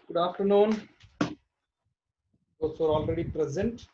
Good afternoon. Those who are already present.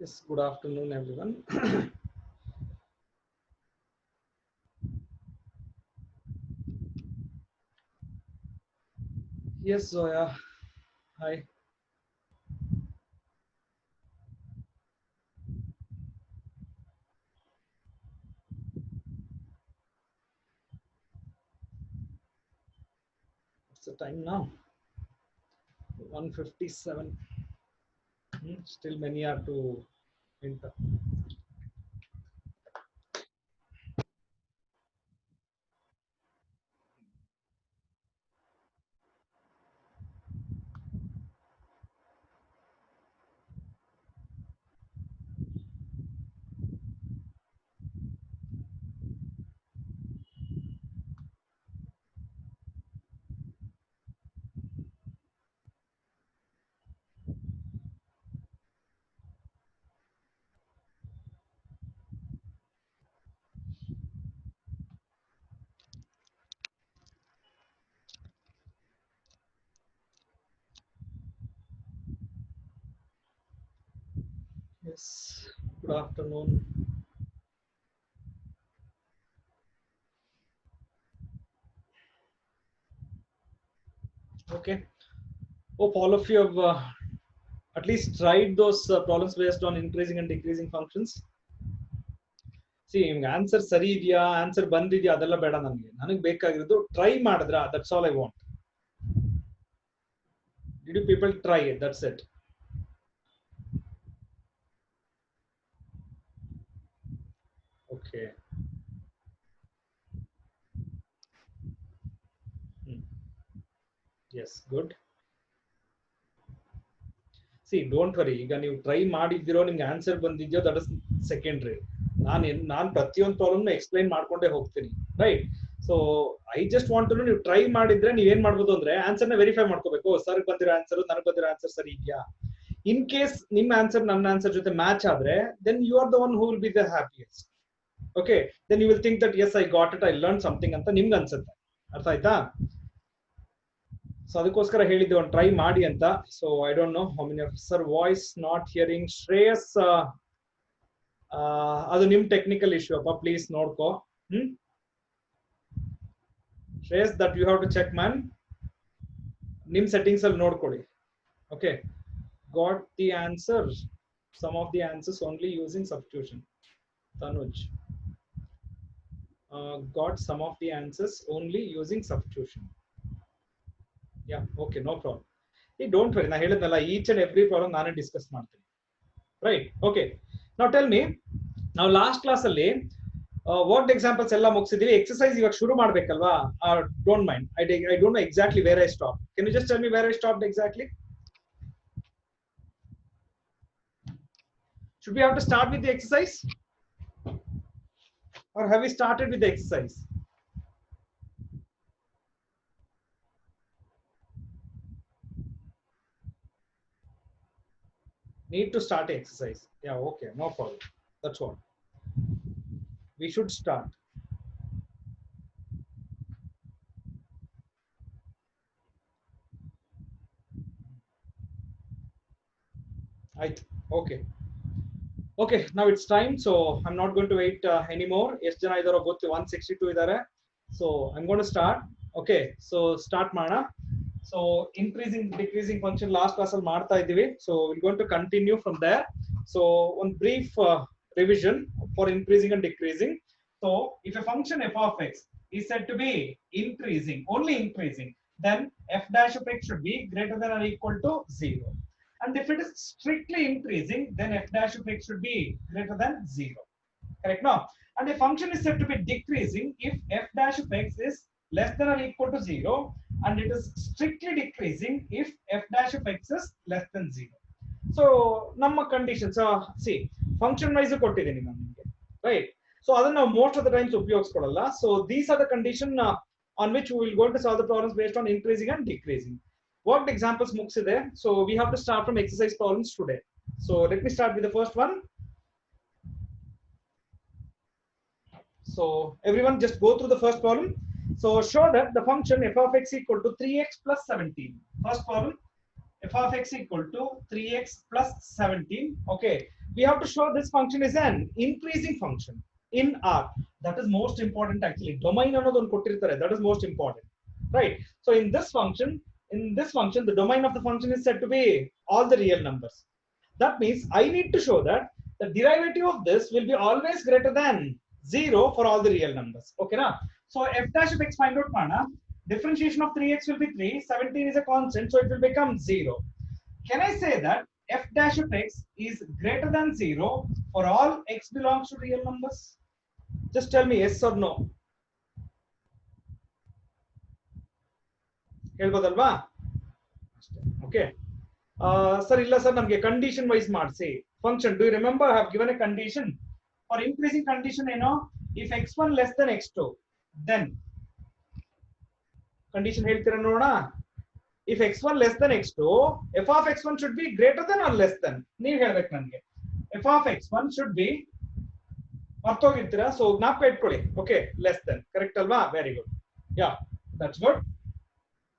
Yes, good afternoon, everyone. Yes, Zoya. Hi. What's the time now? 1:57. Still many are to enter. Yes, good afternoon. Okay. Hope all of you have at least tried those problems based on increasing and decreasing functions. See, answer ಸರಿ ಇದೆಯಾ answer ಬಂದಿದ್ಯಾ ಅದೆಲ್ಲ ಬೇಡ ನನಗೆ ಬೇಕಾಗಿರೋದು try ಮಾಡಿದ್ರಾ that's all I want. Did you people try it? That's it. Okay. Hmm. Yes, good. See don't worry, ಈಗ ನೀವು ಟ್ರೈ ಮಾಡಿದ್ದೀರೋ ನಿಮ್ಗೆ ಆನ್ಸರ್ ಬಂದಿದ್ಯೋ ದಟ್ ಇಸ್ ಸೆಕೆಂಡ್ರಿ. ನಾನು ಪ್ರತಿಯೊಂದು ಪ್ರಾಬ್ಲಮ್ ಎಕ್ಸ್ಪ್ಲೈನ್ ಮಾಡ್ಕೊಂಡೇ ಹೋಗ್ತೀನಿ, right? So I just want to ನೀವು ಟ್ರೈ ಮಾಡಿದ್ರೆ ನೀವೇನ್ ಮಾಡ್ಬೋದು ಅಂದ್ರೆ ಆನ್ಸರ್ನ ವೆರಿಫೈ ಮಾಡ್ಕೋಬೇಕು. ಸರ್ ಬಂದಿರೋ ಆನ್ಸರ್ ನನಗೆ ಬಂದಿರೋ ಆನ್ಸರ್ ಸರಿ ಇದೆಯಾ. ಇನ್ ಕೇಸ್ ನಿಮ್ಮ ಆನ್ಸರ್ ನನ್ನ ಆನ್ಸರ್ ಜೊತೆ ಮ್ಯಾಚ್ ಆದ್ರೆ then you are the one who will be the happiest. Okay, then you will think that as I got it, I learn something ಅಂತ ನಿಮ್ಗೆ ಅನ್ಸುತ್ತೆ. ಅರ್ಥ ಆಯ್ತಾ? ಸೊ ಅದಕ್ಕೋಸ್ಕರ ಹೇಳಿದ್ದೆ ಒಂದು ಟ್ರೈ ಮಾಡಿ ಅಂತ. So I don't know how many of sir voice not hearing. Shreyas, ಅದು ನಿಮ್ ಟೆಕ್ನಿಕಲ್ ಇಶ್ಯೂ ಅಪ್ಪ, ಪ್ಲೀಸ್ ನೋಡ್ಕೋ. Shreyas, that you have to check man. ನಿಮ್ ಸೆಟ್ಟಿಂಗ್ಸ್ ಅಲ್ಲಿ ನೋಡ್ಕೊಳ್ಳಿ. Okay, got the answer, some of the answers only using substitution. Tanuj, got some of the answers only using substitution. Yeah, okay, no problem. Hey, don't worry, na ಹೇಳಿದ್ನಲ್ಲ, each and every problem ನಾನೇ discuss ಮಾಡ್ತೀನಿ, right? Okay, ನಾವು tell me, ನಾವು last class ಅಲ್ಲಿ word examples ಎಲ್ಲ ಮುಗಿಸಿದೀವಿ. Exercise ಇವಾಗ ಶುರು ಮಾಡ್ಬೇಕಲ್ವಾ? Don't mind, I don't know exactly where I stop. Can you just tell me where I stopped exactly? Should we have to start with the exercise, or have we started with the exercise? Need to start exercise. Yeah, okay, no problem. That's what we should start. ಆಯ್ತು, okay. Okay, now it's time. So I'm not going to wait anymore. ಎಷ್ಟು ಜನ ಇದಾರೋ ಗೊತ್ತು 162 ಇದ್ದಾರೆ. So I'm going to start. Okay, so start ಮಾಡೋಣ. So increasing decreasing function last class ಅಲ್ಲಿ ಮಾಡ್ತಾ ಇದ್ದೀವಿ. So we're going to continue from there. So one brief revision for increasing and decreasing. So if a function f of x is said to be increasing, only increasing, then f dash of x should be greater than or equal to 0. And if it is strictly increasing, then f dash of x should be greater than 0. Correct? No? And a function is said to be decreasing if f dash of x is less than or equal to 0, and it is strictly decreasing if f dash of x is less than 0. So, ನಮ್ಮ conditions, see, function wise ಕೊಟ್ಟಿದ್ದೀನಿ ನಾನು ನಿಮಗೆ, right? So, ಅದನ್ನ ನಾವು most of the times ಉಪಯೋಗಿಸ್ಕೊಳ್ಳಲ್ಲ. So, these are the condition on which we will go to solve the problems based on increasing and decreasing. Worked examples ಮುಗಿಸಿದೆ. So we have to start from exercise problems today. So let me start with the first one. So everyone just go through the first problem. So show that the function f of x equal to 3x plus 17. First problem, f of x equal to 3x plus 17. Okay, we have to show this function is an increasing function in R. That is most important actually. Domain ಅನ್ನೋದು ಒಂದು ಕೊಟ್ಟಿರ್ತಾರೆ. That is most important, right? So in this function, the domain of the function is said to be all the real numbers. That means I need to show that the derivative of this will be always greater than 0 for all the real numbers. Okay, na? So f dash of x find out mana. Differentiation of 3x will be 3. 17 is a constant, so it will become 0. Can I say that f dash of x is greater than 0 for all x belongs to real numbers? Just tell me yes or no. ಹೇಳ್ಬೋದಲ್ವಾ? Okay sir, ಇಲ್ಲ sir, ನಮಗೆ condition wise ಮಾಡಿಸಿ function. Do you remember I have given a condition for increasing condition ಏನೋ, if x1 less than x2 then condition ಹೇಳ್ತೀರಾ ನೋಡೋಣ. If x1 less than x2 f of x1 should be greater than or less than. ನೀವು ಹೇಳ್ಬೇಕು ನನಗೆ f of x1 should be, ಮರ್ತೋಗಿರ್ತೀರಾ, so ಜ್ಞಾಪಕ ಇಟ್ಕೊಳ್ಳಿ. Okay, less than, correct ಅಲ್ವಾ? Very good, yeah, that's good.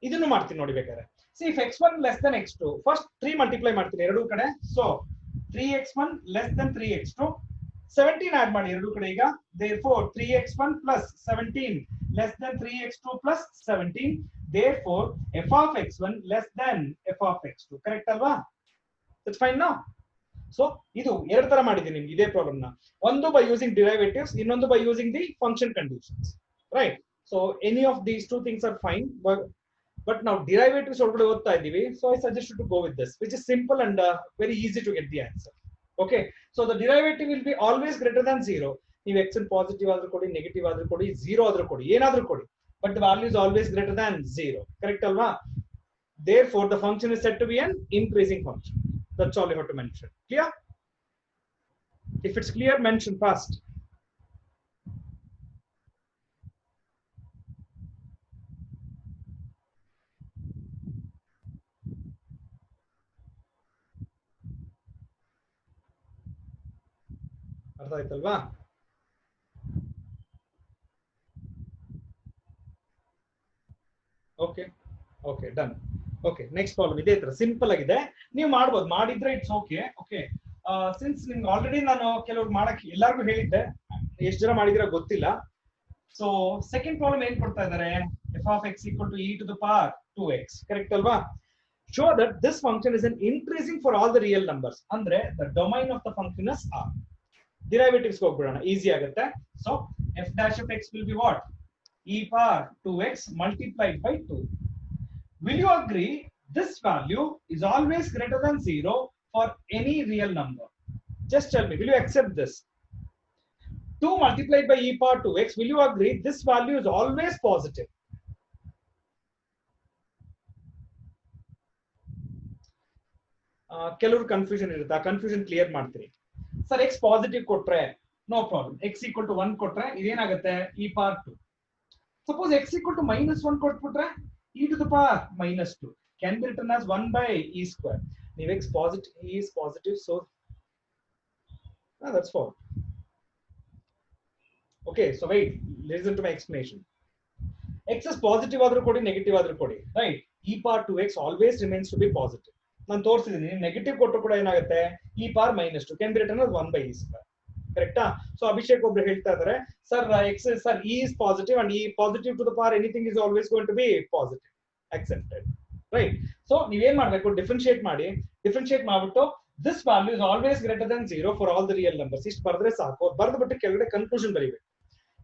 ಇದನ್ನು ಮಾಡ್ತೀನಿ ನೋಡಿ ಬೇಕಾದ್ರೆ. See if x1 less than x2, first 3 multiply ಮಾಡ್ತೀನಿ ಎರಡೂ ಕಡೆ. So 3x1 less than 3x2, 17 add ಮಾಡಿ ಎರಡೂ ಕಡೆ ಈಗ. therefore 3x1 plus 17 less than 3x2 plus 17. therefore f of x1 less than f of x2. Correct ಅಲ್ವಾ? that's fine now. So ಇದು ಎರಡು ತರ ಮಾಡಿದ್ದೀನಿ ನಿಮ್ಗೆ ಇದೇ ಪ್ರಾಬ್ಲಮ್ ನ. ಒಂದು ಬೈ ಯೂಸಿಂಗ್ ಡಿರೈವೇಟಿವ್ಸ್, ಇನ್ನೊಂದು by using the function conditions, right? So any of these two things are fine. But now derivatives already ಓದ್ತಾ ಇದ್ದೀವಿ, so I suggest you to go with this, which is simple and very easy to get the answer. Okay, so the derivative will be always greater than 0. ನೀವು x positive ಆದ್ರೂ ಕೊಡಿ, negative ಆದ್ರೂ ಕೊಡಿ, 0 ಆದ್ರೂ ಕೊಡಿ, ಏನಾದ್ರೂ ಕೊಡಿ, but the value is always greater than 0. Correct alva? Therefore the function is said to be an increasing function. That's all you have to mention. Clear? If it's clear, mention fast. ಅರ್ಥ ಆಯ್ತಲ್ವಾ? Okay okay, done. Okay, next problem ಇದೇ ತರ simple ಆಗಿದೆ, ನೀವು ಮಾಡ್ಬೋದು, ಮಾಡಿದ್ರೆ it's okay. Okay, since ನಿಮ್ಗೆ already ನಾನು ಕೆಲವ್ರು ಮಾಡಕ್ಕೆ ಎಲ್ಲರಿಗೂ ಹೇಳಿದ್ದೆ, ಎಷ್ಟು ಜನ ಮಾಡಿದಿರ ಗೊತ್ತಿಲ್ಲ. ಸೊ ಸೆಕೆಂಡ್ ಪ್ರಾಬ್ಲಮ್ ಏನ್ ಕೊಡ್ತಾ ಇದ್ದಾರೆ, f of x equal to e to the power 2x. Correct ಅಲ್ವಾ? Show that this function is an increasing for all the real numbers. ಅಂದ್ರೆ the domain of the function is r. Derivatives ಹೋಗ್ಬಿಡೋಣ, easy ಆಗುತ್ತೆ. So f dash of x will be what? e power 2x multiplied by 2. Will you agree this value is always greater than 0 for any real number? Just tell me, will you accept this? 2 multiplied by e power 2x, will you agree this value is always positive? ಕೆಲವರು confusion ಇರುತ್ತೆ, ಆ confusion clear ಮಾಡ್ತೀನಿ. Sir x positive ಕೊಟ್ರೆ no problem, x equal to 1 ಕೊಟ್ರೆ ಇದೇನಾಗುತ್ತೆ, e power 2. Suppose x equal to -1 ಕೊಟ್ಬಿಟ್ರೆ e to the power -2 can be written as 1 by e square. If x positive, e is positive, so that's 4. Okay, so wait, listen to my explanation. X is positive ಆದ್ರೂ ಕೊಡಿ, negative ಆದ್ರೂ ಕೊಡಿ, right? e power 2x always remains to be positive. ನಾನು ತೋರಿಸಿದೀನಿ. Negative ಕೊಟ್ಟರು ಕೂಡ ಏನಾಗುತ್ತೆ, e power -2 can be written as 1/e². ಕರೆಕ್ಟಾ? So Abhishek ಒಬ್ರು ಹೇಳ್ತಾ ಇದಾರೆ, sir x sir e is positive and e positive to the power anything is always going to be positive. Accepted, right? So ನೀವೇನ್ ಮಾಡ್ಬೇಕು, differentiate ಮಾಡಿ. Differentiate ಮಾಡ್ಬಿಟ್ಟು this value is always greater than 0 for all the real numbers. ಇಷ್ಟು ಬರೆದ್ರೆ ಸಾಕು. ಬರೆದ್ಬಿಟ್ಟು ಕೆಳಗಡೆ conclusion ಬರೀಬೇಕು.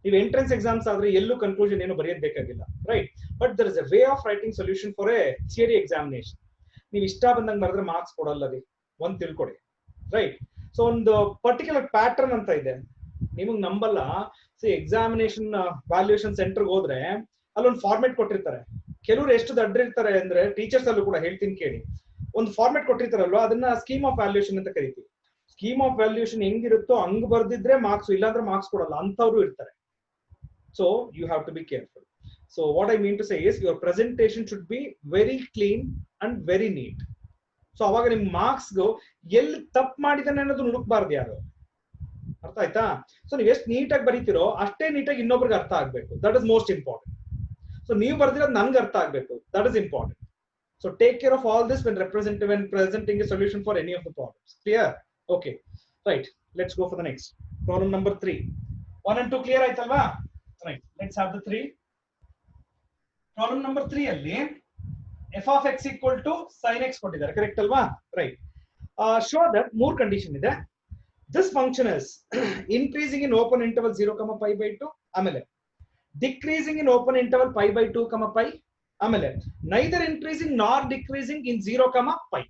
ನೀವು ಎಂಟ್ರೆನ್ಸ್ ಎಕ್ಸಾಮ್ಸ್ ಆದ್ರೆ ಎಲ್ಲೂ ಕನ್ಕ್ಲೂಷನ್ ಏನು ಬರೆಯೋದ್ ಬೇಕಾಗಿಲ್ಲ, right? But there is a way of writing solution for a theory examination. ನೀವು ಇಷ್ಟ ಬಂದಂಗೆ ಬರೆದ್ರೆ ಮಾರ್ಕ್ಸ್ ಕೊಡಲ್ಲ ರೀ, ಒಂದ್ ತಿಳ್ಕೊಡಿ, ರೈಟ್? ಸೊ ಒಂದು ಪರ್ಟಿಕ್ಯುಲರ್ ಪ್ಯಾಟರ್ನ್ ಅಂತ ಇದೆ, ನಿಮಗ್ ನಂಬಲ್ಲ. ಸಿ ಎಕ್ಸಾಮಿನೇಷನ್ ವ್ಯಾಲ್ಯೂಯೇಷನ್ ಸೆಂಟರ್ಗೆ ಹೋದ್ರೆ ಅಲ್ಲೊಂದು ಫಾರ್ಮೆಟ್ ಕೊಟ್ಟಿರ್ತಾರೆ. ಕೆಲವರು ಎಷ್ಟು ದಡ್ರಿರ್ತಾರೆ ಅಂದ್ರೆ ಟೀಚರ್ಸ್ ಅಲ್ಲೂ ಕೂಡ ಹೇಳ್ತೀನಿ ಕೇಳಿ, ಒಂದು ಫಾರ್ಮೆಟ್ ಕೊಟ್ಟಿರ್ತಾರಲ್ವಾ, ಅದನ್ನ ಸ್ಕೀಮ್ ಆಫ್ ವ್ಯಾಲ್ಯೂಯೇಷನ್ ಅಂತ ಕರಿತೀವಿ. ಸ್ಕೀಮ್ ಆಫ್ ವ್ಯಾಲ್ಯೂಯೇಷನ್ ಹೆಂಗಿರುತ್ತೋ ಹಂಗ್ ಬರ್ದಿದ್ರೆ ಮಾರ್ಕ್ಸ್, ಇಲ್ಲಾಂದ್ರೆ ಮಾರ್ಕ್ಸ್ ಕೊಡಲ್ಲ ಅಂತವ್ರು ಇರ್ತಾರೆ. So you have to be careful. So what I mean to say is your presentation should be very clean and very neat. So ಅವಾಗ ನಿಮ್ ಮಾರ್ಕ್ಸ್ಗೂ ಎಲ್ಲಿ ತಪ್ಪು ಮಾಡಿದಾನೆ ಅನ್ನೋದು ಹುಡುಕ್ಬಾರ್ದು ಯಾರು. ಅರ್ಥ ಆಯ್ತಾ? ಸೊ ನೀವ್ ಎಷ್ಟು ನೀಟಾಗಿ ಬರೀತಿರೋ ಅಷ್ಟೇ ನೀಟಾಗಿ ಇನ್ನೊಬ್ರಿಗೆ ಅರ್ಥ ಆಗ್ಬೇಕು. That is most important. So ನೀವು ಬರ್ದಿರೋದು ನನ್ಗೆ ಅರ್ಥ ಆಗ್ಬೇಕು. That is important. So take care of all this when presenting a solution for any of the problems. Clear? Okay, right, let's go for the next problem. Number 3. 1 and 2 clear ಆಯ್ತಲ್ವಾ? Right, let's have the 3. Problem number 3 ಅಲ್ಲಿ f of x equal to sin x ಕೊಟ್ಟಿದ್ದಾರೆ, correct ಅಲ್ವಾ? Right. Show that 3 condition ಇದೆ. This function is increasing in open interval 0, π/2, ಆಮೇಲೆ decreasing ಇನ್ open interval π/2, π, ಆಮೇಲೆ neither increasing ನಾರ್ decreasing ಇನ್ 0, π.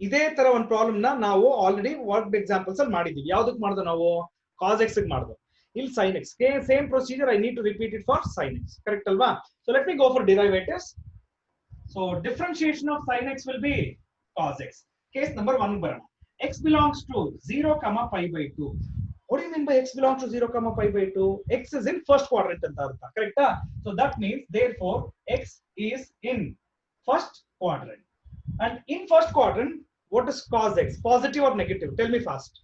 ಇದೇ ತರ ಒಂದು ಪ್ರಾಬ್ಲಮ್ ನ ನಾವು ಆಲ್ರೆಡಿ ವರ್ಕ್ಡ್ ಎಕ್ಸಾಂಪಲ್ಸ್ ಅಲ್ಲಿ ಮಾಡಿದೀವಿ. ಯಾವ್ದಕ್ ಮಾಡಿದ್ವು ನಾವು? cos x ಗೆ ಮಾಡಿದ್ವು. ಇಲ್ಲಿ sin x, same procedure I need to repeat it for sin x, correct ಅಲ್ವಾ? So let me go for derivatives. So differentiation of sin x will be cos x. Case number 1 barana. X belongs to 0, π/2. What do you mean by x belongs to 0, π/2? X is in first quadrant anta artha, correct? So that means therefore x is in first quadrant. And in first quadrant, what is cos x? Positive or negative? Tell me fast.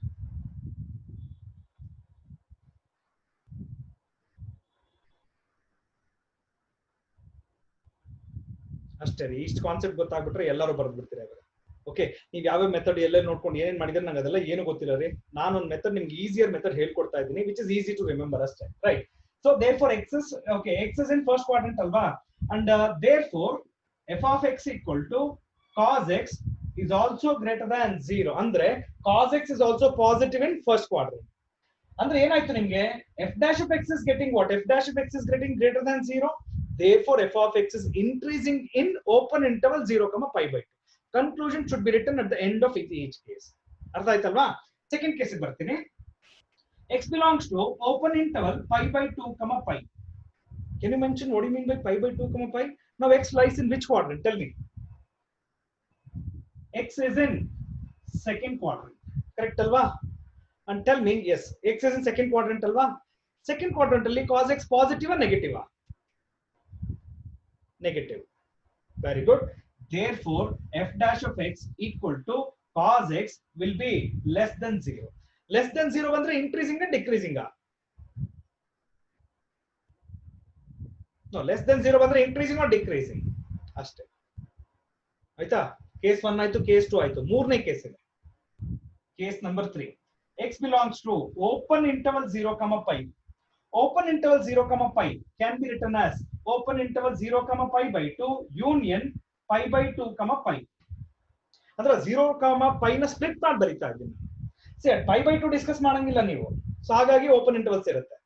ಅಷ್ಟೇ ರೀ, ಇಷ್ಟು concept ಗೊತ್ತಾಗ್ಬಿಟ್ರೆ ಎಲ್ಲರೂ ಬರ್ದ್ಬಿಡ್ತೀರಾ ಇವಾಗ. Okay, ನೀವು ಯಾವ method ಎಲ್ಲ ನೋಡ್ಕೊಂಡು ಏನೇನ್ ಮಾಡಿದ್ರೆ ನಂಗೆ ಅದೆಲ್ಲ ಏನು ಗೊತ್ತಿಲ್ಲ ರೀ. ನಾನೊಂದು ಮೆಥಡ್ ನಿಮ್ಗೆ ಈಸಿಯರ್ ಮೆಥಡ್ ಹೇಳ್ಕೊಡ್ತಾ ಇದ್ದೀನಿ, which is easy to remember ಅಷ್ಟೇ, right? So therefore x is okay, x is in first quadrant ಅಲ್ವಾ? And therefore f of x equal to cos x is also greater than 0. ಅಂದ್ರೆ cos x is also positive in first quadrant. ಅಂದ್ರೆ ಏನಾಯ್ತು ನಿಮಗೆ? f dash of x is getting what? F dash of x is getting greater than 0. Therefore f of x is increasing in open interval 0, π/2. Conclusion should be written at the end of each case. ಅರ್ಥ ಆಯ್ತಲ್ವಾ? Second case ಗೆ ಬರ್ತೀನಿ. x belongs to open interval π/2, π. Can you mention what do you mean by π/2, π? Now x lies in which quadrant? Tell me. X is in second quadrant, correct alva? And tell me, yes, x is in second quadrant alva? Second quadrant alli cos x positive or negative? Negative. Very good. Therefore f dash of x equal to cos x will be less than 0. Less than 0 andre increasing or decreasing? No, less than 0 andre increasing or decreasing? Ashte aita. Case 1 ಆಯ್ತು, case 2 ಆಯ್ತು. ಮೂರನೇ case ಇದೆ, case number 3. x belongs to open interval 0, π. Open interval 0, π can be written as open interval 0, π/2 union π/2, π. ಅಂದ್ರೆ 0, π ನ split ಮಾಡಿ ಬರೀತಾ ಇದ್ದೀನಿ. C π/2 discuss ಮಾಡಂಗಿಲ್ಲ ನೀವು, ಸೊ ಹಾಗಾಗಿ ಓಪನ್ ಇಂಟರ್ವಲ್ಸ್ ಇರುತ್ತೆ.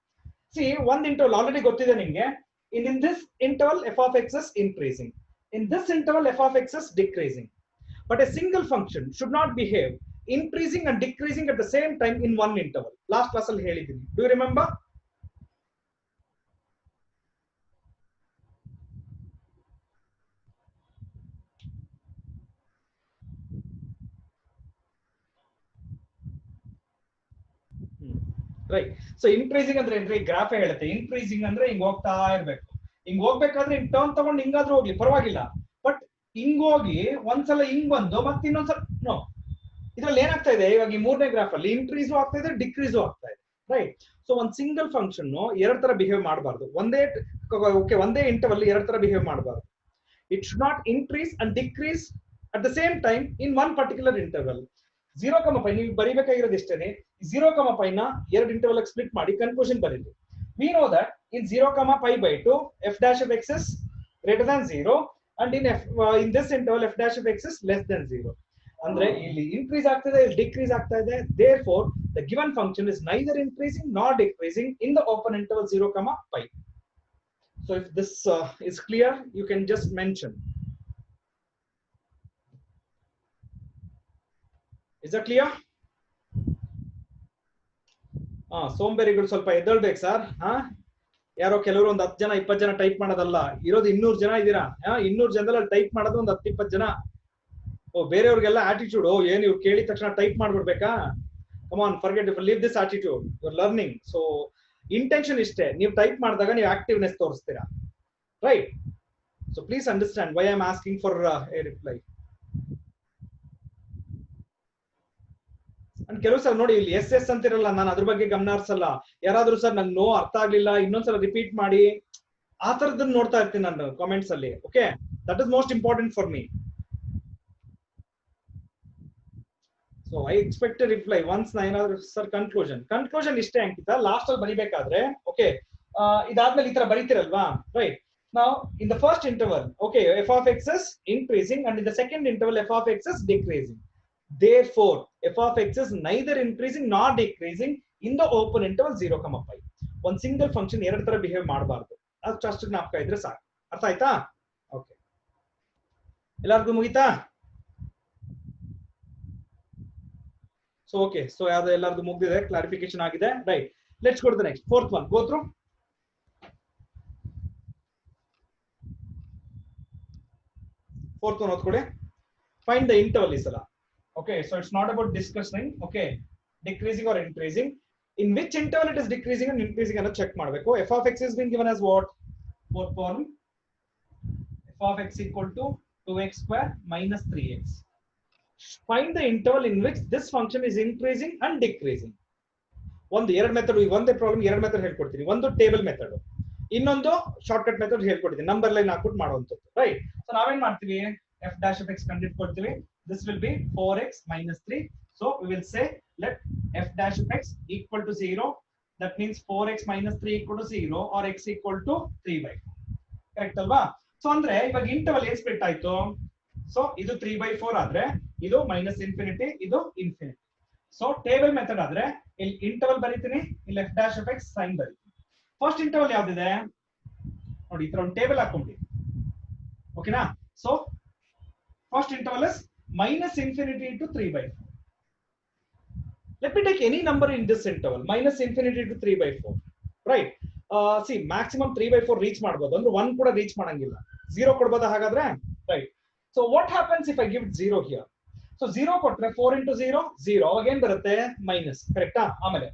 ಸಿ ಒಂದು ಇಂಟರ್ವಲ್ ಆಲ್ರೆಡಿ ಗೊತ್ತಿದೆ ನಿಮಗೆ. in this interval f of x is increasing, in this interval f of x is decreasing. But a single function should not behave increasing and decreasing at the same time in one interval. Last class alli helidini. Do you remember? Right. So increasing ಅಂದ್ರೆ ಏನ್ರಿ? Graph ಹೇಳುತ್ತೆ. increasing ಅಂದ್ರೆ ಹಿಂಗ್ ಹೋಗ್ತಾ ಇರಬೇಕು. ಹಿಂಗ್ ಹೋಗ್ಬೇಕಾದ್ರೆ ಹಿಂಗ್ ಟರ್ನ್ ತಗೊಂಡು ಹಿಂಗಾದ್ರೂ ಹೋಗ್ಲಿ ಪರವಾಗಿಲ್ಲ. ಬಟ್ ಹಿಂಗೋಗಿ ಒಂದ್ಸಲ ಹಿಂಗ್ ಬಂದು ಮತ್ತೆ ಇನ್ನೊಂದ್ಸಲ ನೋ, ಇದ್ರಲ್ಲಿ ಏನಾಗ್ತಾ ಇದೆ ಇವಾಗ ಈ ಮೂರನೇ ಗ್ರಾಫ್ ಅಲ್ಲಿ ಇನ್ಕ್ರೀಸು ಆಗ್ತಾ ಇದೆ, ಡಿಕ್ರೀಸು ಆಗ್ತಾ ಇದೆ, ರೈಟ್? ಸೊ ಒಂದ್ ಸಿಂಗಲ್ ಫಂಕ್ಷನ್ ಎರಡ್ ತರ ಬಿಹೇವ್ ಮಾಡಬಾರ್ದು. ಒಂದೇ ಇಂಟರ್ವಲ್ ಎರಡ್ ತರ ಬಿಹೇವ್ ಮಾಡಬಾರ್ದು. It should not increase and decrease at the same time in one particular interval 0, ನೀವು ಬರಿಬೇಕಾಗಿರೋದು ಇಷ್ಟೇನೆ 0, ನ ಎರಡು ಇಂಟರ್ವಲ್ ಸ್ಪ್ಲಿಟ್ ಮಾಡಿ ಕನ್ಕ್ಲೂಷನ್ ಬರೀರಿ. We know that in 0, π/2 f dash of x is greater than 0 and in this interval f dash of x is less than 0. ಅಂದ್ರೆ ಇಲ್ಲಿ increase ಆಗ್ತಿದೆ, ಇಲ್ಲಿ decrease ಆಗ್ತಾ ಇದೆ. Therefore the given function is neither increasing nor decreasing in the open interval 0, π. So if this is clear, you can just mention. Is that clear? ಸೋಂಬೇರಿಗಳು ಸ್ವಲ್ಪ ಎದ್ದೇಳ್ಬೇಕು sir. ಯಾರೋ ಕೆಲವರು ಒಂದು 10 ಜನ 20 ಜನ ಟೈಪ್ ಮಾಡೋದಲ್ಲ, ಇರೋದು 200 ಜನ ಇದ್ದೀರಾ. 200 ಜನದಲ್ಲಿ ಟೈಪ್ ಮಾಡೋದು ಒಂದು 10-20 ಜನ. ಬೇರೆಯವ್ರಿಗೆಲ್ಲ ಆಟಿಟ್ಯೂಡ್, ಏನು ಇವ್ರು ಕೇಳಿದ ತಕ್ಷಣ ಟೈಪ್ ಮಾಡ್ಬಿಡ್ಬೇಕಾ? Come on, forget, leave this attitude, you are learning. So intention ಇಷ್ಟೇ, ನೀವು ಟೈಪ್ ಮಾಡಿದಾಗ ನೀವು ಆಕ್ಟಿವ್ನೆಸ್ ತೋರಿಸ್ತೀರಾ, right? So please understand why I am asking for a reply. And ಕೆಲವು ಸಲ ನೋಡಿ, ಇಲ್ಲಿ ಎಸ್ ಅಂತಿರಲ್ಲ, ನಾನು ಅದ್ರ ಬಗ್ಗೆ ಗಮನ ಹರಿಸಲ್ಲ. ಯಾರಾದ್ರೂ ಸರ್ ನಂಗೆ ನೋ ಅರ್ಥ ಆಗ್ಲಿಲ್ಲ, ಇನ್ನೊಂದ್ಸಲ ರಿಪೀಟ್ ಮಾಡಿ, ಆ ತರದನ್ನ ನೋಡ್ತಾ ಇರ್ತೀನಿ ನಾನು ಕಾಮೆಂಟ್ಸ್ ಅಲ್ಲಿ. Okay, that is most important for me. So I expect reply once ನಾ ಏನಾದ್ರು ಸರ್ ಕನ್ಕ್ಲೂಷನ್ ಇಷ್ಟೇ ಅಂಕಿತ ಲಾಸ್ಟ್ ಅಲ್ಲಿ ಬರಿಬೇಕಾದ್ರೆ. ಓಕೆ, ಇದಾದ್ಮೇಲೆ ಈ ತರ ಬರೀತಿರಲ್ವಾ, right? Now in the first interval, okay, f of x is increasing and in the second interval f of x is decreasing. Therefore f of x is neither increasing nor decreasing in the open interval 0, π. ಒಂದು single function ಎರಡು ತರ behave ಮಾಡಬಾರ್ದು, ಅಷ್ಟು ಜ್ಞಾಪಕ ಇದ್ರೆ ಸಾಕು. ಅರ್ಥ ಆಯ್ತಾ? ಓಕೆ, ಎಲ್ಲರಿಗೂ ಮುಗಿತಾ? ಸೊ ಓಕೆ, ಸೊ ಯಾವ್ದು ಎಲ್ಲಾರ್ದು ಮುಗಿದಿದೆ, ಕ್ಲಾರಿಫಿಕೇಶನ್ ಆಗಿದೆ, right? Let's go to the next, fourth one. Go through. Fourth one ಓದ್ಕೊಡಿ. Find the interval ಈ ಸಲ. Okay, so it's not about discussing, okay, decreasing or increasing. In which interval it is decreasing and increasing ಅನ್ನೋದು check ಮಾಡಬೇಕು. f of x is being given as what? Fourth form. f of x equal to 2x square minus 3x. Find the interval in which this function is increasing and decreasing. ಒಂದು ಎರಡು method, ಒಂದೇ problem ಎರಡು method ಹೇಳ್ಕೊಡ್ತೀನಿ. ಒಂದು table method, ಇನ್ನೊಂದು shortcut method ಹೇಳ್ಕೊಡ್ತೀನಿ, number line ಹಾಕ್ಬಿಟ್ಟು ಮಾಡುವಂಥದ್ದು, ರೈಟ್? ಸೊ ನಾವೇನ್ ಮಾಡ್ತೀವಿ, f dash of x ಕಂಡುಹಿಡ್ಕೊಳ್ತೀವಿ. This will be 4x minus 3. So we will say let f dash of x equal to 0. That means 4x minus 3 equal to 0 or x equal to 3/4. Correct ಅಲ್ವಾ? So ಅಂದ್ರೆ ಇವಾಗ interval ಏನ್ split ಆಯ್ತು? So ಇದು 3/4 ಆದ್ರೆ ಇದು minus infinity, ಇದು infinity. So table method ಆದ್ರೆ ಇಲ್ಲಿ ಇಂಟರ್ವಲ್ ಬರೀತೀನಿ, ಇಲ್ಲಿ f dash of x sign ಬರೀತೀನಿ. ಫಸ್ಟ್ ಇಂಟರ್ವಲ್ ಯಾವ್ದಿದೆ ನೋಡಿ, ಈ ತರ ಒಂದು ಟೇಬಲ್ ಹಾಕೊಂಡ್ಬಿಡಿ, ಓಕೆನಾ? So first interval is minus infinity to 3/4. Let me take any number in this interval, minus infinity to 3/4, right? See, maximum 3/4 reach ಮಾಡಬಹುದು, ಅಂದ್ರೆ 1 ಕೂಡ reach ಮಾಡಂಗಿಲ್ಲ. 0 ಕೊಡಬಹುದಾ ಹಾಗಾದ್ರೆ, right? So what happens if I give 0 here? So 0 ಕೊಟ್ರೆ 4 into 0 0, ಅವಾಗ ಏನ್ ಬರುತ್ತೆ? ಮೈನಸ್, ಕರೆಕ್ಟಾ? ಆಮೇಲೆ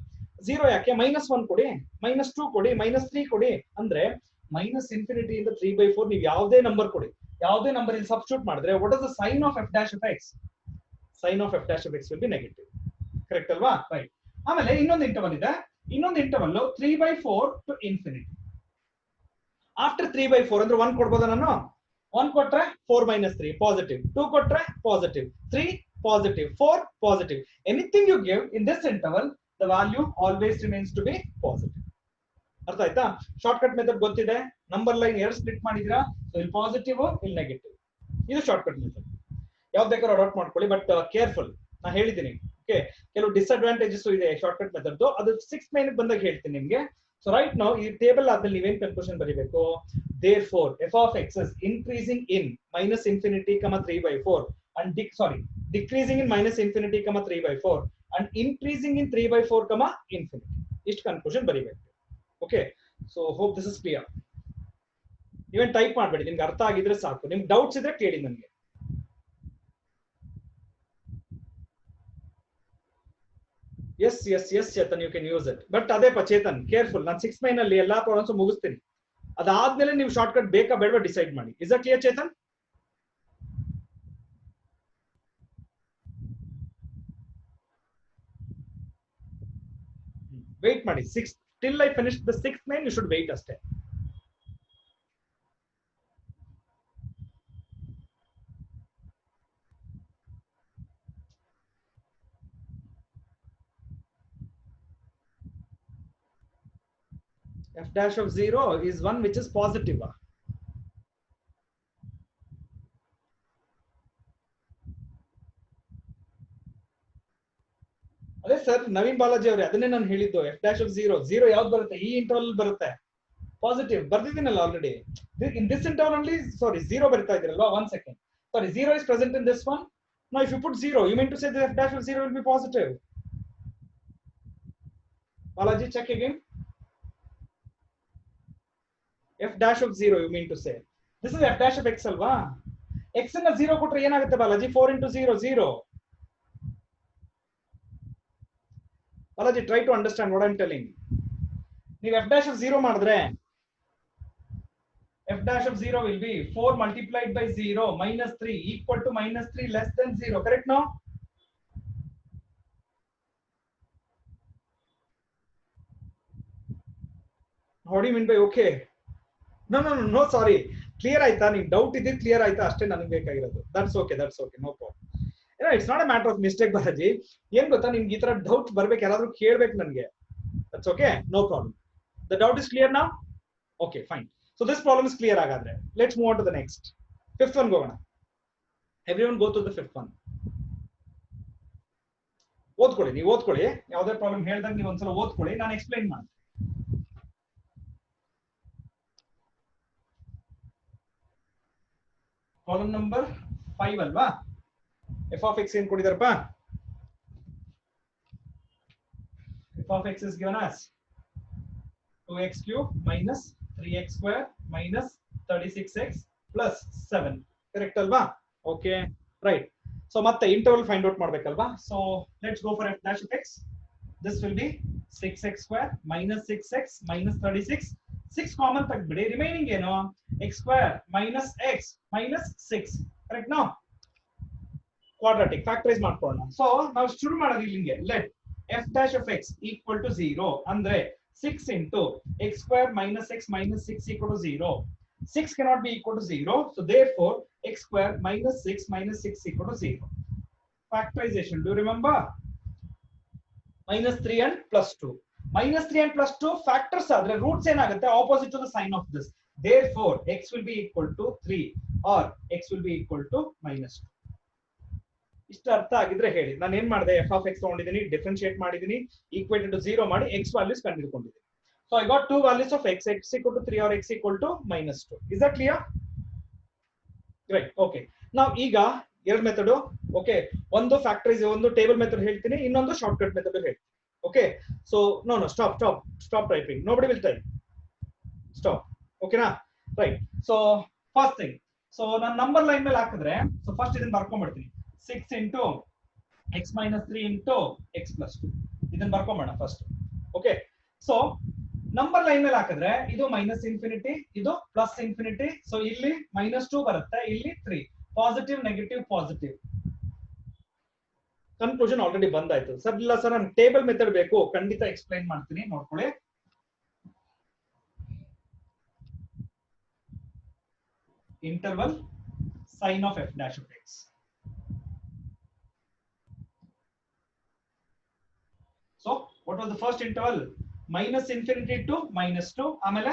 0 ಯಾಕೆ? -1 ಕೊಡಿ, -2 ಕೊಡಿ, -3 ಕೊಡಿ. ಅಂದ್ರೆ ಮೈನಸ್ ಇನ್ಫಿನಿಟಿ ಇಂದ 3/4 ನೀವು ಯಾವುದೇ ನಂಬರ್ ಕೊಡಿ, ಯಾವುದೇ ನಂಬರ್ ಇಲ್ಲಿ ಸಬ್ಸ್ಟಿಟ್ಯೂಟ್ ಮಾಡಿದ್ರೆ what is the sign of f dash of x? Sign of f dash of x will be negative, correct ಅಲ್ವಾ? ರೈಟ್. ಆಮೇಲೆ ಇನ್ನೊಂದು ಇಂಟರ್ವಲ್ ಇದೆ, ಇನ್ನೊಂದು ಇಂಟರ್ವಲ್ 3/4 to infinity. ಆಫ್ಟರ್ 3/4 ಅಂದ್ರೆ 1 ಕೊಡ್ಬೋದಾ ನಾನು? 1 ಕೊಟ್ರೆ 4 minus 3 ಪಾಸಿಟಿವ್, 2 ಕೊಟ್ರೆ positive, 3 positive, 4 positive. Anything you give in this interval the value always remains to be positive. ಅರ್ಥ ಆಯ್ತಾ? ಶಾರ್ಟ್ಕಟ್ ಮೆಥಡ್ ಗೊತ್ತಿದೆ, ನಂಬರ್ ಲೈನ್ ಎರಡು ಸ್ಪ್ಲಿಟ್ ಮಾಡಿದ್ರಾ, ಸೊ ಇಲ್ಲಿ ಪಾಸಿಟಿವ್ ಇಲ್ಲಿ ನೆಗೆಟಿವ್, ಇದು ಶಾರ್ಟ್ಕಟ್ ಮೆಥಡ್. ಯಾವ್ದು ಬೇಕಾದ್ರೂ ಅಡಾಪ್ಟ್ ಮಾಡ್ಕೊಳ್ಳಿ, ಬಟ್ ಕೇರ್ಫುಲ್, ನಾ ಹೇಳಿದ್ದೀನಿ. ಓಕೆ, ಕೆಲವು ಡಿಸ್ಅಡ್ವಾಂಟೇಜಸ್ ಇದೆ ಶಾರ್ಟ್ಕಟ್ ಮೆಥಡ್, ಅದು 6th ಮೈನ್ ಬಂದಾಗ ಹೇಳ್ತೀನಿ ನಿಮ್ಗೆ. ಸೊ ರೈಟ್ ನಾವು ಈ ಟೇಬಲ್ ಆದ್ಮೇಲೆ ನೀವೇನ್ ಕನ್ಕ್ಲೂಷನ್ ಬರೀಬೇಕು? therefore f of x is increasing in minus infinity, 3/4 and decreasing in minus infinity, 3/4 and increasing in 3/4, infinity. ಇಷ್ಟು ಕನ್ಕ್ಲೂಷನ್ ಬರೀಬೇಕು. Okay, so hope this is clear. ನೀವೇನ್ ಟೈಪ್ ಮಾಡಬೇಡಿ, ನಿಮ್ಗೆ ಅರ್ಥ ಆಗಿದ್ರೆ ಸಾಕು. ನಿಮ್ಗೆ ಡೌಟ್ಸ್ ಇದ್ರೆ ಕೇಳಿ ನನಗೆ. Yes yes yes Chetan, you can use it. But ಅದೇ ಚೇತನ್, ಕೇರ್ಫುಲ್, ನಾನು 6th ಮೈನ್ ಅಲ್ಲಿ ಎಲ್ಲಾ ಪ್ರಾಬ್ಲಮ್ಸ್ ಮುಗಿಸ್ತೀನಿ. ಅದಾದ್ಮೇಲೆ ನೀವು ಶಾರ್ಟ್ಕಟ್ ಬೇಕಾ ಬೇಡವಾ ಡಿಸೈಡ್ ಮಾಡಿ. Is that clear Chetan? Wait ಮಾಡಿ, 6th till I finish the 6th main, you should wait ಅಷ್ಟೇ. f dash of 0 is one which is positive. ಅದೇ ಸರ್ ನವೀನ್ ಬಾಲಾಜಿ ಅವರೇ ಅದನ್ನೇ ನಾನು ಹೇಳಿದ್ದು f dash of 0 ಯಾವ್ದು ಬರುತ್ತೆ ಈ ಇಂಟರ್ವಲ್ ಬರುತ್ತೆ ಪಾಸಿಟಿವ್ ಬರ್ದಿದ್ದೀನಲ್ಲ already in this interval only sorry 0 ಬರ್ತಾ ಇದ್ರಲ್ವಾ 1 second sorry 0 is present in this one. Now if you put 0 you mean to say that f dash of 0 will be positive. Balaji check again. f dash of 0 you mean to say this is f dash of x alva x na 0 ಕೊಟ್ರೆ ಏನಾಗುತ್ತೆ Balaji 4 into 0 0. Balaji try to understand what I'm telling. ನೀವು f dash of 0 ಮಾಡಿದ್ರೆ f dash of 0 will be 4 multiplied by 0 minus 3 equal to minus 3 less than 0. Correct now? How do you mean by okay? No, sorry. Clear ಆಯ್ತಾ ನಿಮಗೆ doubt ಇದೆ clear ಆಯ್ತಾ ಅಷ್ಟೇ ನನಗೆ ಬೇಕಾಗಿರೋದು. That's okay no problem. It's not a matter of mistake Balaji. ಏನ್ ಗೊತ್ತಾ ನಿಮ್ಗೆ ಈ ತರ ಡೌಟ್ ಬರ್ಬೇಕು ಯಾರಾದ್ರೂ ಕೇಳಬೇಕು ನನಗೆ. That's okay, no problem. The doubt is clear now? Okay, fine. So this problem is clear agadre. Let's move on to the next. Fifth one go on. Everyone go to the fifth one. ಓದ್ಕೊಳ್ಳಿ ನೀವು ಓದ್ಕೊಳ್ಳಿ ಯಾವುದೇ problem ಹೇಳಿದಾಗ ನೀವು ಒಂದ್ಸಲ ಓದ್ಕೊಳ್ಳಿ ನಾನು explain ಮಾಡ್ತೀನಿ. ಪ್ರಾಬ್ಲಮ್ ನಂಬರ್ 5 ಅಲ್ವಾ f of x ಏನ್ ಕೊಟ್ಟಿದಾರಪ್ಪ f of x is given as 2x cube minus 3x square minus 36x plus 7 correct alva okay right so matte interval find out madbekalva so let's go for f dash of x this will be 6x square minus 6x minus 36 6 common tagbidi remaining eno x square minus x minus 6 correct now quadratic factorize ಮಾಡ್ಕೊಳ್ಳೋಣ so ನಾವು ಶುರು ಮಾಡೋದು ಇಲ್ಲಿಂಗೆ let f dash of x equal to 0 ಅಂದ್ರೆ 6 into x square minus x minus 6 equal to 0. 6 cannot be equal to 0. So therefore, x square minus 6 minus 6 equal to 0. Factorization. Do you remember? Minus 3 and plus 2. Minus 3 and plus 2 factors are the roots opposite to the sign of this. Therefore, x will be equal to 3 or x will be equal to minus 2. ಇಷ್ಟ ಅರ್ಥ ಆಗಿದ್ರೆ ಹೇಳಿ ನಾನು ಏನ್ ಮಾಡಿದೆ f of x ತಗೊಂಡಿದ್ದೀನಿ differentiate ಮಾಡಿದ್ದೀನಿ equated to 0 ಮಾಡಿ x ವ್ಯಾಲ್ಯೂಸ್ ಕಂಡುಹಿಡ್ಕೊಂಡಿದ್ದೀನಿ so I got two values of x equal to 3 or x equal to minus 2 is that clear great okay now ಈಗ ಎರಡು ಮೆಥಡ್ ಓಕೆ ಒಂದು ಫ್ಯಾಕ್ಟರೈಸ್ ಒಂದು table method ಹೇಳ್ತೀನಿ ಇನ್ನೊಂದು ಶಾರ್ಟ್ಕಟ್ ಮೆಥಡ್ ಹೇಳ್ತೀನಿ okay so no stop typing nobody will type stop okay na right so first thing so ನಾನು number line ಮೇಲೆ ಹಾಕಿದ್ರೆ so first ಇದನ್ನ ಬರ್ಕೊಂಡ್ಬಿಡ್ತೀನಿ 6 into x minus 3 into x plus 2 ಇದನ್ನ ಬರ್ಕೊಂಬೋಣ first okay so number line ಮೇಲೆ ಹಾಕಿದ್ರೆ ಇದು minus infinity ಇದು ಪ್ಲಸ್ ಇನ್ಫಿನಿಟಿ ಸೊ ಇಲ್ಲಿ -2 ಬರುತ್ತೆ ಇಲ್ಲಿ 3 positive negative positive conclusion already ಬಂದಾಯ್ತು ಸರ್ ಇಲ್ಲ ಸರ್ ನಾನು ಟೇಬಲ್ ಮೆಥಡ್ ಬೇಕು ಖಂಡಿತ ಎಕ್ಸ್ಪ್ಲೈನ್ ಮಾಡ್ತೀನಿ ನೋಡ್ಕೊಳ್ಳಿ interval sin of f dash of x so what was the first interval minus infinity to -2 amele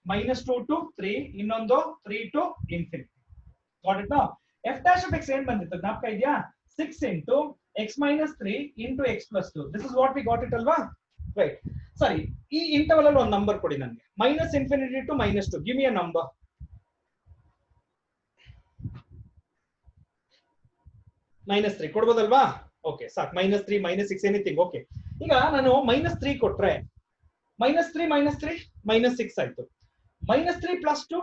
-2 to 3 ಇನ್ನೊಂದು 3 to infinity got it now f dash of x ಏನು ಬಂದಿತ್ತು ಜ್ಞಾಪಕ ಇದೆಯಾ 6 into x minus 3 into x plus 2 this is what we got it ಅಲ್ವಾ right sorry ಈ interval ಅಲ್ಲಿ ಒಂದು number ಕೊಡಿ ನನಗೆ minus infinity to -2 give me a number -3 ಕೊಡಬಹುದಲ್ವಾ okay ಸಾಕು -3 -6 ಎನಿಥಿಂಗ್ ಓಕೆ ಈಗ ನಾನು -3 ಕೊಟ್ರೆ -3 -6 ಆಯ್ತು -3 plus 2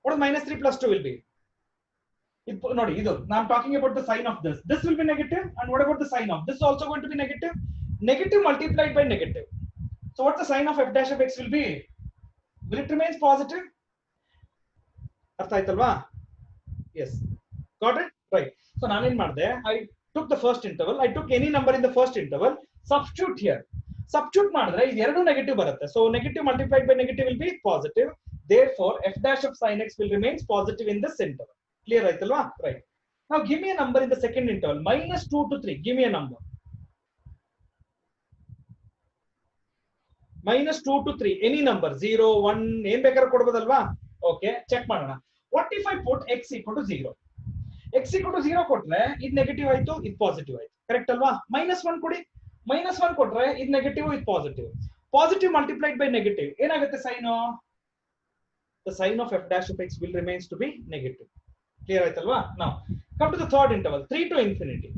what is -3 plus 2 will be ನೋಡಿ ಇದು ನಾನು talking about the sign of this will be negative and what about the sign of this is also going to be negative multiplied by negative so what the sign of f dash of x will be will it remains positive ಅರ್ಥ ಆಯ್ತಲ್ವಾ yes got it right so ನಾನು ಏನು ಮಾಡಿದೆ I took the first interval I took any number in the first interval substitute here substitute ಮಾಡಿದ್ರೆ ಇದು ಎರಡು negative ಬರುತ್ತೆ so negative multiplied by negative will be positive therefore f dash of sin x will remains positive in this interval clear ಆಯ್ತಲ್ವಾ right now give me a number in the second interval -2 to 3 give me a number -2 to 3 any number 0 1 ಏನ್ ಬೇಕಾದ್ರೂ ಕೊಡ್ಬೋದಲ್ವಾ. Okay, check ಮಾಡೋಣ. What if I put x equal to 0? x equal to 0 ಕೊಟ್ರೆ ಇದು negative ಆಯ್ತು, ಇದು positive ಆಯ್ತು, correct ಅಲ್ವಾ? -1 ಕೊಡಿ, -1 ಕೊಟ್ರೆ ಇದು ನೆಗೆಟಿವ್, ಇದು positive. Positive multiplied by negative ಏನಾಗುತ್ತೆ sign? the sign of f dash of x will remains to be negative. Clear ಆಯ್ತಲ್ವಾ? Now come to the third interval, 3 to infinity.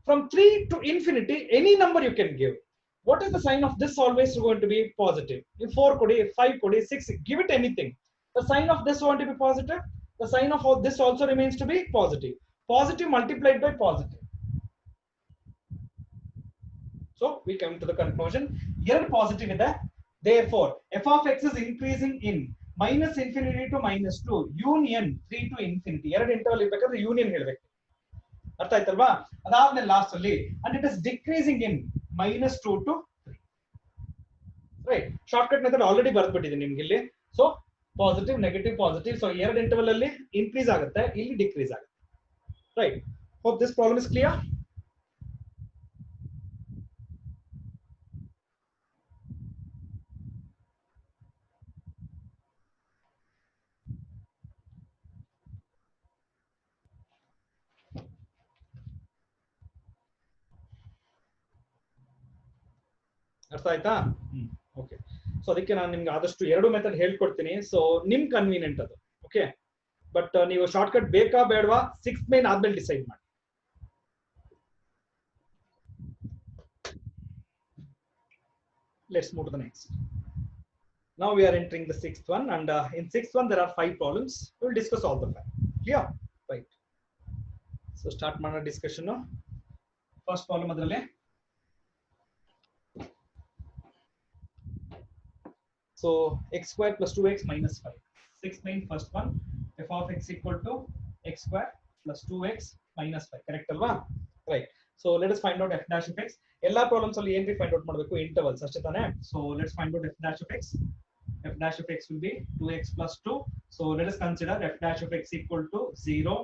From 3 to infinity any number you can give. What is the sign of this? Always going to be positive. If 4 kodi, 5 kodi, 6, give it anything. The sign of this going to be positive. The sign of this also remains to be positive. Positive multiplied by positive. So we come to the conclusion. Here positive is there. Therefore, f of x is increasing in -infinity to -2 union 3 to infinity. ಎರಡು interval ಇರಬೇಕಾದ್ರೆ union ಹೇಳಬೇಕು. ಅರ್ಥ ಆಯ್ತಲ್ವಾ? ಅದಾದ್ಮೇಲೆ last ಅಲ್ಲಿ and it is decreasing in -2 to 3. Right, shortcut method already ಬರ್ದ್ಬಿಟ್ಟಿದ್ದೀನಿ ನಿಮ್ಗೆ ಇಲ್ಲಿ. So positive negative positive, so ಎರಡು ಇಂಟರ್ವಲ್ ಅಲ್ಲಿ ಇನ್ಕ್ರೀಸ್ ಆಗುತ್ತೆ, ಇಲ್ಲಿ ಡಿಕ್ರೀಸ್ ಆಗುತ್ತೆ. Right, hope this problem is clear. ಅರ್ಥ ಆಯ್ತಾ? ಓಕೆ, ಸೊ ಅದಕ್ಕೆ ನಾನು ನಿಮ್ಗೆ ಆದಷ್ಟು ಎರಡು ಮೆಥಡ್ ಹೇಳ್ಕೊಡ್ತೀನಿ. ಸೊ ನಿಮ್ ಕನ್ವೀನಿಯಂಟ್ ಅದು. ಓಕೆ, ಬಟ್ ನೀವು ಶಾರ್ಟ್ ಕಟ್ ಬೇಕಾ ಬೇಡವಾ 6th ಮೇನ್ ಆದ್ಮೇಲೆ ಡಿಸೈಡ್ ಮಾಡಿ. Let's move to the next. Now we are entering the 6th one, and in 6th one there are 5 problems. We will discuss all the 5. Clear? Right. So start mana discussion. First problem adralle. So x square plus 2x minus 5. 6th main first one. F of x equal to x square plus 2x minus 5. Correct alva? Right. So let us find out f dash of x. Ella problems alli ಏನು find out ಮಾಡಬೇಕು? Intervals ಅಷ್ಟೇ ತಾನೆ. So let's find out f dash of x. F dash of x will be 2x plus 2. So let us consider f dash of x equal to 0.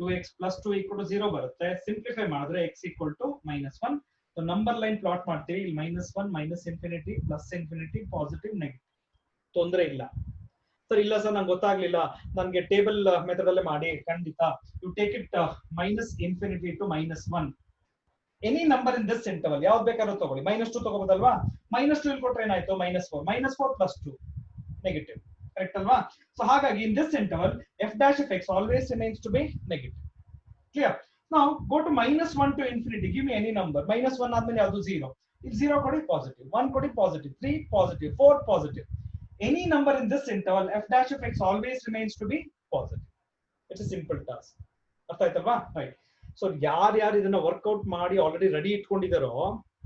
2x plus 2 equal to 0 ಬರುತ್ತೆ. Simplify ಮಾಡಿದ್ರೆ x equal to -1. So number line plot ಮಾಡ್ತೀವಿ. ಇಲ್ಲಿ -1 minus infinity plus infinity positive negative. ತೊಂದರೆ ಇಲ್ಲ sir. ಇಲ್ಲ sir ನಂಗೆ ಗೊತ್ತಾಗ್ಲಿಲ್ಲ, ನನ್ಗೆ ಟೇಬಲ್ ಮೆಥಡ್ ಅಲ್ಲೇ ಮಾಡಿ. ಖಂಡಿತ. You take it -infinity to -1. Any number in this interval ಯಾವ್ದು ಬೇಕಾದ್ರೂ ತಗೊಳ್ಳಿ. -2 ತಗೋಬೋದಲ್ವಾ? -2 ಇಲ್ಲಿ ಕೊಟ್ರೆ ಏನಾಯ್ತು? -4. -4 plus 2 ನೆಗೆಟಿವ್, ಕರೆಕ್ಟ್ ಅಲ್ವಾ? ಸೊ ಹಾಗಾಗಿ in this interval f dash of x always remains to be negative. Clear? ನಾವು go to -1 to infinity. Give me any number. -1 ಆದ್ಮೇಲೆ ಯಾವುದು? 0. ಇಲ್ಲಿ 0 ಕೊಡಿ ಪಾಸಿಟಿವ್, 1 ಕೊಡಿ positive, 3 positive, 4 positive. Any number in this interval f dash of x always remains to be positive. It's a simple task. ಅರ್ಥ ಆಯ್ತಲ್ವಾ? Right. So ಯಾರು ಇದನ್ನ work out ಮಾಡಿ ಆಲ್ರೆಡಿ ರೆಡಿ ಇಟ್ಕೊಂಡಿದ್ದಾರೋ,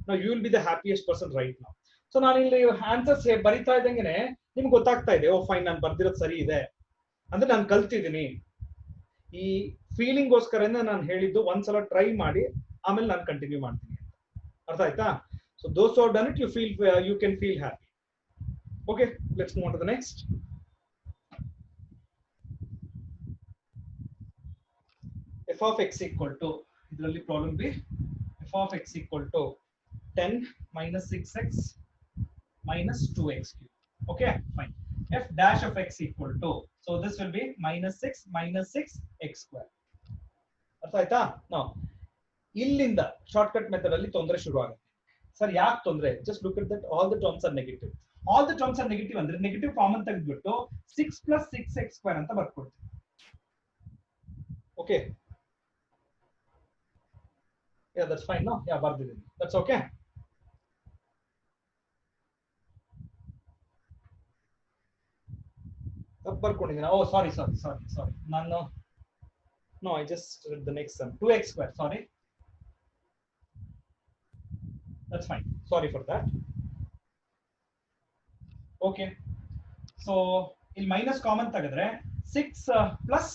now you will be the happiest person right now. So ನಾನು ಇಲ್ಲಿ answers ಬರಿತಾ ಇದ್ದಂಗೆನೆ ನಿಮ್ಗೆ ಗೊತ್ತಾಗ್ತಾ ಇದೆ, ಓ ಫೈನ್ ನಾನು ಬರ್ದಿರೋದು ಸರಿ ಇದೆ ಅಂದ್ರೆ ನಾನು ಕಲ್ತಿದ್ದೀನಿ. ಈ ಫೀಲಿಂಗ್ ಗೋಸ್ಕರನೇ ನಾನು ಹೇಳಿದ್ದು ಒಂದ್ಸಲ ಟ್ರೈ ಮಾಡಿ ಆಮೇಲೆ ನಾನು ಕಂಟಿನ್ಯೂ ಮಾಡ್ತೀನಿ ಅಂತ. ಅರ್ಥ ಆಯ್ತಾ? ಸೊ ದೋಸ್ ಹು have done it, you can feel happy. Okay, let's move on to the next. F of x equal to, idralli problem B, f of x equal to 10 minus 6x minus 2x cube. Okay, fine. F dash of x equal to, so this will be -6 minus 6x square. ಅರ್ಥ ಆಯ್ತಾ? Now ಇಲ್ಲಿಂದ shortcut method ಅಲ್ಲಿ ತೊಂದರೆ ಶುರು ಆಗುತ್ತೆ. Sir ಯಾಕೆ ತೊಂದರೆ? Just look at that, all the terms are negative. All the terms are negative ಅಂದ್ರೆ ನೆಗೆಟಿವ್ ಕಾಮನ್ ತೆಗೆದ್ಬಿಟ್ಟು 6 plus 6x square ಅಂತ ಬರ್ಕೊಡ್ತೀವಿ. Okay, yeah that's fine. No, yeah ಬರ್ದಿದ್ದೀನಿ, that's okay. ತಪ್ಪು ಬರ್ಕೊಂಡಿದ್ದೀನಿ. ಓ ಸಾರಿ ನಾನು no I just read the next sum. 2x square, sorry, that's fine, sorry for that. Okay, so ಇಲ್ಲಿ minus common ತೆಗೆದ್ರೆ 6 plus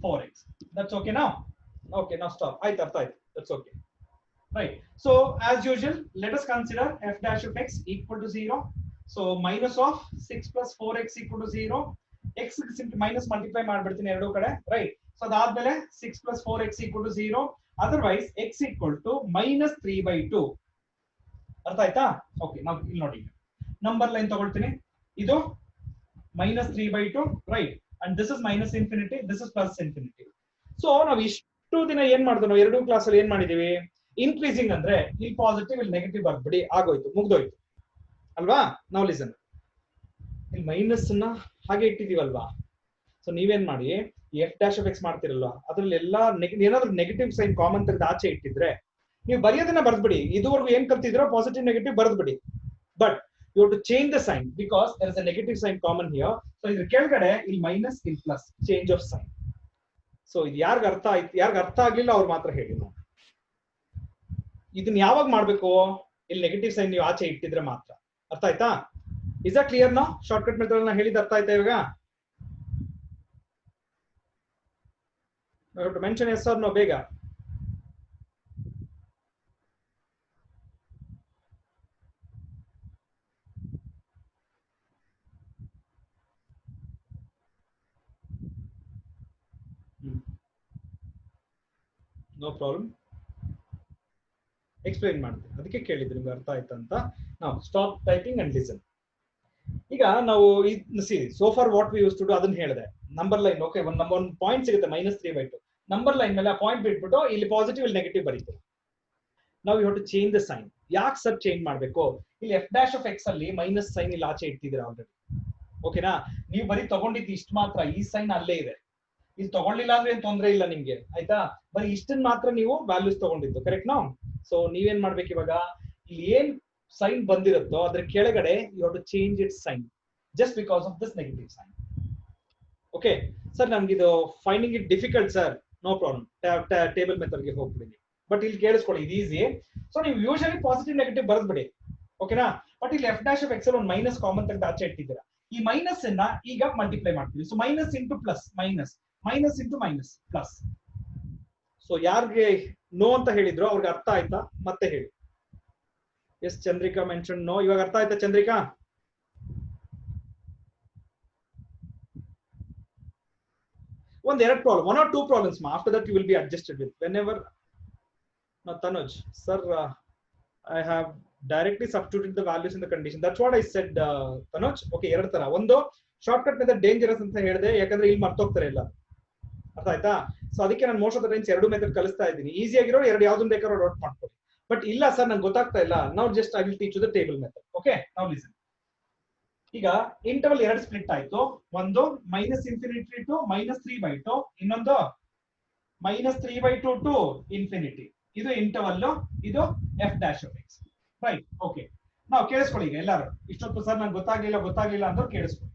4x. That's okay ನಾ? Okay, ನಾ stop. ಆಯ್ತು, ಅರ್ಥ ಆಯ್ತು. That's okay. Right. So as usual let us consider f dash of x equal to 0. So minus of 6 plus 4x equal to 0. x simply minus multiply ಮಾಡ್ಬಿಡ್ತೀನಿ ಎರಡೂ ಕಡೆ. Right. So ಅದಾದ್ಮೇಲೆ 6 plus 4x equal to 0. Otherwise x equal to -3/2. ಅರ್ಥ ಆಯ್ತಾ? Okay, ನಾವು ಇಲ್ಲಿ ನೋಡಿ number line ತಗೊಳ್ತೀನಿ, ಇದು -3/2, right, and this is minus infinity, this is plus infinity. So ನಾವು ಇಷ್ಟು ದಿನ ಏನ್ ಮಾಡಿದ್ವಿ, ನಾವು 2 ಕ್ಲಾಸ್ ಅಲ್ಲಿ ಏನ್ ಮಾಡಿದೀವಿ, ಇನ್ಕ್ರೀಸಿಂಗ್ ಅಂದ್ರೆ ಇಲ್ಲಿ ಪಾಸಿಟಿವ್ ಇಲ್ಲಿ ನೆಗೆಟಿವ್ ಬರ್ಬಿಡಿ, ಆಗೋಯ್ತು, ಮುಗ್ದೋಯ್ತು ಅಲ್ವಾ. ನಾವು ಲಿಸನ್, ಇಲ್ಲಿ ಮೈನಸ್ ನ ಹಾಗೆ ಇಟ್ಟಿದೀವಲ್ವಾ. ಸೊ ನೀವೇನ್ ಮಾಡಿ, f'(x) ಮಾಡ್ತಿರಲ್ವಾ, ಅದ್ರಲ್ಲಿ ಎಲ್ಲಾ ಏನಾದ್ರು ನೆಗೆಟಿವ್ ಸೈನ್ ಕಾಮನ್ ತೆಗೆದು ಆಚೆ ಇಟ್ಟಿದ್ರೆ ನೀವು ಬರೆಯೋದನ್ನ ಬರ್ದ್ಬಿಡಿ, ಇದುವರೆಗೂ ಏನ್ ಕಲ್ತಿದ್ರೋ ಪಾಸಿಟಿವ್ ನೆಗೆಟಿವ್ ಬರ್ದ್ಬಿಡಿ. But you have to change the sign because there is a negative sign common here. So ಇದ್ರ ಕೆಳಗಡೆ ಇಲ್ಲಿ ಮೈನಸ್, ಇಲ್ಲಿ plus, change of sign. So ಇದು ಯಾರ್ಗ ಅರ್ಥ ಆಯ್ತು, ಯಾರ್ಗ ಅರ್ಥ ಆಗ್ಲಿಲ್ಲ ಅವ್ರು ಮಾತ್ರ ಹೇಳಿ. ನಾವು ಇದನ್ನ ಯಾವಾಗ ಮಾಡ್ಬೇಕು, ಇಲ್ಲಿ ನೆಗೆಟಿವ್ ಸೈನ್ ನೀವು ಆಚೆ ಇಟ್ಟಿದ್ರೆ ಮಾತ್ರ. ಅರ್ಥ ಆಯ್ತಾ? ಇಸ್ ಅ ಕ್ಲಿಯರ್ ನಾ? ಶಾರ್ಟ್ಕಟ್ ಮೆಥಡ್ ನ ಹೇಳಿದ ಅರ್ಥ ಆಯ್ತಾ ಇವಾಗ? To mention yes or no ಬೇಗ. ನೋ ಪ್ರಾಬ್ಲಮ್, ಎಕ್ಸ್ಪ್ಲೈನ್ ಮಾಡ್ತೀನಿ, ಅದಕ್ಕೆ ಕೇಳಿದ್ರು ನಿಮ್ಗೆ ಅರ್ಥ ಆಯ್ತಾ ಅಂತ. ನಾವು ಸ್ಟಾಪ್ ಟೈಪಿಂಗ್ ಅಂಡ್ ಲಿಸನ್. ಈಗ ನಾವು so for what we use to do ಅದನ್ನ ಹೇಳಿದೆ. ನಂಬರ್ ಲೈನ್, ಓಕೆ, ಒಂದು ಪಾಯಿಂಟ್ ಸಿಗುತ್ತೆ -3/2. ನಂಬರ್ ಲೈನ್ ಮೇಲೆ ಆ ಪಾಯಿಂಟ್ ಬಿಟ್ಬಿಟ್ಟು ಇಲ್ಲಿ ಪಾಸಿಟಿವ್ ಇಲ್ಲಿ ನೆಗೆಟಿವ್ ಬರೀತೀವಿ. ನಾವು you have to change the sign. ಯಾಕೆ ಸರ್ ಚೇಂಜ್ ಮಾಡ್ಬೇಕು? ಇಲ್ಲಿ f'(x) ಅಲ್ಲಿ ಮೈನಸ್ ಸೈನ್ ಇಲ್ಲಿ ಆಚೆ ಇಟ್ಟಿದ್ದೀರಾ ಆಲ್ರೆಡಿ, ಓಕೆನಾ. ನೀವು ಬರೀ ತಗೊಂಡಿದ್ದು ಇಷ್ಟು ಮಾತ್ರ, ಈ ಸೈನ್ ಅಲ್ಲೇ ಇದೆ. ಇದು ತಗೊಳ್ಳಿಲ್ಲ ಅಂದ್ರೆ ಏನ್ ತೊಂದ್ರೆ ಇಲ್ಲ ನಿಮ್ಗೆ, ಆಯ್ತಾ. ಬರೀ ಇಷ್ಟನ್ ಮಾತ್ರ ನೀವು ವ್ಯಾಲ್ಯೂಸ್ ತಗೊಂಡಿದ್ದು, ಕರೆಕ್ಟ್ ನಾ? ಸೊ ನೀವೇನ್ ಮಾಡ್ಬೇಕು ಇವಾಗ, ಇಲ್ಲಿ ಏನ್ ಸೈನ್ ಬಂದಿರುತ್ತೋ ಅದ್ರ ಕೆಳಗಡೆ you have to change it sign just because of this negative sign. Okay sir, ನಮ್ಗೆ ಇದು finding it difficult sir, no problem, table method ಗೆ ಹೋಗ್ಬಿಡಿ. ಬಟ್ ಇಲ್ಲಿ ಕೇಳಿಸ್ಕೊಳ್ಳಿ, ಇದು ಈಸಿ. ಸೊ ನೀವು ಯೂಶಲಿ ಪಾಸಿಟಿವ್ ನೆಗೆಟಿವ್ ಬರೆದ್ಬಿಡಿ, ಓಕೆನಾ. ಬಟ್ ಇಲ್ಲಿ f'(x) ಒಂದು ಮೈನಸ್ ಕಾಮನ್ ತೆಗೆದು ಆಚೆ ಇಟ್ಟಿದ್ದೀರಾ. ಈ ಮೈನಸ್ ಅನ್ನ ಈಗ ಮಲ್ಟಿಪ್ಲೈ ಮಾಡ್ತೀವಿ. So minus into plus minus, minus into minus plus. So ಯಾರಿಗೆ ನೋ ಅಂತ ಹೇಳಿದ್ರು ಅವ್ರಿಗೆ ಅರ್ಥ ಆಯ್ತಾ? ಮತ್ತೆ ಹೇಳಿ. S Chandrika mention no. ಇವಾಗ ಅರ್ಥ ಆಯ್ತಾ ಚಂದ್ರಿಕಾ? ಒಂದೆರಡು problem, 1 or 2 problems. After that you will be adjusted with whenever. Now Tanuj sir, I have directly substituted the values in the condition. That's what I said, Tanuj. Okay, ಎರಡು ತರ. ಒಂದು shortcut method dangerous ಅಂತ ಹೇಳಿದೆ, ಯಾಕಂದ್ರೆ ಇಲ್ಲಿ ಮರ್ತೋಗ್ತಾರೆ ಎಲ್ಲ. ಅರ್ಥ ಆಯ್ತಾ? ಸೊ ಅದಕ್ಕೆ ನಾನು most of the times 2 method ಕಲಿಸ್ತಾ ಇದ್ದೀನಿ. ಈಸಿ ಆಗಿರೋ 2 ಯಾವ್ದನ್ನ ಬೇಕಾದ್ರೂ ನೋಟ್ ಮಾಡ್ಕೊಳ್ಳಿ. ಬಟ್ ಇಲ್ಲ ಸರ್ ನಂಗೆ ಗೊತ್ತಾಗ್ತಾ ಇಲ್ಲ, ನಾವು just I will teach you the table method. Okay, now listen. ಈಗ ಇಂಟರ್ವಲ್ 2 ಸ್ಪ್ಲಿಟ್ ಆಯ್ತು. ಒಂದು -∞ ಟು -3/2, ಇನ್ನೊಂದು -3/2 ಟು ಇನ್ಫಿನಿಟಿ. ಇದು ಇಂಟರ್ವಲ್, ಇದು f'(x). Right, okay. ನಾವು ಕೇಳಿಸ್ಕೊಳ್ಳಿ ಈಗ ಎಲ್ಲರೂ. ಇಷ್ಟೊತ್ತು ಸರ್ ನಂಗೆ ಗೊತ್ತಾಗ್ಲಿಲ್ಲ ಅಂದ್ರೆ ಕೇಳಿಸ್ಕೊಳ್ಳಿ.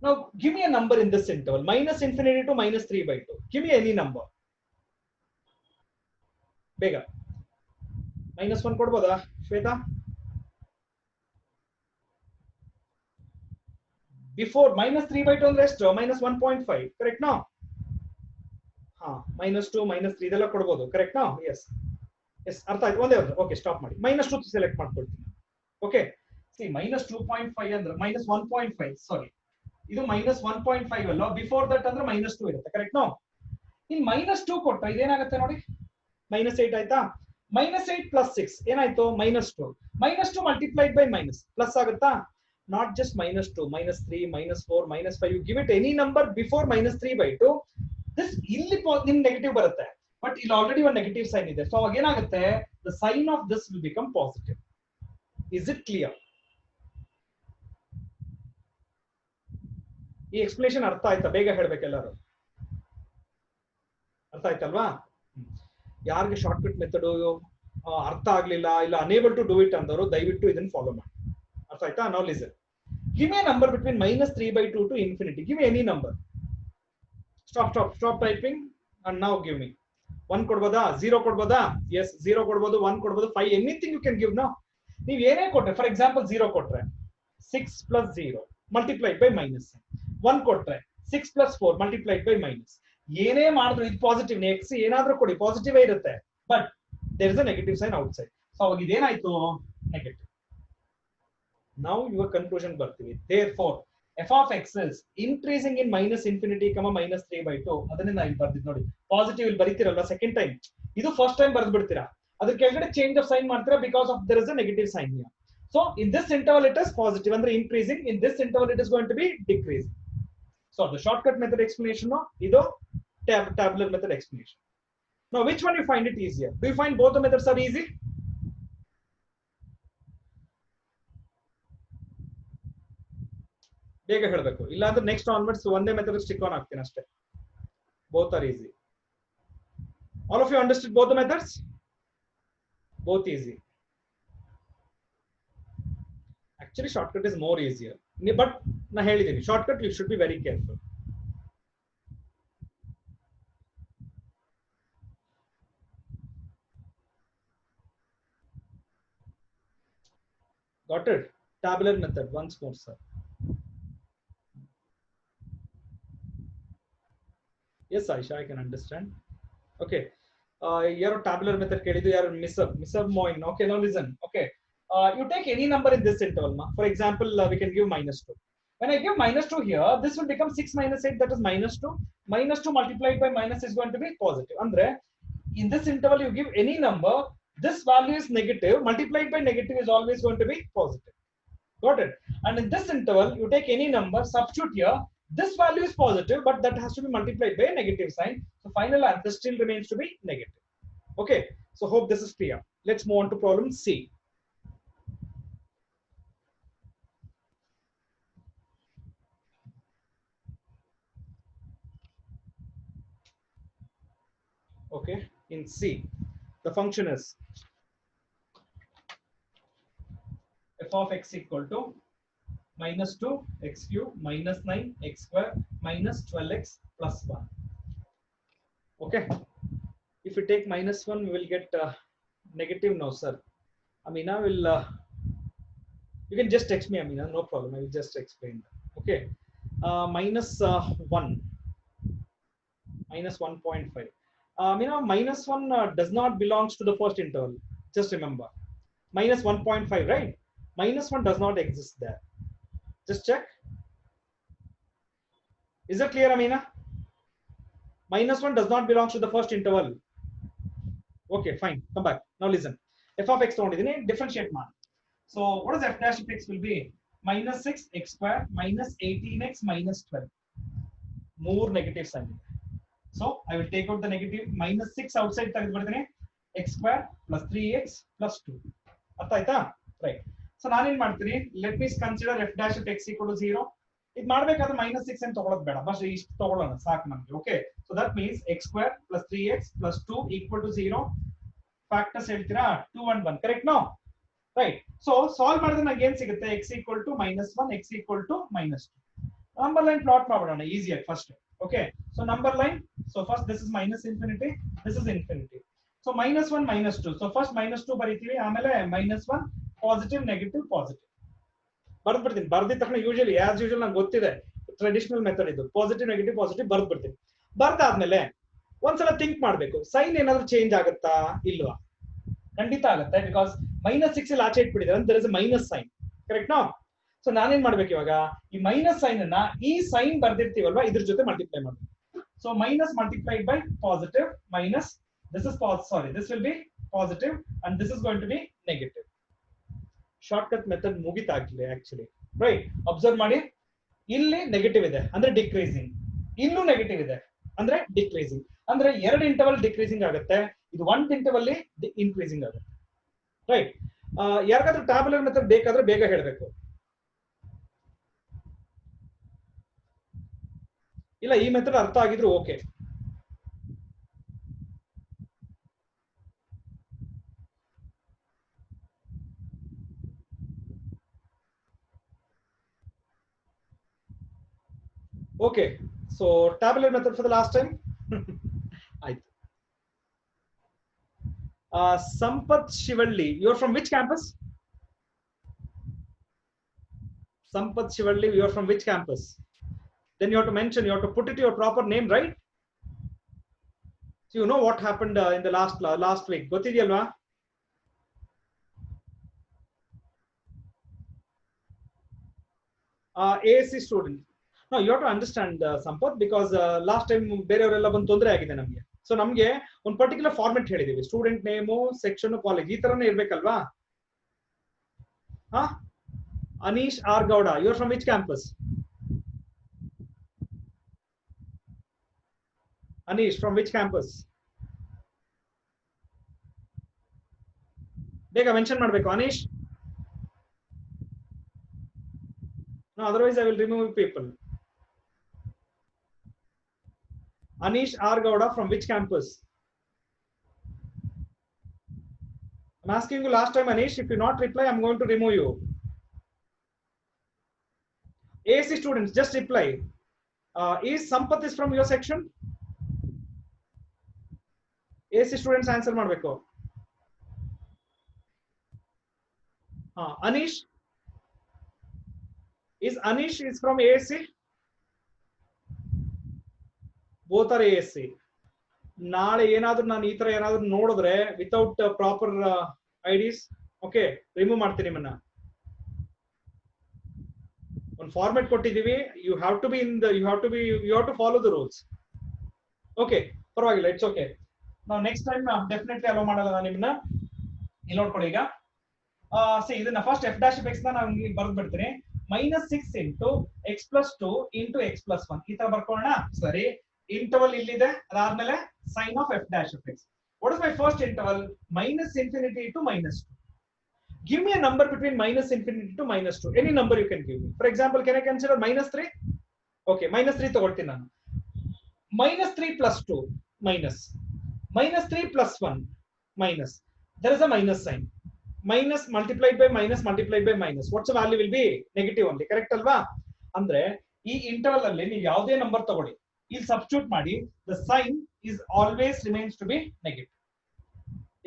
Now give me a number in this interval, -∞ to -3/2. Give me any number. ಬೇಗ. -1 ಕೊಡ್ಬೋದಾ ಶ್ವೇತಾ? ಬಿಫೋರ್ -3/2 ಅಂದ್ರೆ ಎಷ್ಟು? -1.5, ಕರೆಕ್ಟ್ ನಾ? ಹಾ, -2, -3 ಇದೆಲ್ಲ ಕೊಡ್ಬೋದು, ಕರೆಕ್ಟ್ ನಾ? ಎಸ್ ಎಸ್, ಅರ್ಥ ಆಯ್ತು. ಒಂದೇ ಒಂದು. ಓಕೆ, ಸ್ಟಾಪ್ ಮಾಡಿ. -2 ಸೆಲೆಕ್ಟ್ ಮಾಡ್ಕೊಳ್ತೀನಿ. ಓಕೆ, ಸಿ -2.5 ಅಂದ್ರೆ -1.5, ಸಾರಿ, ಇದು -1.5 ಅಲ್ಲ. ಬಿಫೋರ್ ದಟ್ ಅಂದ್ರೆ -2 ಇರುತ್ತೆ, ಕರೆಕ್ಟ್ ನೋ? ಇನ್ -2 ಕೊಟ್ಟ ಇದೇನಾಗುತ್ತೆ ನೋಡಿ, -8 ಆಯ್ತಾ. -8 + 6 ಏನಾಯ್ತು? -2. -2 ಮಲ್ಟಿಪ್ಲೈಡ್ ಬೈ ಮೈನಸ್ ಪ್ಲಸ್ ಆಗುತ್ತಾ? Not just -2, -3, -4, -5. You give it any number before -3/2. This ಇಲ್ಲಿ ನಿಮ್ ನೆಗೆಟಿವ್ ಬರುತ್ತೆ, ಬಟ್ ಇಲ್ಲಿ ಆಲ್ರೆಡಿ ಒಂದು ನೆಗೆಟಿವ್ ಸೈನ್ ಇದೆ. ಸೊ ಅವಾಗ ಏನಾಗುತ್ತೆ? The sign of this will become positive. Is it clear? ಈ ಎಕ್ಸ್ಪ್ಲೇಷನ್ ಅರ್ಥ ಆಯ್ತಾ? ಬೇಗ ಹೇಳ್ಬೇಕೆಲ್ಲರೂ. ಅರ್ಥ ಆಯ್ತಲ್ವಾ? ಯಾರಿಗೆ ಶಾರ್ಟ್ಕಟ್ ಮೆಥಡ್ ಅರ್ಥ ಆಗ್ಲಿಲ್ಲ, ಇಲ್ಲ ಅನೇಬಲ್ ಟು ಡೂ ಇಟ್ ಅಂದವರು ದಯವಿಟ್ಟು ಇದನ್ನ ಫಾಲೋ ಮಾಡಿ. ಅರ್ಥ ಆಯ್ತಾ? Now listen. Give me a number between -3/2 to infinity. Give me any number. Stop typing and now give me. 1 ಕೊಡ್ಬೋದಾ? 0 ಕೊಡ್ಬೋದಾ? ಎಸ್, 0 ಕೊಡ್ಬೋದು, 1 ಕೊಡ್ಬೋದು, 5, anything you can give. No ನೀವು ಏನೇ ಕೊಟ್ರೆ, ಫಾರ್ ಎಕ್ಸಾಂಪಲ್ 0 ಕೊಟ್ರೆ 6 + 0 ಮಲ್ಟಿಪ್ಲೈಡ್ ಬೈ ಮೈನಸ್. 1 ಕೊಟ್ರೆ 6 + 4 ಮಲ್ಟಿಪ್ಲೈಡ್ ಬೈ ಮೈನಸ್. ಏನೇ ಮಾಡಿದ್ರು ಇದು ಪಾಸಿಟಿವ್. ಎಕ್ಸ್ ಏನಾದ್ರೂ ಕೊಡಿ ಪಾಸಿಟಿವ್ ಇರುತ್ತೆ, but there is a negative sign outside. So ಅವಾಗ ಇದೇನಾಯ್ತು? ನೆಗೆಟಿವ್. ನಾವು ಇವಾಗ ಕನ್ಕ್ಲೂಷನ್ ಬರ್ತೀವಿ. therefore f(x) is increasing in -∞, -3/2. ಅದನ್ನೇ ನಾನು ಬರ್ದಿದ್ದು ನೋಡಿ. ಪಾಸಿಟಿವ್ ಇಲ್ಲಿ ಬರೀತಿರಲ್ವಾ ಸೆಕೆಂಡ್ ಟೈಮ್, ಇದು ಫಸ್ಟ್ ಟೈಮ್ ಬರ್ದು ಬಿಡ್ತೀರಾ. ಅದ್ರ ಕೆಳಗಡೆ ಚೇಂಜ್ ಆಫ್ ಸೈನ್ ಮಾಡ್ತೀರಾ because of there is a negative sign here. So in this interval it is positive and increasing. In this interval it is going to be decreasing. So the shortcut method explanation ido tabular method explanation. Now which one you find it easier? Do you find both the methods are easy? ಬೇಗ ಹೇಳಬೇಕು, ಇಲ್ಲಾಂದ್ರೆ next onwards ಒಂದೇ method stick on ಆಗ್ತೀನಿ ಅಷ್ಟೇ. Both are easy. All of you understood both the methods? Both easy. Actually shortcut is more easier, but na helidini shortcut you should be very careful. Got it? Tabular method once more, sir. Yes, Aisha, I can understand. Okay. Your tabular method kedidu yaru Mr. Moin. Okay, now listen. Okay. You take any number in this interval. For example, we can give -2. When I give -2 here, this will become 6 minus 8, that is -2. -2 multiplied by minus is going to be positive. Andre, in this interval, you give any number, this value is negative, multiplied by negative is always going to be positive. Got it? And in this interval, you take any number, substitute here, this value is positive, but that has to be multiplied by a negative sign. So final answer still remains to be negative. Okay, so hope this is clear. Let's move on to problem C. Okay, in C, the function is f of x equal to -2 x cube minus 9 x square minus 12x plus 1. Okay, if we take -1, we will get negative now, sir. Amina will, you can just text me, Amina, no problem. I will just explain. Okay, -1, -1.5. -1 does not belongs to the first interval. Just remember, -1.5, right? -1 does not exist there. Just check. Is that clear, Amina? -1 does not belong to the first interval. Okay, fine. Come back. Now listen. F of x differentiate man. So what is f dash of x will be? -6 x square minus 18x minus 12. More negative sign. So I will take out the negative. -6 outside x square plus 3x plus 2. Right. So ನಾನು ಏನು ಮಾಡ್ತೀನಿ, let me consider f dash of x equal to 0. ಇದು ಮಾಡಬೇಕಾದ್ರೆ -6 ಅಂತ ತಗೊಳ್ಳೋದು ಬೇಡ, bus ಇಷ್ಟು ತಗೊಳ್ಳೋಣ ಸಾಕು ನಮಗೆ. Okay, so that means x square plus 3x plus 2 equal to 0. Factors ಹೇಳ್ತೀರಾ 2 and 1, correct no? Right. So solve ಮಾಡಿದ್ರೆ ನನಗೆ ಏನು ಸಿಗುತ್ತೆ? x equal to -1, x equal to -2. Number line plot ಮಾಡೋಣ ಈಸಿಯಾಗಿ first. Okay, so number line, so first this is -infinity, this is infinity. So -1 -2, so first -2 ಬರೀತೀವಿ, ಆಮೇಲೆ -1 positive negative positive ಬರ್ದ್ಬಿಡ್ತೀನಿ. ಬರ್ದಿದ ತಕ್ಷಣ usually as usual ನಂಗೆ ಗೊತ್ತಿದೆ, traditional method ಇದು, positive negative positive ಬರ್ದ್ಬಿಡ್ತೀನಿ. ಬರ್ದಾದ್ಮೇಲೆ ಒಂದ್ಸಲ think ಮಾಡ್ಬೇಕು, sign ಏನಾದ್ರು ಚೇಂಜ್ ಆಗುತ್ತಾ ಇಲ್ವಾ? ಖಂಡಿತ ಆಗುತ್ತೆ, ಬಿಕಾಸ್ -6 ಇಲ್ಲಿ ಆಚೆ ಇಟ್ಬಿಟ್ಟಿದ್ದಾರೆ, there is a minus sign, correct ನಾ? ಸೊ ನಾನೇನ್ ಮಾಡ್ಬೇಕು ಇವಾಗ, ಈ ಮೈನಸ್ ಸೈನ್ ಅನ್ನ ಈ ಸೈನ್ ಬರ್ದಿರ್ತೀವಲ್ವಾ ಇದ್ರ ಜೊತೆ ಮಲ್ಟಿಪ್ಲೈ ಮಾಡ್ಬೇಕು. So minus multiplied by positive minus, this is sorry, this will be positive and this is going to be negative. Shortcut method ಮುಗಿತಾಗ್ಲಿ ಆಕ್ಚುಲಿ, ರೈಟ್? ಅಬ್ಸರ್ವ್ ಮಾಡಿ, ಇಲ್ಲಿ ನೆಗೆಟಿವ್ ಇದೆ ಅಂದ್ರೆ ಡಿಕ್ರೀಸಿಂಗ್, ಇಲ್ಲೂ ನೆಗೆಟಿವ್ ಇದೆ ಅಂದ್ರೆ ಡಿಕ್ರೀಸಿಂಗ್, ಅಂದ್ರೆ ಎರಡು ಇಂಟರ್ವಲ್ ಡಿಕ್ರೀಸಿಂಗ್ ಆಗುತ್ತೆ, ಇದು ಒಂದು ಇಂಟರ್ವಲ್ ಇನ್ಕ್ರೀಸಿಂಗ್ ಆಗುತ್ತೆ, ರೈಟ್? ಯಾರಿಗಾದ್ರೂ ಟ್ಯಾಬ್ಯುಲರ್ ಮೆಥಡ್ ಬೇಕಾದ್ರೆ ಬೇಗ ಹೇಳಬೇಕು, ಇಲ್ಲ ಈ ಮೆಥಡ್ ಅರ್ಥ ಆಗಿದ್ರು okay. Okay, so tabular method for the last time. Sampath Shivalli, you're from which campus? Sampath Shivalli, you're from which campus? Then you have to mention, you have to put it your proper name, right? So you know what happened in the last week. Gottidiyalva? ASC student. No, you have to understand Sampath, because last time ಬೇರೆಯವರೆಲ್ಲ ಬಂದು ತೊಂದರೆ ಆಗಿದೆ ನಮಗೆ. So ನಮಗೆ ಒಂದು particular format ಹೇಳಿದೀವಿ, student name, section, college, ಈ ತರನೇ ಇರ್ಬೇಕಲ್ವಾ? Huh? Anish R. Gowda. You are from which campus? Anish, from which campus? ಬೇಗ ಮೆನ್ಷನ್ ಮಾಡಬೇಕು Anish. No, otherwise I will remove people. Anish R. Gowda, from which campus? I'm asking you last time, Anish. If you not reply, I'm going to remove you. AC students, just reply. Is Sampath is from your section? AC students answer ಮಾಡಬೇಕು. Anish, is Anish is from ASC? Both are ASC. ನಾಳೆ ಏನಾದ್ರೂ ನಾನು ಈ ತರ ಏನಾದ್ರೂ ನೋಡಿದ್ರೆ without proper IDs, okay, remove ಮಾಡ್ತೀನಿ ನಿಮ್ಮನ್ನ. ಒಂದು ಫಾರ್ಮೆಟ್ ಕೊಟ್ಟಿದೀವಿ, you have to be in the you have to follow the rules. Okay, ಪರವಾಗಿಲ್ಲ, ಇಟ್ಸ್ ಓಕೆ. ನಾವು ನೆಕ್ಸ್ಟ್ ಟೈಮ್ ಡೆಫಿನೆಟ್ಲಿ ಅಲೋ ಮಾಡಲ್ಲ ನಾನು ನಿಮ್ಮನ್ನ. ಇಲ್ಲಿ ನೋಡ್ಕೊಳ್ಳಿ ಈಗ. ಇದನ್ನ first f dash f x ನಾನು ಬರೆದು ಬಿಡ್ತೀನಿ. -6 into x plus 2 into x plus 1 ಈ ತರ ಬರ್ಕೊಳ್ಳೋಣ. ಸರಿ, ಇಂಟರ್ವಲ್ ಇಲ್ಲಿದೆ, ಅದಾದ್ಮೇಲೆ sign of f dash f X. What is my first interval? -infinity to -2. Give me a number between -infinity to -2. Any number you can give me. For example, can I consider -3? Okay, -3 ತಗೊಳ್ತೀನಿ ನಾನು. -3 plus 2 minus. -3 plus 1 minus. There is a minus sign. Minus multiplied by minus multiplied by minus. What's the value will be? Negative only. Correct ಅಲ್ವಾ? ಅಂದ್ರೆ ಈ interval ಅಲ್ಲಿ ನೀವು ಯಾವುದೇ number ತಗೊಳ್ಳಿ, ಇಲ್ಲಿ ಸಬ್ಸ್ಟಿಟ್ಯೂಟ್ ಮಾಡಿ, the sign is always remains to be negative.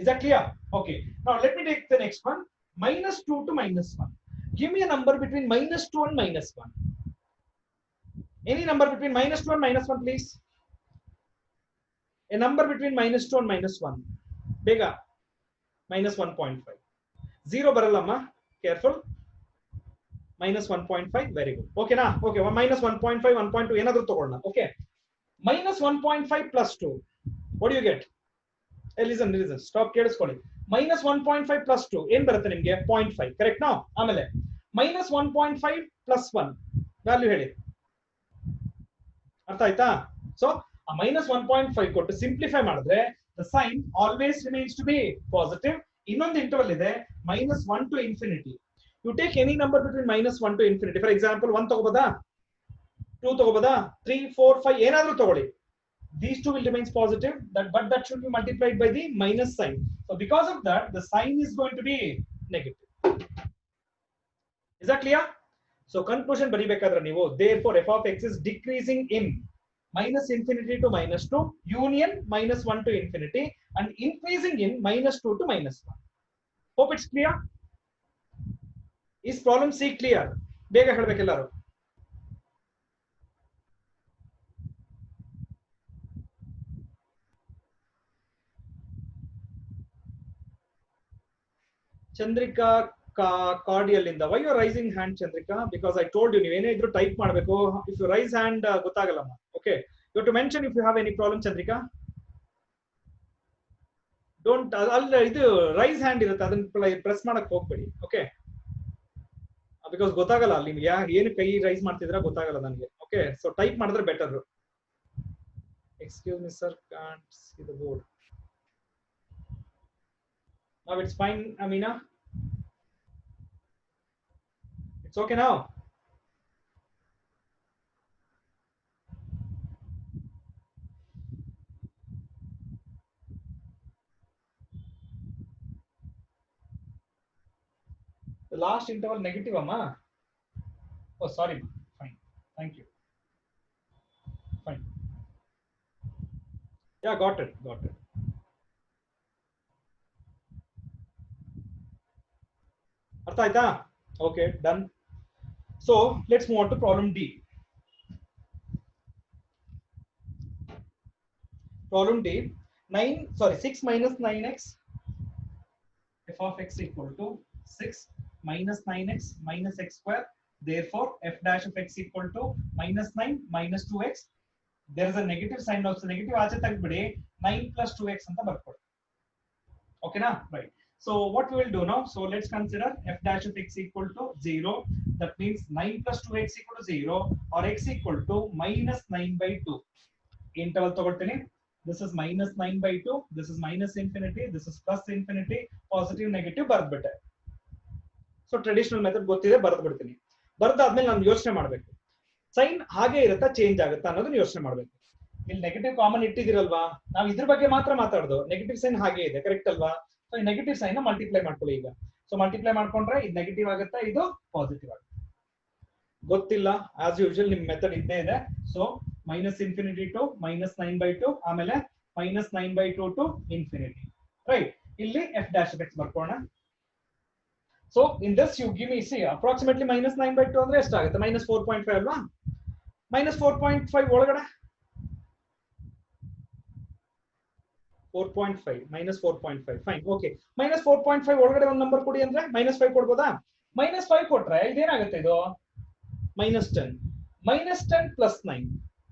Is that clear? Okay. Now let me take the next one. -2 to -1. Give me a number between -2 and -1. Any number between -2 and -1, please. A number between -2 and -1. Bega. -1.5. 0 ಬರಲ್ಲಮ್ಮ, careful. -1.5. Very good. ಓಕೆನಾ? Okay, -1.5 1.2 ಏನಾದ್ರೂ ತಗೊಳ್ಳೋಣ. Okay, -1.5 plus 2. What do you get? Listen, stop, ಕೇಳಿಸ್ಕೊಳ್ಳಿ. -1.5 plus 2 ಏನ್ ಬರುತ್ತೆ ನಿಮ್ಗೆ? 0.5. Correct ನಾ? ಆಮೇಲೆ -1.5 plus 1 value ಹೇಳಿ. ಅರ್ಥ ಆಯ್ತಾ? ಸೊ -1.5 ಕೊಟ್ಟು ಸಿಂಪ್ಲಿಫೈ ಮಾಡಿದ್ರೆ the sign always remains to be positive. ಇನ್ನೊಂದು ಇಂಟರ್ವಲ್ ಇದೆ, -1 to infinity. You take any number between -1 to infinity. For example, 1 ತಗೋಬೋದಾ, 2 ತಗೋಬೋದಾ, 3 4 5 ಏನಾದ್ರೂ ತಗೊಳ್ಳಿ. These two will remain positive, but that should be multiplied by the minus sign. So because of that, the sign is going to be negative. Is that clear? So conclusion ಬರಿಬೇಕಾದ್ರೆ ನೀವು, therefore f of x is decreasing in -infinity to -2, union -1 to infinity, and increasing in -2 to -1. Hope it's clear. Is problem C clear? ಬೇಗ ಹೇಳಬೇಕು ಎಲ್ಲರೂ. ಚಂದ್ರಿಕಾ ಕಾರ್ಡಿಯಲ್ ಇಂದ. Why you are raising hand Chandrika? Because I told you, ನೀವು ಏನೇ ಇದ್ರು type ಮಾಡಬೇಕು. If you raise hand ಗೊತ್ತಾಗಲ್ಲಮ್ಮ. Okay, you have to mention if you have any problem. Chandrika, don't, ಅಲ್ಲಿ ಇದು ರೈಸ್ ಹ್ಯಾಂಡ್ ಇರುತ್ತೆ, ಅದನ್ನ ಪ್ರೆಸ್ ಮಾಡಕ್ ಹೋಗ್ಬೇಡಿ. ಓಕೆ, ಬಿಕಾಸ್ ಗೊತ್ತಾಗಲ್ಲ ಅಲ್ಲಿ ಏನು ಕೈ ರೈಸ್ ಮಾಡ್ತಿದ್ರ ಗೊತ್ತಾಗಲ್ಲ ನನಗೆ. ಓಕೆ, ಸೊ ಟೈಪ್ ಮಾಡಿದ್ರೆ better. Excuse me sir, can't see the board. Now it's fine, Amina. It's okay now. The last interval negative, amma. Oh, sorry. Fine. Thank you. Fine. Yeah, got it. Got it. Artha aita? Okay, done. So let's move on to problem D. Problem D. 6 minus 9x f of x equal to 6 minus 9x minus x square. Therefore, f dash of x equal to -9 minus 2x. There is a negative sign also. Negative ಆಚೆ ತೆಗೆದ್ಬಿಡಿ, 9 plus 2x ಅಂತ ಬರ್ಕೊಳ್ಳಿ. ಓಕೆನಾ? Right. So what we will do now? So let's consider f dash of x equal to 0. That means 9 plus 2x equal to 0 or x equal to minus 9 by 2. Interval ತಗೊಳ್ತೀನಿ. This is minus 9 by 2. This is minus infinity. This is plus infinity. Positive, negative ಬರ್ದ್ಬಿಟ್ಟೆ. So traditional method ಗೊತ್ತಿದೆ, ಬರ್ದ್ಬಿಡ್ತೀನಿ. ಬರ್ದಾದ್ಮೇಲೆ ನಾನು ಯೋಚನೆ ಮಾಡಬೇಕು, sign ಹಾಗೆ ಇರುತ್ತಾ change ಆಗುತ್ತಾ ಅನ್ನೋದನ್ನ ಯೋಚನೆ ಮಾಡಬೇಕು. ಇಲ್ಲಿ ನೆಗೆಟಿವ್ ಕಾಮನ್ ಇಟ್ಟಿದಿರಲ್ವಾ, ನಾವು ಇದ್ರ ಬಗ್ಗೆ ಮಾತ್ರ ಮಾತಾಡೋದು. ನೆಗೆಟಿವ್ ಸೈನ್ ಹಾಗೆ ಇದೆ, ಕರೆಕ್ಟ್ ಅಲ್ವಾ? ಸೊ ಈ ನೆಗೆಟಿವ್ ಸೈನ್ ಮಲ್ಟಿಪ್ಲೈ ಮಾಡ್ಕೊಳ್ಳಿ ಈಗ. ಸೊ ಮಲ್ಟಿಪ್ಲೈ ಮಾಡ್ಕೊಂಡ್ರೆ ಇದು ನೆಗೆಟಿವ್ ಆಗುತ್ತಾ, ಇದು ಪಾಸಿಟಿವ್ ಆಗುತ್ತೆ. ಗೊತ್ತಿಲ್ಲ, ಆಸ್ ಯೂಶುವಲ್ ನಿಮ್ ಮೆಥಡ್ ಇದ್ದೇ ಇದೆ. So minus infinity to minus 9 by 2, ಆಮೇಲೆ minus 9 by 2 to infinity. Right? ಇಲ್ಲಿ f dash of x ಬರ್ಕೋಣ. So in this you give me, see, approximately minus 9 by 2 ಅಂದ್ರೆ ಎಷ್ಟಾಗುತ್ತೆ? minus 4.5 ಅಲ್ವಾ? minus 4.5 ಒಳಗಡೆ 4.5 minus 4.5 fine, okay. minus 4.5 ಒಳಗಡೆ ಒಂದು number ಕೊಡಿ ಅಂದ್ರೆ minus 5 ಕೊಡ್ಬೋದಾ? minus 5 ಕೊಟ್ರೆ ಇದೇನಾಗುತ್ತೆ? ಇದು minus 10. minus 10 plus 9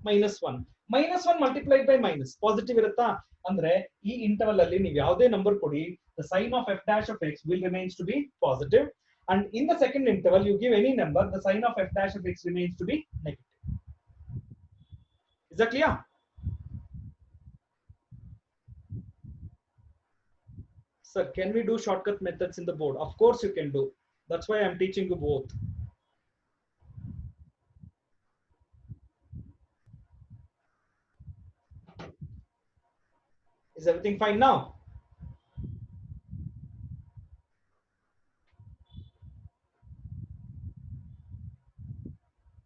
minus 1. minus 1 multiplied by minus positive ಇರುತ್ತಾ? ಅಂದ್ರೆ ಈ ಇಂಟರ್ವಲ್ ಅಲ್ಲಿ ನೀವು ಯಾವುದೇ ನಂಬರ್ ಕೊಡಿ, the sign of f dash of x will remains to be positive, and in the second interval you give any number, the sign of f dash of x remains to be negative. Is that clear? Sir, can we do shortcut methods in the board? Of course you can do. That's why I am teaching you both. Is everything fine now?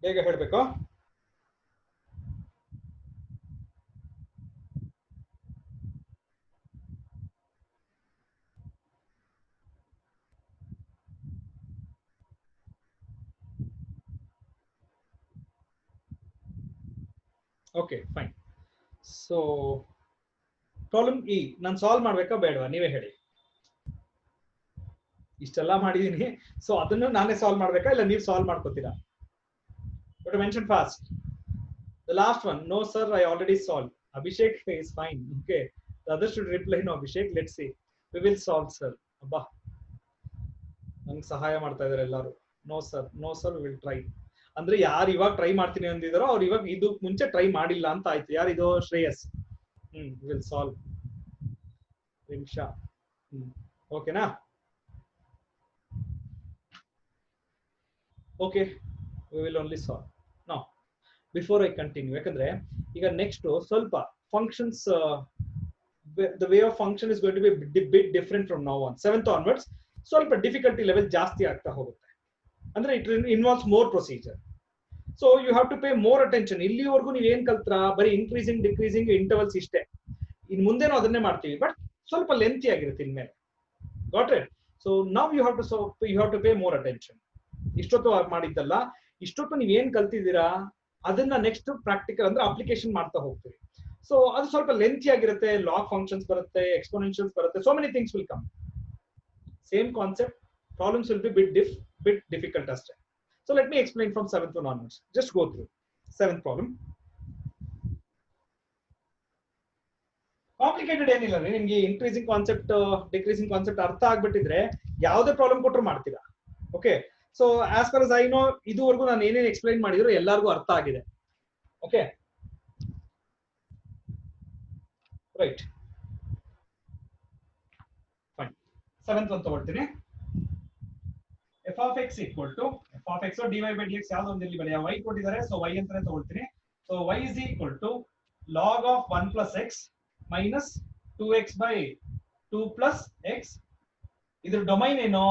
ಬೇಗ ಹೇಳಬೇಕು. Okay fine. So problem E ನಾನು solve ಮಾಡ್ಬೇಕಾ ಬೇಡವಾ ನೀವೇ ಹೇಳಿ. ಇಷ್ಟೆಲ್ಲ ಮಾಡಿದೀನಿ, so ಅದನ್ನು ನಾನೇ ಸಾಲ್ವ್ ಮಾಡ್ಬೇಕಾ ಇಲ್ಲ ನೀವು ಸಾಲ್ವ್ ಮಾಡ್ಕೋತೀರಾ? But mention fast. The last one, no sir I already solve. Abhishek is fine, okay. The other should reply no Abhishek. Let's see, we will solve sir. ಅಬ್ಬಾ ನಂಗೆ ಸಹಾಯ ಮಾಡ್ತಾ ಇದಾರೆ ಎಲ್ಲರೂ. No sir, no sir, will try. ಅಂದ್ರೆ ಯಾರು ಇವಾಗ try ಮಾಡ್ತೀನಿ ಅಂದಿದಾರೋ ಅವ್ರು ಇವಾಗ ಇದು ಮುಂಚೆ ಟ್ರೈ ಮಾಡಿಲ್ಲ ಅಂತ ಆಯ್ತು. ಯಾರಿದು? ಶ್ರೇಯಸ್. Will solve. ರಿಮ್ಶಾ. ಓಕೆನಾ? Okay, we will only solve. No before I continue, ಯಾಕಂದ್ರೆ ಈಗ ನೆಕ್ಸ್ಟ್ ಸ್ವಲ್ಪ functions, the way of function is going to be bit different from now on. 7th onwards ಸ್ವಲ್ಪ ಡಿಫಿಕಲ್ಟಿ ಲೆವೆಲ್ ಜಾಸ್ತಿ ಆಗ್ತಾ ಹೋಗುತ್ತೆ. ಅಂದ್ರೆ it involves more procedure. So you have to pay more attention. ಇಲ್ಲಿವರೆಗೂ ನೀವು ಏನ್ ಕಲ್ತ್ರ ಬರೀ ಇನ್ಕ್ರೀಸಿಂಗ್ ಡಿಕ್ರೀಸಿಂಗ್ ಇಂಟರ್ವಲ್ಸ್ ಇಷ್ಟೇ. ಇನ್ ಮುಂದೆನೂ ಅದನ್ನೇ ಮಾಡ್ತೀವಿ, ಬಟ್ ಸ್ವಲ್ಪ ಲೆಂತಿ ಆಗಿರುತ್ತೆ ಇನ್ಮೇಲೆ. Got it? So now you have to pay more attention. ಇಷ್ಟೊತ್ತು ಮಾಡಿದ್ದಲ್ಲ, ಇಷ್ಟೊತ್ತು ನೀವ್ ಏನ್ ಕಲ್ತಿದ್ದೀರಾ ಅದನ್ನ ನೆಕ್ಸ್ಟ್ ಪ್ರಾಕ್ಟಿಕಲ್ ಅಂದ್ರೆ ಅಪ್ಲಿಕೇಶನ್ ಮಾಡ್ತಾ ಹೋಗ್ತೀವಿ. ಸೊ ಅದು ಸ್ವಲ್ಪ ಲೆಂತಿ ಆಗಿರುತ್ತೆ. ಲಾಗ್ ಫಂಕ್ಷನ್ಸ್ ಬರುತ್ತೆ, ಎಕ್ಸ್ಪೋನೆನ್ಷಿಯಲ್ಸ್ ಬರುತ್ತೆ, so many things will come. Same concept, problems will be bit difficult ಅಷ್ಟೇ. So let me explain from 7th one onwards. Just go through 7th problem. Complicated ಏನಿಲ್ಲ ರೀ. ನಿಮ್ಗೆ ಇನ್ಕ್ರೀಸಿಂಗ್ ಕಾನ್ಸೆಪ್ಟ್ ಡಿಕ್ರೀಸಿಂಗ್ ಕಾನ್ಸೆಪ್ಟ್ ಅರ್ಥ ಆಗ್ಬಿಟ್ಟಿದ್ರೆ ಯಾವುದೇ problem ಕೊಟ್ಟರು ಮಾಡ್ತೀರಾ. Okay, so as for as I know, ಇದುವರೆಗೂ ನಾನು ಏನೇನು ಎಕ್ಸ್ಪ್ಲೈನ್ ಮಾಡಿದ್ರು ಎಲ್ಲರಿಗೂ ಅರ್ಥ ಆಗಿದೆ. Okay right, fine. 7th one ತಗೊಳ್ತೀನಿ. f of x equal to f of x dy by dx ಯಾವ್ದು ಒಂದು ಇಲ್ಲಿ ಬರೆಯ. y ಕೊಟ್ಟಿದ್ದಾರೆ, ಸೊ y ಅಂತಾನೆ ತಗೊಳ್ತೀನಿ. So y is equal to log of 1 plus x minus 2x by 2 plus x. ಇದ್ರ domain ಏನು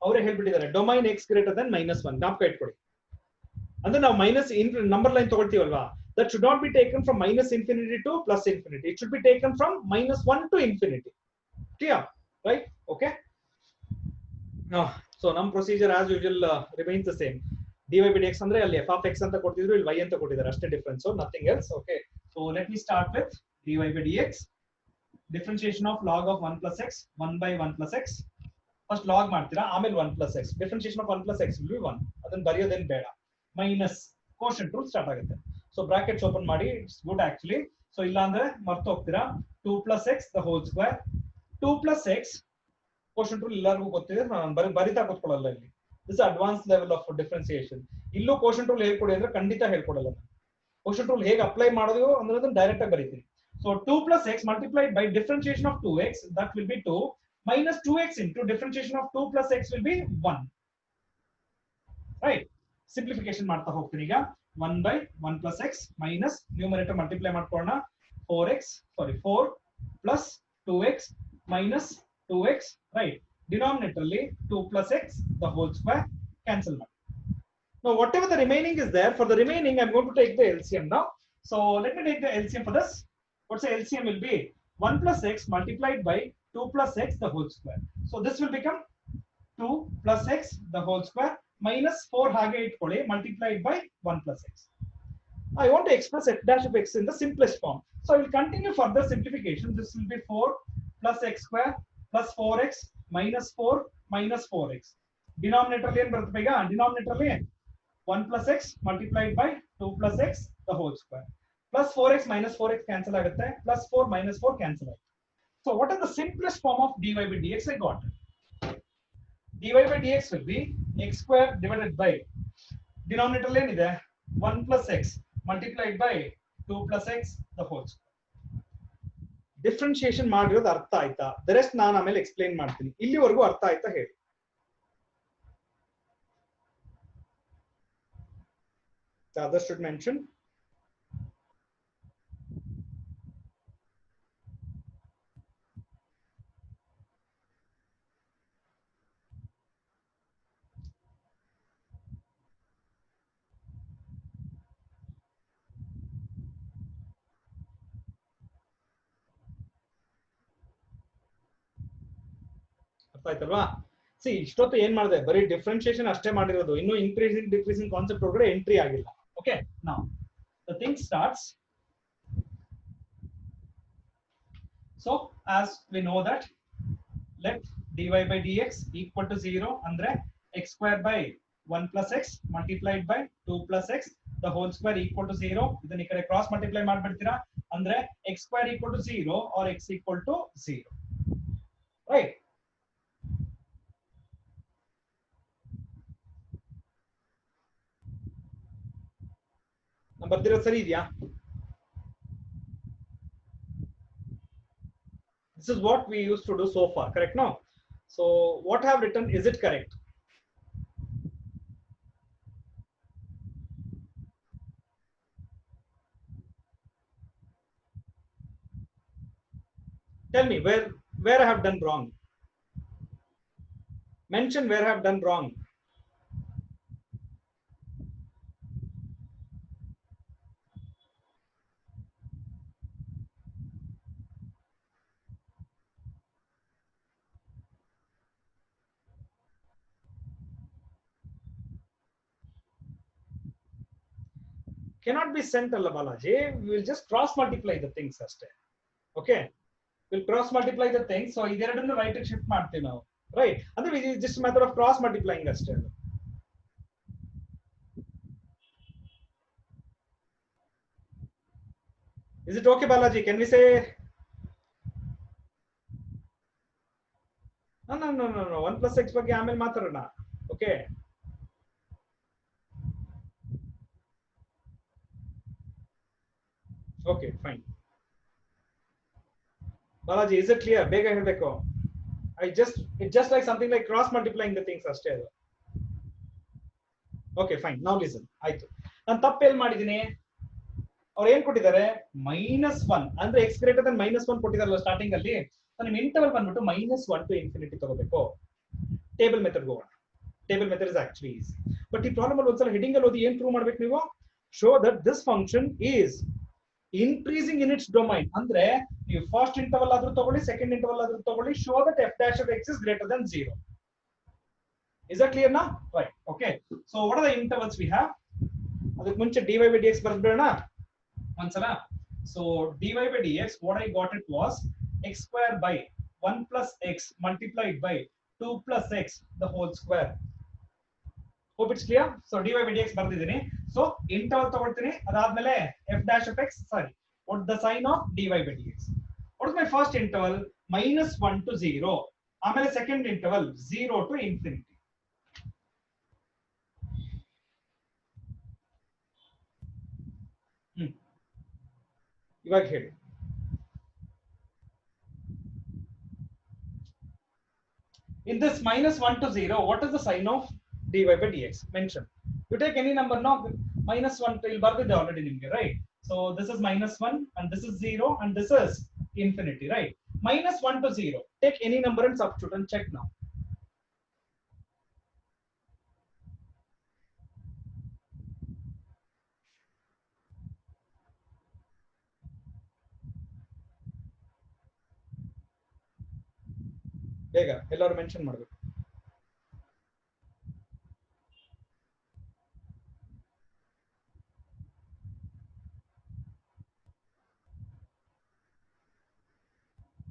ಅವರೇ ಹೇಳ್ಬಿಟ್ಟಿದ್ದಾರೆ. Domain x greater than -1. ಜ್ಞಾಪಕ ಇಟ್ಕೊಳ್ಳಿ. ಅಂದ್ರೆ ನಾವು ಮೈನಸ್ ನಂಬರ್ ಲೈನ್ ತಗೊಳ್ತೀವಲ್ವಾ, that should not be taken from minus infinity to plus infinity. It should be taken from -1 to infinity. Clear? Right? Okay. So ನಮ್ procedure as usual remains the same. dy by dx ಅಂದ್ರೆ ಅಲ್ಲಿ f of x ಅಂತ ಕೊಟ್ಟಿದ್ರು, ಇಲ್ಲಿ y ಅಂತ ಕೊಟ್ಟಿದ್ದಾರೆ, ಅಷ್ಟೇ difference, nothing else. Okay, so let me start with dy by dx. Differentiation of log of 1 plus x, 1 by 1 plus x. First log ಮಾಡ್ತೀರಾ, ಆಮೇಲೆ 1 plus x. Differentiation of 1 plus x will be 1. ಅದನ್ನ ಬರೆಯೋದೇನ್ ಬೇಡ. Minus quotient rule start ಆಗುತ್ತೆ. So brackets open ಮಾಡಿ, it's good actually. So ಇಲ್ಲ ಅಂದ್ರೆ ಮರ್ತು ಹೋಗ್ತೀರಾ. 2 plus x the whole square. 2 plus x ಕ್ವೋಷಂಟ್ rule ಎಲ್ಲರಿಗೂ ಗೊತ್ತಿದೆ, ನಾನು ಬರಿತಾ ಕೂತ್ಕೊಳ್ಳಲ್ಲ ಇಲ್ಲಿ. This advance level of differentiation. ಇಲ್ಲೂ ಕ್ವೋಷಂಟ್ ರೂಲ್ ಹೇಳ್ಕೊಡಿ ಅಂದ್ರೆ ಖಂಡಿತ ಹೇಳ್ಕೊಡಲ್ಲ. ಕ್ವೋಷಂಟ್ ರೂಲ್ ಹೇಗೆ ಅಪ್ಲೈ ಮಾಡೋದು ಅನ್ನೋದನ್ನ ಡೈರೆಕ್ಟ್ ಆಗಿ ಬರೀತೀನಿ. So 2 plus x multiplied by differentiation of 2x, that will be 2, minus 2x into differentiation of 2 plus x will be 1. Right? Simplification ಮಾಡ್ತಾ ಹೋಗ್ತೀನಿ ಈಗ. 1 by 1 plus x minus numerator multiply ಮಾಡ್ಕೊಳ್ಳೋಣ. 4 plus 2x minus 2x, right? Denominator ಅಲ್ಲಿ 2 plus x the whole square cancel ಮಾಡಿ. Now whatever the remaining is there, for the remaining I'm going to take the LCM now. So let me take the LCM for this. What's the LCM will be 1 plus x multiplied by 2 plus x the whole square. So this will become 2 plus x the whole square minus 4 hage itಕೊಳ್ಳಿ multiplied by 1 plus x. I want to express f dash of x in the simplest form. So I will continue further simplification. This will be 4 plus x square plus 4x minus 4 minus 4x. Denominator ಏನು ಬರುತ್ತೆ ಈಗ? Denominator ಅಲ್ಲಿ 1 plus x multiplied by 2 plus x the whole square. Plus 4x minus 4x cancel ಆಗುತ್ತೆ. Plus 4 minus 4 cancel ಆಗುತ್ತೆ. So what is the simplest form of dy by dx I got? dy by dx will be x square divided by denominator ಏನಿದೆ 1 plus x multiplied by 2 plus x the whole square. Differentiation ಮಾಡಿರೋದು ಅರ್ಥ ಆಯ್ತಾ? The rest ನಾನು ಆಮೇಲೆ explain ಮಾಡ್ತೀನಿ. ಇಲ್ಲಿವರೆಗೂ ಅರ್ಥ ಆಯ್ತಾ ಹೇಳಿ. The others should mention. ಆಯ್ತಲ್ವಾ? ಸಿ ಇಷ್ಟೊತ್ತು ಏನ್ ಮಾಡಿದೆ, ಬರೀ ಡಿಫ್ರೆನ್ಶಿಯೇಷನ್ ಅಷ್ಟೇ ಮಾಡಿರೋದು, ಇನ್ನು ಇನ್ಕ್ರೀಸಿಂಗ್ ಡಿಕ್ರೀಸಿಂಗ್ ಕಾನ್ಸೆಪ್ಟ್ ಒಳಗಡೆ ಎಂಟ್ರಿ ಆಗಿಲ್ಲ. Okay, now the thing starts. So as we know that let dy by dx equal to 0 ಅಂದ್ರೆ x square by 1 plus x multiplied by 2 plus x the whole square equal to 0. ಇದನ್ನ ಈ ಕಡೆ cross multiply ಮಾಡ್ಬಿಡ್ತೀರಾ ಅಂದ್ರೆ x square equal to 0 or x equal to 0. Right? ಬರ್ದಿರೋದು ಸರಿ ಇದೆಯಾ? This is what we used to do so far, correct? No? So what I have written, is it correct? Tell me where I have done wrong. Mention where I have done wrong. Cannot be sent alla Balaji. We will just cross multiply the things ಅಷ್ಟೇ. Okay, we'll cross multiply the things. So ಇದೆರಡನ್ನು right ಗೆ shift ಮಾಡ್ತೀವಿ ನಾವು, right? ಅಂದ್ರೆ just method of cross multiplying ಅಷ್ಟೇ. Is it okay, Balaji? Can we say no 1 plus x ಬಗ್ಗೆ ಆಮೇಲೆ ಮಾತಾಡೋಣ. Okay, okay, fine. Balaji, is it clear? ಬೇಗ ಹೇಳಬೇಕು. It's just like something like cross multiplying the things ಅಷ್ಟೇ ಅದು. Okay, fine. Now listen. ಆಯ್ತು, ನಾನು ತಪ್ಪು ಎಲ್ಲಿ ಮಾಡಿದ್ದೀನಿ? ಅವ್ರು ಏನ್ ಕೊಟ್ಟಿದ್ದಾರೆ? -1 ಅಂದ್ರೆ x greater than -1 ಕೊಟ್ಟಿದಾರಲ್ಲ ಸ್ಟಾರ್ಟಿಂಗ್ ಅಲ್ಲಿ. ನಿಮ್ಮ ಇಂಟರ್ವಲ್ ಬಂದ್ಬಿಟ್ಟು -1 to infinity ತಗೋಬೇಕು. ಟೇಬಲ್ ಮೆಥಡ್ ಹೋಗೋಣ. Table method is actually easy. But ಈ ಪ್ರಾಬ್ಲಮ್ ಅಲ್ಲಿ ಒಂದ್ಸಲ ಹೆಡಿಂಗ್ ಅಲ್ಲಿ ಓದಿ ಏನ್ ಪ್ರೂವ್ ಮಾಡ್ಬೇಕು ನೀವು? Show that this function is increasing in its domain. ಅಂದ್ರೆ ನೀವು ಫಸ್ಟ್ ಇಂಟರ್ವಲ್ ಆದ್ರೂ ತಗೊಳ್ಳಿ, ಸೆಕೆಂಡ್ ಇಂಟರ್ವಲ್ ಆದ್ರೂ ತಗೊಳ್ಳಿ, show that f dash of x is greater than 0. Is that clear now? Right. Okay, so what are the intervals we have? ಅದಕ್ಕೆ ಮುಂಚೆ dy by dx ಬರ್ಬಿಡೋಣ ಒಂದ್ಸಲ. So dy by dx, what I got it was x square by 1 plus x multiplied by 2 plus x the whole square. Hope it's clear. So dy by dx ಬರ್ದಿದ್ದೀನಿ. So interval ತಗೊಳ್ತೀನಿ, ಅದಾದ್ಮೇಲೆ f dash of x, sorry, what the sign of dy by dx. What is my first interval? -1 to 0. ಆಮೇಲೆ second interval 0 to infinity. ಇವಾಗ ಹೇಳಿ. In this -1 to 0, what is the sign of dy by dx? Mention. You take any number now, -1 till ಬರ್ದಿದೆ already ನಿಮಗೆ, right? So this is -1 and this is 0 and this is infinity, right? -1 to 0. Take any number and substitute and check now. ಬೇಗ ಎಲ್ಲರೂ mention ಮಾಡಬೇಕು.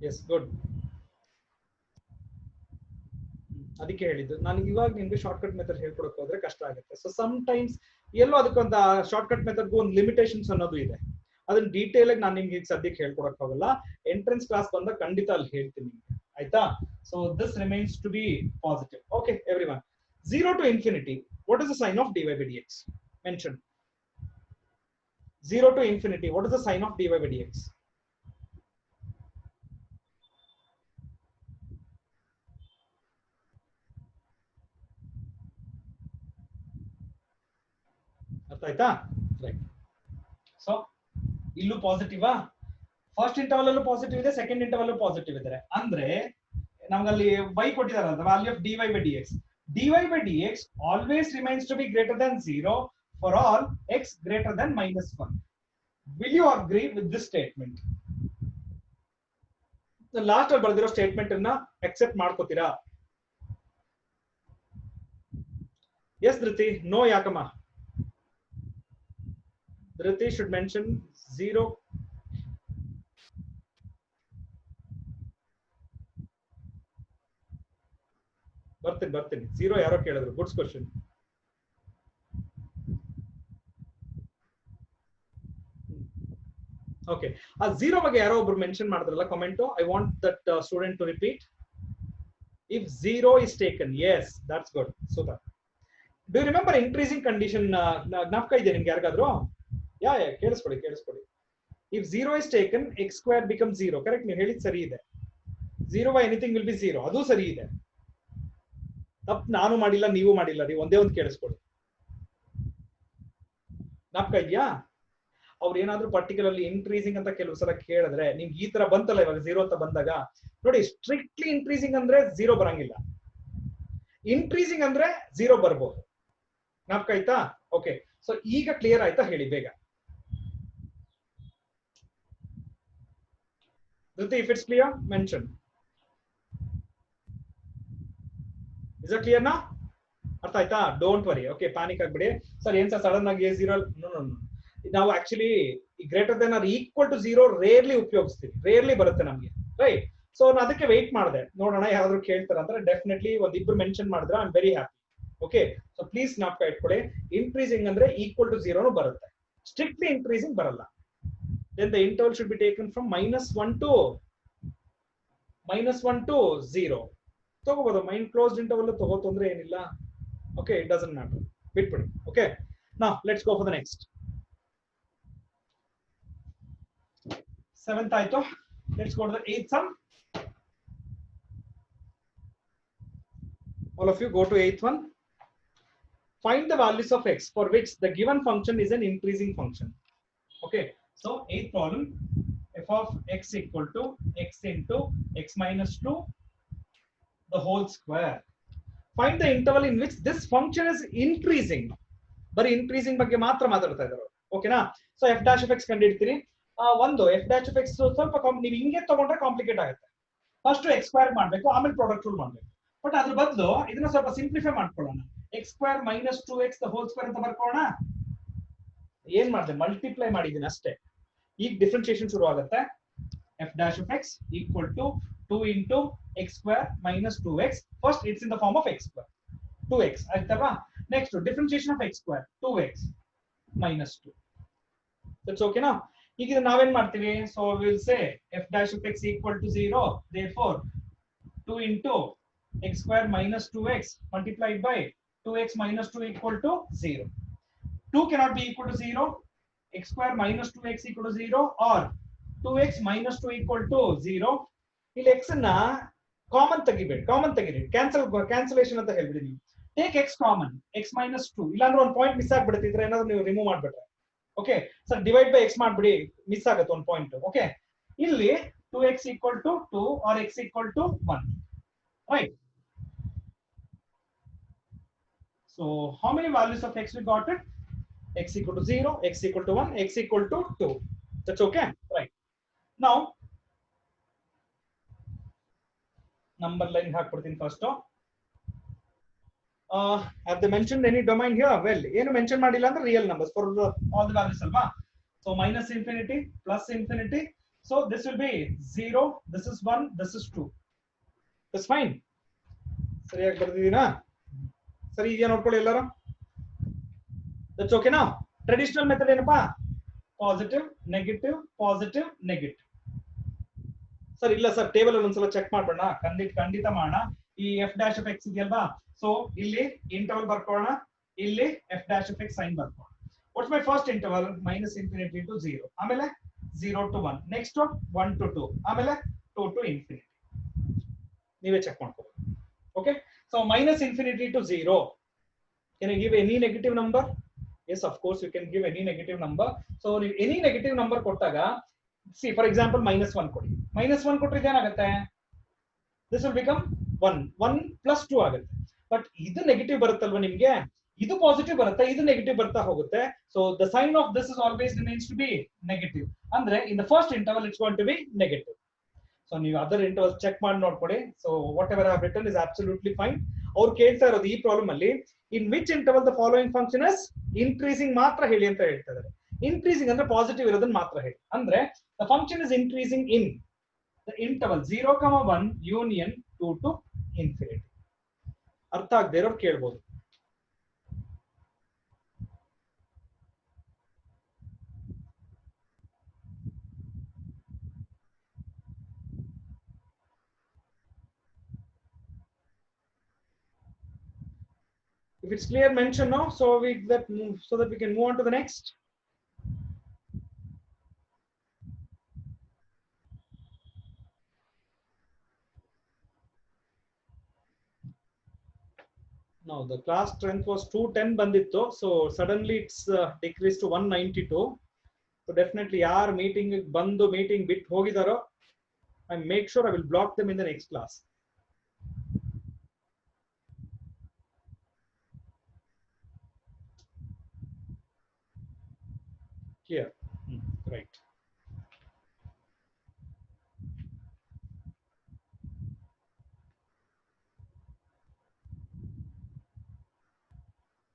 Yes, good. ಅದಕ್ಕೆ ಹೇಳಿದ್ದು ನಾನು ಇವಾಗ ನಿಮ್ಗೆ ಶಾರ್ಟ್ ಕಟ್ ಮೆಥಡ್ ಹೇಳ್ಕೊಡಕ್ ಹೋದ್ರೆ ಕಷ್ಟ ಆಗುತ್ತೆ. ಸೊ ಸಮ್ ಟೈಮ್ಸ್ ಎಲ್ಲೋ ಅದಕ್ಕೊಂದು ಶಾರ್ಟ್ ಕಟ್ ಮೆಥಡ್ಗೂ ಒಂದು ಲಿಮಿಟೇಷನ್ಸ್ ಅನ್ನೋದು ಇದೆ. ಅದನ್ನ ಡೀಟೇಲ್ ಆಗಿ ನಾನು ನಿಮ್ಗೆ ಈಗ ಸದ್ಯಕ್ಕೆ ಹೇಳ್ಕೊಡಕ್ ಹೋಗಲ್ಲ. ಎಂಟ್ರೆನ್ಸ್ ಕ್ಲಾಸ್ ಬಂದಾಗ ಖಂಡಿತ ಅಲ್ಲಿ ಹೇಳ್ತೀನಿ ನಿಮ್ಗೆ, ಆಯ್ತಾ? So this remains to be positive. Okay everyone, 0 to infinity, what is the sign of dy by dx? Mention. 0 to infinity, what is the sign of dy by dx? ಅರ್ಥ ಆಯ್ತಾ? Right. So ಇಲ್ಲೂ ಪಾಸಿಟಿವಾ? First interval ಅಲ್ಲೂ positive ಇದೆ, second interval positive ಇದ್ದಾರೆ. ಅಂದ್ರೆ ನಮ್ಗಲ್ಲಿ y ಕೊಟ್ಟಿದ್ದಾರೆ ಅಂತ, value of dy by dx. dy by dx always remains to be greater than 0 for all x greater than -1. Will you agree with this statement? Last ಅಲ್ಲಿ ಬರೆದಿರೋ statement ಅನ್ನ accept ಮಾಡ್ಕೋತೀರಾ? S Dhriti, no ಯಾಕಮ್ಮ? Dhriti should mention 0. ಬರ್ತೀನಿ 0 ಯಾರೋ ಕೇಳಿದ್ರು. Goods question. Okay, ಆ 0 ಬಗ್ಗೆ ಯಾರೋ ಒಬ್ರು ಮೆನ್ಷನ್ ಮಾಡಿದ್ರಲ್ಲ comment, I want that student to repeat. If 0 is taken, yes, that's good. Super. Do you remember increasing condition? ಜ್ಞಾಪಕ ಇದೆ ನಿಮ್ಗೆ ಯಾರಿಗಾದ್ರು? ಯಾ ಕೇಳಿಸ್ಕೊಡಿ. If 0 is taken, x square becomes 0. Correct, ನೀವು ಹೇಳಿದ್ ಸರಿ ಇದೆ. 0 by anything will be 0. ಅದು ಸರಿ ಇದೆ. ತಪ್ಪು ನಾನು ಮಾಡಿಲ್ಲ, ನೀವು ಮಾಡಿಲ್ಲ ರೀ. ಒಂದೇ ಒಂದು ಕೇಳಿಸ್ಕೊಡಿ. ಜ್ಞಾಪಕ ಇದೆಯಾ? ಅವ್ರು ಏನಾದ್ರೂ ಪರ್ಟಿಕ್ಯುಲರ್ಲಿ ಇನ್ಕ್ರೀಸಿಂಗ್ ಅಂತ ಕೆಲವು ಸಲ ಕೇಳಿದ್ರೆ, ನಿಮ್ಗೆ ಈ ತರ ಬಂತಲ್ಲ ಇವಾಗ 0 ಅಂತ ಬಂದಾಗ ನೋಡಿ, ಸ್ಟ್ರಿಕ್ಟ್ಲಿ ಇನ್ಕ್ರೀಸಿಂಗ್ ಅಂದ್ರೆ 0 ಬರಂಗಿಲ್ಲ, ಇನ್ಕ್ರೀಸಿಂಗ್ ಅಂದ್ರೆ 0 ಬರ್ಬೋದು. ಜ್ಞಾಪಕ ಆಯ್ತಾ? ಓಕೆ, ಸೊ ಈಗ ಕ್ಲಿಯರ್ ಆಯ್ತಾ? ಹೇಳಿ ಬೇಗ. Dhruti, if it's clear, mention. Is it clear now? ಅರ್ಥ ಆಯ್ತಾ? Don't worry. ಓಕೆ, ಪ್ಯಾನಿಕ್ ಆಗ್ಬಿಡಿ. ಸರ್ ಏನ್ ಸರ್ ಸಡನ್ ಆಗಿ 0? ನೋ, ನಾವು actually greater than or equal to 0 rarely ಉಪಯೋಗಿಸ್ತೀವಿ, ರೇರ್ಲಿ ಬರುತ್ತೆ ನಮ್ಗೆ, ರೈಟ್? ಸೊ ನಾನು ಅದಕ್ಕೆ ವೆಯ್ಟ್ ಮಾಡಿದೆ, ನೋಡೋಣ ಯಾರಾದ್ರೂ ಕೇಳ್ತಾರ ಅಂತ. ಡೆಫಿನೆಟ್ಲಿ ಒಂದಿಬ್ರು ಮೆನ್ಷನ್ ಮಾಡಿದ್ರೆ I am very happy. Okay, so please ಜ್ಞಾಪಕ ಇಟ್ಕೊಳ್ಳಿ, ಇನ್ಕ್ರೀಸಿಂಗ್ ಅಂದ್ರೆ ಈಕ್ವಲ್ ಟು 0 ಬರುತ್ತೆ, ಸ್ಟ್ರಿಕ್ಟ್ಲಿ ಇನ್ಕ್ರೀಸಿಂಗ್ ಬರಲ್ಲ. Then the interval should be taken from -1 to 0. ತಗೋಬಹುದು, ಮೈಂಡ್ ಕ್ಲೋಸ್ಡ್ ಇಂಟರ್ವಲ್ ತಗೋ, ತೊಂದ್ರೆ ಏನಿಲ್ಲ. ಓಕೆ, ಇಟ್ ಡಸಂಟ್ ಮ್ಯಾಟರ್, ಬಿಟ್ಬಿಡಿ. Okay, now let's go for the next. 7th ಆಯ್ತು, let's go to the 8th sum. All of you go to 8th one. Find the values of x for which the given function is an increasing function. Okay, so 8th problem, f of x equal to x into x minus 2 the whole square. Find the interval in which this function is increasing. ಬರೀ increasing ಬಗ್ಗೆ ಮಾತ್ರ ಮಾತಾಡ್ತಾ ಇದ್ದಾರೆ. ಓಕೆನಾ? So f dash of x ಕಂಡುಹಿಡ್ತೀನಿ. ಒಂದು f dash of x ಸ್ವಲ್ಪ ನೀವು ಹಿಂಗೆ ತಗೊಂಡ್ರೆ ಕಾಂಪ್ಲಿಕೇಟ್ ಆಗುತ್ತೆ. ಫಸ್ಟ್ x ಸ್ಕ್ವೇರ್ ಮಾಡಬೇಕು, ಆಮೇಲೆ ಪ್ರಾಡಕ್ಟ್ ರೂಲ್ ಮಾಡಬೇಕು. ಬಟ್ ಅದ್ರ ಬದಲು ಇದನ್ನ ಸ್ವಲ್ಪ ಸಿಂಪ್ಲಿಫೈ ಮಾಡ್ಕೊಳ್ಳೋಣ. x square minus 2x the whole square ಅಂತ ಬರ್ಕೊಳ್ಳೋಣ. ಏನ್ ಮಾಡಿದೆ? ಮಲ್ಟಿಪ್ಲೈ ಮಾಡಿದ್ದೀನಿ ಅಷ್ಟೇ. ಈಗ ಡಿಫ್ರೆನ್ಸಿಯೇಷನ್ ಶುರು ಆಗುತ್ತೆ. f dash of x equal to 2 into x square minus 2x. First it's in the form of x square, 2x ಆಯ್ತಲ್ವಾ? Next differentiation of x square, 2x minus 2. That's okay now. ಈಗ ನಾವೇನ್ ಮಾಡ್ತೀವಿ? So we will say f dash of x equal to 0, therefore 2 into x square minus 2x multiplied by 2x minus 2 equal to 0. 2 cannot be equal to 0. X square minus 2x equal to 0 or 2x minus 2 equal to 0. ಇಲ್ಲಿ x ಅನ್ನ common ತೆಗಿಬೇಡಿ, cancellation ಅಂತ ಹೇಳ್ಬಿಡಿ ನೀವು. Take x common, x minus 2, ಇಲ್ಲಾಂದ್ರೆ ಒಂದು point miss ಆಗ್ಬಿಡುತ್ತೆ, ಏನಾದ್ರು ನೀವು ರಿಮೂವ್ ಮಾಡ್ಬಿಟ್ರೆ. Okay sir, divide by x ಮಾಡ್ಬಿಡಿ, ಮಿಸ್ ಆಗುತ್ತೆ ಒಂದು ಪಾಯಿಂಟ್. ಓಕೆ, ಇಲ್ಲಿ 2x equal to 2 or x equal to 1, right? So how many values of x we got it? X equal to 0, x equal to 1, x equal to 2. That's okay, right? Now number line ಹಾಕ್ಬಿಡ್ತೀನಿ first. Have they mentioned any domain here? Well, ಏನು mention ಮಾಡಿಲ್ಲ ಅಂದ್ರೆ real numbers for all the values ಅಲ್ವಾ? So minus infinity, plus infinity. So this will be 0, this is 1, this is 2. That's fine. ಸರಿಯಾಗಿ ಬರ್ದಿದ್ದೀನಾ? ಸರಿ ಇದೆಯಾ ನೋಡ್ಕೊಳ್ಳಿ ಎಲ್ಲರೂ. That's okay now. Traditional method ಏನಪ್ಪಾ? Positive, negative, positive, negative. Sir ಇಲ್ಲ sir, table ಅಲ್ಲಿ ಒಂದ್ಸಲ ಚೆಕ್ ಮಾಡೋಣ, ಖಂಡಿತ ಮಾಡೋಣ. ಈ f dash of x ಇದೆಯಲ್ವಾ, ಸೊ ಇಲ್ಲಿ ಇಂಟರ್ವಲ್ ಬರ್ಕೊಳ್ಳೋಣ, ಇಲ್ಲಿ f dash of x sign ಬರ್ಕೊಳ್ಳೋಣ. What's my first interval? Minus infinity to 0, ಆಮೇಲೆ 0 to 1, next 1 to 2, ಆಮೇಲೆ 2 to infinity. ನೀವೇ ಚೆಕ್ ಮಾಡ್ಕೊಳ್ಳಿ. Okay, so minus infinity to 0, can you give any negative number? Yes, of course you can give any negative number. So any negative number ಕೊಟ್ಟಾಗ, see for example minus 1 ಕೊಡಿ, minus 1 ಕೊಟ್ಟರೆ ಏನಾಗುತ್ತೆ? This will become 1 plus 2 ಆಗುತ್ತೆ. But ಇದು negative ಬರುತ್ತಲ್ವಾ ನಿಮ್ಗೆ, ಇದು positive ಬರುತ್ತೆ, ಇದು ನೆಗೆಟಿವ್ ಬರ್ತಾ ಹೋಗುತ್ತೆ. So the sign of this is always remains to be negative. ಅಂದ್ರೆ in the first interval it's going to be negative. So ನೀವು ಅದರ್ ಇಂಟರ್ವಲ್ ಚೆಕ್ ಮಾಡಿ ನೋಡ್ಕೊಳ್ಳಿ. So whatever I have written is absolutely fine. ಅವ್ರು ಕೇಳ್ತಾ ಇರೋದು ಈ problem ಅಲ್ಲಿ, in which interval the following function is increasing ಮಾತ್ರ ಹೇಳಿ ಅಂತ ಹೇಳ್ತಾ ಇದ್ದಾರೆ. ಇನ್ಕ್ರೀಸಿಂಗ್ ಅಂದ್ರೆ ಪಾಸಿಟಿವ್ ಇರೋದನ್ನ ಮಾತ್ರ ಹೇಳಿ. ಅಂದ್ರೆ the function is increasing in the interval 0, 1 union 2 to infinity. ಅರ್ಥ ಆಗದೆ ಇರೋರು ಕೇಳ್ಬೋದು. If it's clear, mention now, so that we can move on to the next. Now the class strength was 210 banditto, so suddenly it's decreased to 192. So definitely yaar meeting bandu meeting bit hogidaro, I make sure I will block them in the next class. Here, right.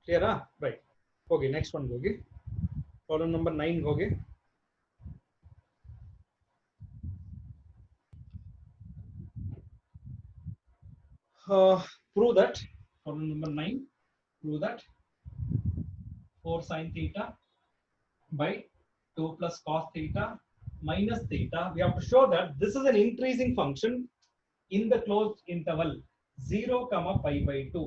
Clear, right? Okay, next one hogi. Problem number 9 hogi. Prove that. Problem number 9. Prove that 4 sin theta by 2 plus cos theta minus theta. We have to show that this is an increasing function in the closed interval 0, pi by 2.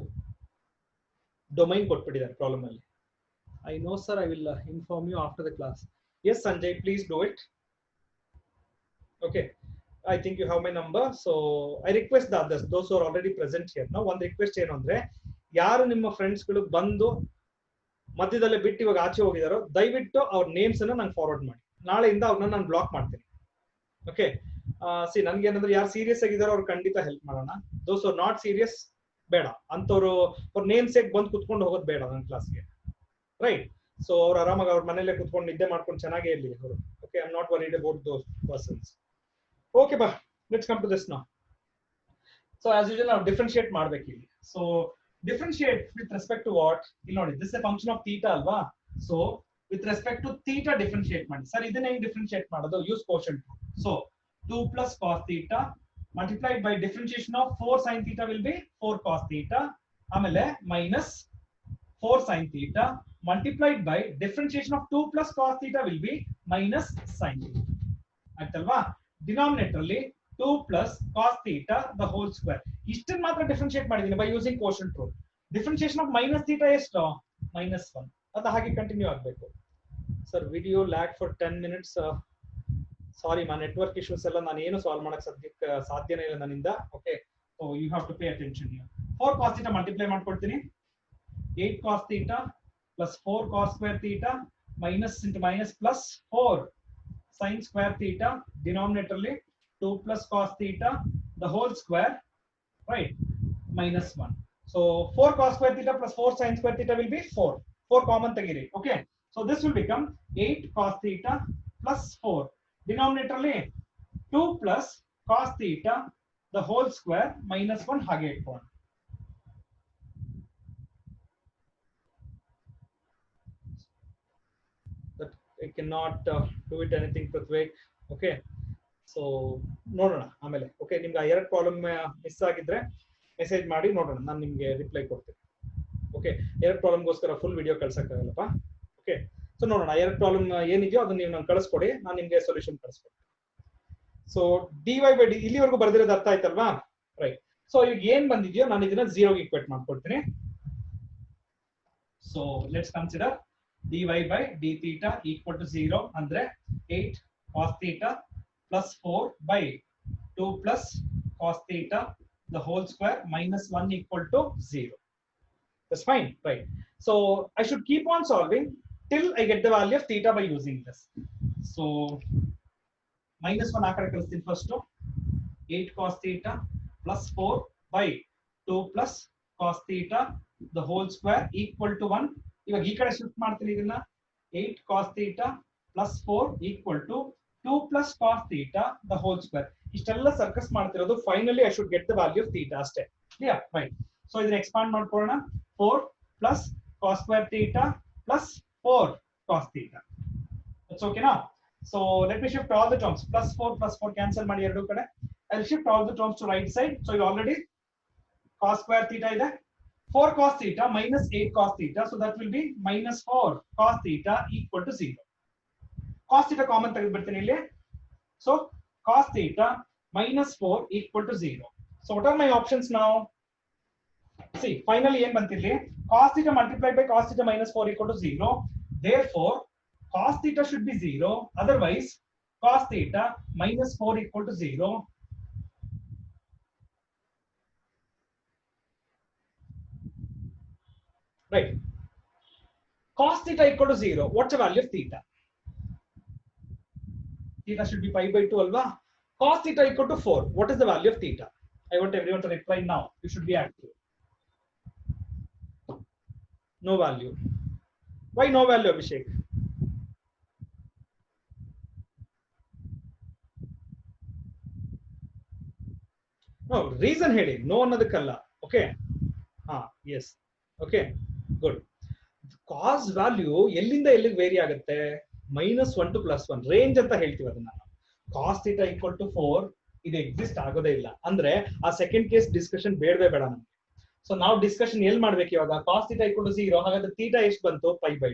Domain ಕೊಟ್ಬಿಟ್ಟಿದ್ದಾರೆ problem ಅಲ್ಲಿ. I know sir, I will inform you after the class. Yes Sanjay, please do it. Okay, I think you have my number, so I request the others, those who are already present here. Now one request ಏನು ಅಂದ್ರೆ, ಯಾರು ನಿಮ್ಮ friends ಗಳು ಬಂದು ಮಧ್ಯದಲ್ಲೇ ಬಿಟ್ಟು ಇವಾಗ ಆಚೆ ಹೋಗಿದಾರೋ ದಯವಿಟ್ಟು ಅವ್ರ ನೇಮ್ಸ್ ಅನ್ನ ನಂಗೆ ಫಾರ್ವರ್ಡ್ ಮಾಡಿ. ನಾಳೆಯಿಂದ ಅವ್ರನ್ನ ನಾನು ಬ್ಲಾಕ್ ಮಾಡ್ತೀನಿ. ಓಕೆ, ಸಿ ನನ್ಗೆ ಏನಂದ್ರೆ ಯಾರು ಸೀರಿಯಸ್ ಆಗಿದಾರೋ ಅವ್ರು ಖಂಡಿತ ಹೆಲ್ಪ್ ಮಾಡೋಣ. ದೋಸ್ ಆರ್ ನಾಟ್ ಸೀರಿಯಸ್ ಬೇಡ ಅಂತವ್ರು ಅವ್ರ ನೇಮ್ ಸೇಕ್ ಬಂದು ಕುತ್ಕೊಂಡು ಹೋಗೋದು ಬೇಡ ನನ್ನ ಕ್ಲಾಸ್ಗೆ, ರೈಟ್? ಸೊ ಅವ್ರು ಆರಾಮಾಗಿ ಅವ್ರ ಮನೇಲೆ ಕುತ್ಕೊಂಡು ನಿದ್ದೆ ಮಾಡ್ಕೊಂಡು ಚೆನ್ನಾಗೇ ಇರ್ಲಿ ಅವರು. Okay, I am not worried about those persons. Okay ಬಾ, let's come to this now. So as usual ನಾವು ಡಿಫ್ರೆನ್ಶಿಯೇಟ್ ಮಾಡ್ಬೇಕು ಇಲ್ಲಿ. So differentiate with respect to what? ಇಲ್ಲಿ ನೋಡಿ, this is a function of theta ಅಲ್ವಾ? So with respect to theta differentiate ಮಾಡಿ. Sir ಇದನ್ನ ಹೆಂಗ್ differentiate ಮಾಡೋದು? Use quotient. So 2 plus cos theta multiplied by differentiation of 4 sin theta will be 4 cos theta, ಆಮೇಲೆ minus 4 sin theta multiplied by differentiation of 2 plus cos theta will be minus sin theta. ಆಯ್ತಲ್ವಾ? Denominator ಅಲ್ಲಿ 2 plus cos theta the whole square. ಇಷ್ಟನ್ನು ಮಾತ್ರ differentiate ಮಾಡಿದ್ದೀನಿ by using quotient rule. Differentiation of minus theta ಎಷ್ಟು -1. ಅದು ಹಾಗೆ continue ಆಗಬೇಕು. Sir video lag for 10 minutes. Sorry ಮಾ ನೆಟ್ವರ್ಕ್ ಇಶ್ಯೂಸ್ ಎಲ್ಲ ನಾನು ಏನು ಸಾಲ್ವ್ ಮಾಡಕ್ ಸಾಧ್ಯನೇ ಇಲ್ಲ ನನ್ನಿಂದ. Okay, so you have to pay attention here. 4 cos theta multiply ಮಾಡ್ಕೊಳ್ತೀನಿ. 8 cos theta plus 4 cos square theta minus into minus plus 4 sin square theta, denominator 2 plus cos theta the whole square, right, minus 1. So 4 cos square theta plus 4 sin square theta will be 4. 4 common tagiri. Okay, so this will become 8 cos theta plus 4, denominator 2 plus cos theta the whole square minus 1 hage itಕೊಂಡು. That I cannot do it anything Prithvik. Okay, so ನೋಡೋಣ ಆಮೇಲೆ. Okay, ನಿಮ್ಗೆ ಎರಡು problem miss ಆಗಿದ್ರೆ message ಮಾಡಿ ನೋಡೋಣ, ನಾನು ನಿಮ್ಗೆ reply ಕೊಡ್ತೀನಿ. ಓಕೆ, ಎರಡು ಪ್ರಾಬ್ಲಮ್ಗೋಸ್ಕರ ಫುಲ್ ವಿಡಿಯೋ ಕಳ್ಸಕ್ಕಾಗಲ್ಲಪ್ಪ. ಓಕೆ, ಸೊ ನೋಡೋಣ ಎರಡು ಪ್ರಾಬ್ಲಮ್ ಏನಿದೆಯೋ ಅದನ್ನ ನೀವು ನಂಗೆ ಕಳಿಸ್ಕೊಡಿ, ನಾನು ನಿಮ್ಗೆ ಸೊಲ್ಯೂಷನ್ ಕಳಿಸ್ಕೊಡ್ತೀನಿ. ಸೊ dy/d ಇಲ್ಲಿವರೆಗೂ ಬರ್ದಿರೋದು ಅರ್ಥ ಆಯ್ತಲ್ವಾ? ರೈಟ್. ಸೊ ಈಗ ಏನ್ ಬಂದಿದೆಯೋ ನಾನು ಇದನ್ನ 0ಗೆ ಈಕ್ವೇಟ್ ಮಾಡ್ಕೊಡ್ತೀನಿ. So let's consider dy/d theta equal to 0 ಅಂದ್ರೆ 8 cos theta plus 4 by 2 plus cos theta the whole square minus 1 equal to 0. That's fine, right? So I should keep on solving till I get the value of theta by using this. So minus 1 ಆಕಡೆ ಕಳಿಸ್ತೀನಿ first. 8 cos theta plus 4 by 2 plus cos theta the whole square equal to 1. ಇವಾಗ ಈ ಕಡೆ shift ಮಾಡ್ತೀನಿ ಇದನ್ನ. 8 cos theta plus 4 equal to 2 plus cos theta the whole square. ಇಷ್ಟೆಲ್ಲ circus ಮಾಡ್ತಿರೋದು finally I should get the value of theta ಅಷ್ಟೇ. Clear, right? So ಇದನ್ನ expand ಮಾಡ್ಕೊಳ್ಳೋಣ. 4 plus cos square theta plus 4 cos theta. That's okay now. So let me shift all the terms. Plus 4 cancel ಮಾಡಿ ಎರಡು ಕಡೆ. I'll shift all the terms to right side. So you already cos square theta ಇದೆ. 4 cos theta minus 8 cos theta, so that will be minus 4 cos theta equal to 0. Cos theta common ತೆಗೆದುಬಿಡ್ತೀನಿ ಇಲ್ಲಿ. So cos theta minus 4 equal to 0. So what are my options now? See, finally ಏನ್ ಬಂತಿಲ್ಲಿ? Cos theta multiplied by cos theta minus 4 equal to 0. Therefore cos theta should be 0. Otherwise cos theta minus 4 equal to 0. Right? Cos theta equal to 0. What's the value of theta? Theta should be pi by 2 alva. Cos theta equal to 4. What is the value of theta? I want everyone to reply now. You should be active. No value. Why no value, Abhishek? No reason ಹೇಳಿ. No ಅನ್ನೋದಕ್ಕಲ್ಲ. Okay. Yes. Okay. Good. Cos value ಎಲ್ಲಿಂದ ಎಲ್ಲಿಗೆ very ಆಗುತ್ತೆ? -1 to +1 range ಅಂತ ಹೇಳ್ತೀವಿ ಅದನ್ನ. Cos theta equal to 4 ಇದು exist ಆಗೋದೇ ಇಲ್ಲ ಅಂದ್ರೆ ಆ ಸೆಕೆಂಡ್ ಕೇಸ್ ಡಿಸ್ಕಷನ್ ಬೇಡವೇ ಬೇಡ ನಮ್ಗೆ. ಸೊ ನಾವು ಡಿಸ್ಕಷನ್ ಎಲ್ಲಿ ಮಾಡ್ಬೇಕು ಇವಾಗ? Cos theta equal to 0. ಹಾಗಾದ್ರೆ theta ಎಷ್ಟು ಬಂತು? pi/2.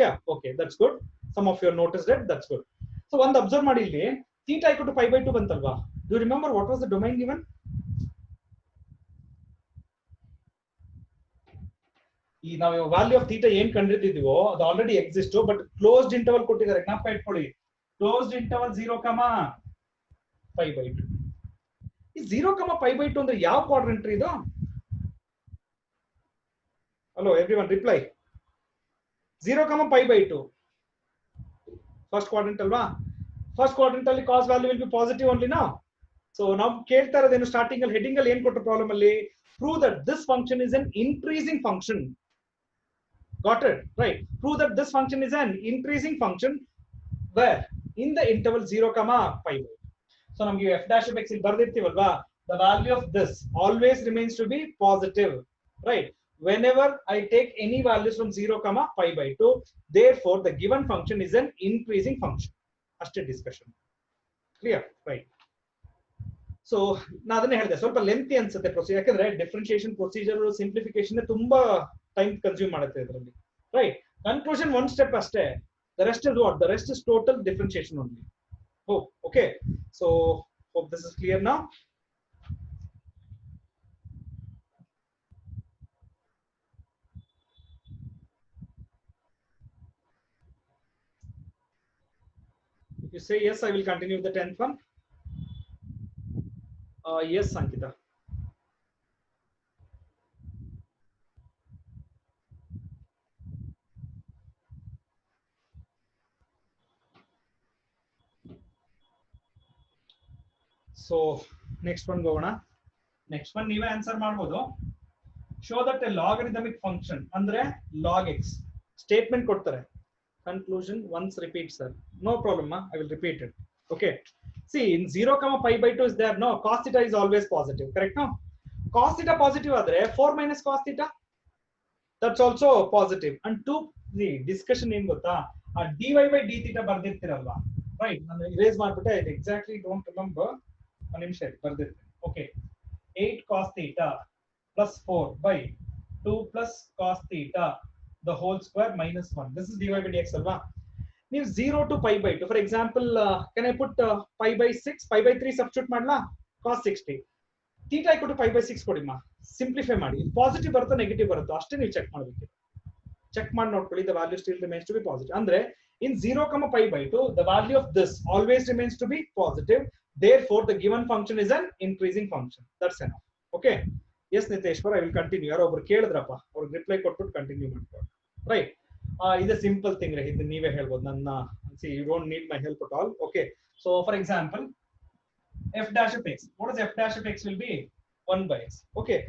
Yeah, okay, that's good. Some of you noticed it. That's good. So ಒಂದು ಅಬ್ಸರ್ವ್ ಮಾಡಿ ಇಲ್ಲಿ theta equal to pi/2 ಬಂತಲ್ವಾ? Do you remember what was the domain given? ಈ ನಾವು value of theta ಏನ್ ಕಂಡಿರ್ತಿದೀವೋ ಅದು already exist, but closed interval ಕೊಟ್ಟಿದ್ದಾರೆ. ಜ್ಞಾಪಕ ಇಟ್ಕೊಳ್ಳಿ, ಕ್ಲೋಸ್ಡ್ ಇಂಟರ್ವಲ್ 0, pi/2. ಈ 0, pi/2 ಅಂದ್ರೆ ಯಾವ ಕ್ವಾಡ್ರೆಂಟ್ ಇದು? Hello everyone, reply. 0, pi/2 first quadrant ಅಲ್ವಾ? ಫಸ್ಟ್ ಕ್ವಾಡ್ರೆಂಟ್ ಅಲ್ಲಿ cos value will be positive only ನಾ. ಸೊ ನಾವು ಕೇಳ್ತಾ ಇರೋದೇನು ಸ್ಟಾರ್ಟಿಂಗ್ ಅಲ್ಲಿ ಹೆಡಿಂಗ್ ಅಲ್ಲಿ ಏನ್ ಕೊಟ್ಟ ಪ್ರಾಬ್ಲಮ್ ಅಲ್ಲಿ? Prove that this function is an increasing function. Got it? Right. Prove that this function is an increasing function where in the interval 0, pi/2. So ನಮಗೆ f dash of x ಇಲ್ಲಿ ಬರ್ದಿರ್ತೀವಲ್ವಾ? The value of this always remains to be positive. Right? Whenever I take any values from 0, pi/2, therefore the given function is an increasing function. ಅಷ್ಟೇ discussion. Clear? Right. So ನಾ ಅದನ್ನೇ ಹೇಳಿದೆ, ಸ್ವಲ್ಪ lengthy ಅನ್ಸುತ್ತೆ procedure, ಯಾಕಂದ್ರೆ differentiation procedure simplification ತುಂಬಾ time consume ಮಾಡುತ್ತೆ ಇದರಲ್ಲಿ. ರೈಟ್? ಕನ್ಕ್ಲೂಷನ್ ಒನ್ ಸ್ಟೆಪ್ ಅಷ್ಟೇ. The rest is what? The rest is total differentiation only. Okay, so Hope this is clear now. If you say yes, I will continue with the 10th one. Yes, Ankita. So next one go on. Next one ನೀವೇ answer ಮಾಡಬಹುದು. Show that a logarithmic function ಅಂದ್ರೆ log x statement ಕೊಡ್ತಾರೆ. Conclusion once repeat sir. No problem, I will repeat it. Okay. See, in 0, pi by 2 is there. No, cos theta is always positive. Correct? No? Cos theta positive adre 4 minus cos theta. That's also positive. And 2, the discussion in gota. dy by d theta ಬರ್ದಿರ್ತಿರಲ್ವಾ. Right? ನಾನು erase ಮಾಡ್ಬಿಟ್ಟೆ. I exactly don't remember. ಒಂದು ನಿಮಿಷ ಬರ್ದಿರ್ತೀನಿ. Okay. 8 cos theta plus 4 by 2 plus cos theta the whole square minus 1. This is dy by dx alva. ನೀವು 0 to pi by 2. For example, can I put pi by 6, pi by 3 substitute ಮಾಡಲಾ? cos 60. theta equal to pi by 6 ಕೊಡಿ ಮಾ. Simplify ಮಾಡಿ. Positive ಬರುತ್ತಾ negative ಬರುತ್ತಾ ಅಷ್ಟೇ ನೀವು check ಮಾಡಬೇಕು. ಚೆಕ್ ಮಾಡಿ ನೋಡ್ಕೊಳ್ಳಿ. the value still remains to be positive. ಅಂದ್ರೆ in 0, pi by 2 the value of this always remains to be positive. Therefore the given function is an increasing function. That's enough. Okay. Yes, Niteshwar, I will continue. ಯಾರೋ ಒಬ್ರು ಕೇಳಿದ್ರಪ್ಪ, ಅವ್ರಿಗೆ reply ಕೊಟ್ಬಿಟ್ಟು continue ಮಾಡ್ಕೊಳ್ಳಿ. Right. ಇದು simple thing ರೀ, ಇದು ನೀವೇ ಹೇಳ್ಬೋದು. ನನ್ನ see, you don't need my help at all. Okay. So for example, f dash of x. What is f dash of x will be 1 by x. Okay.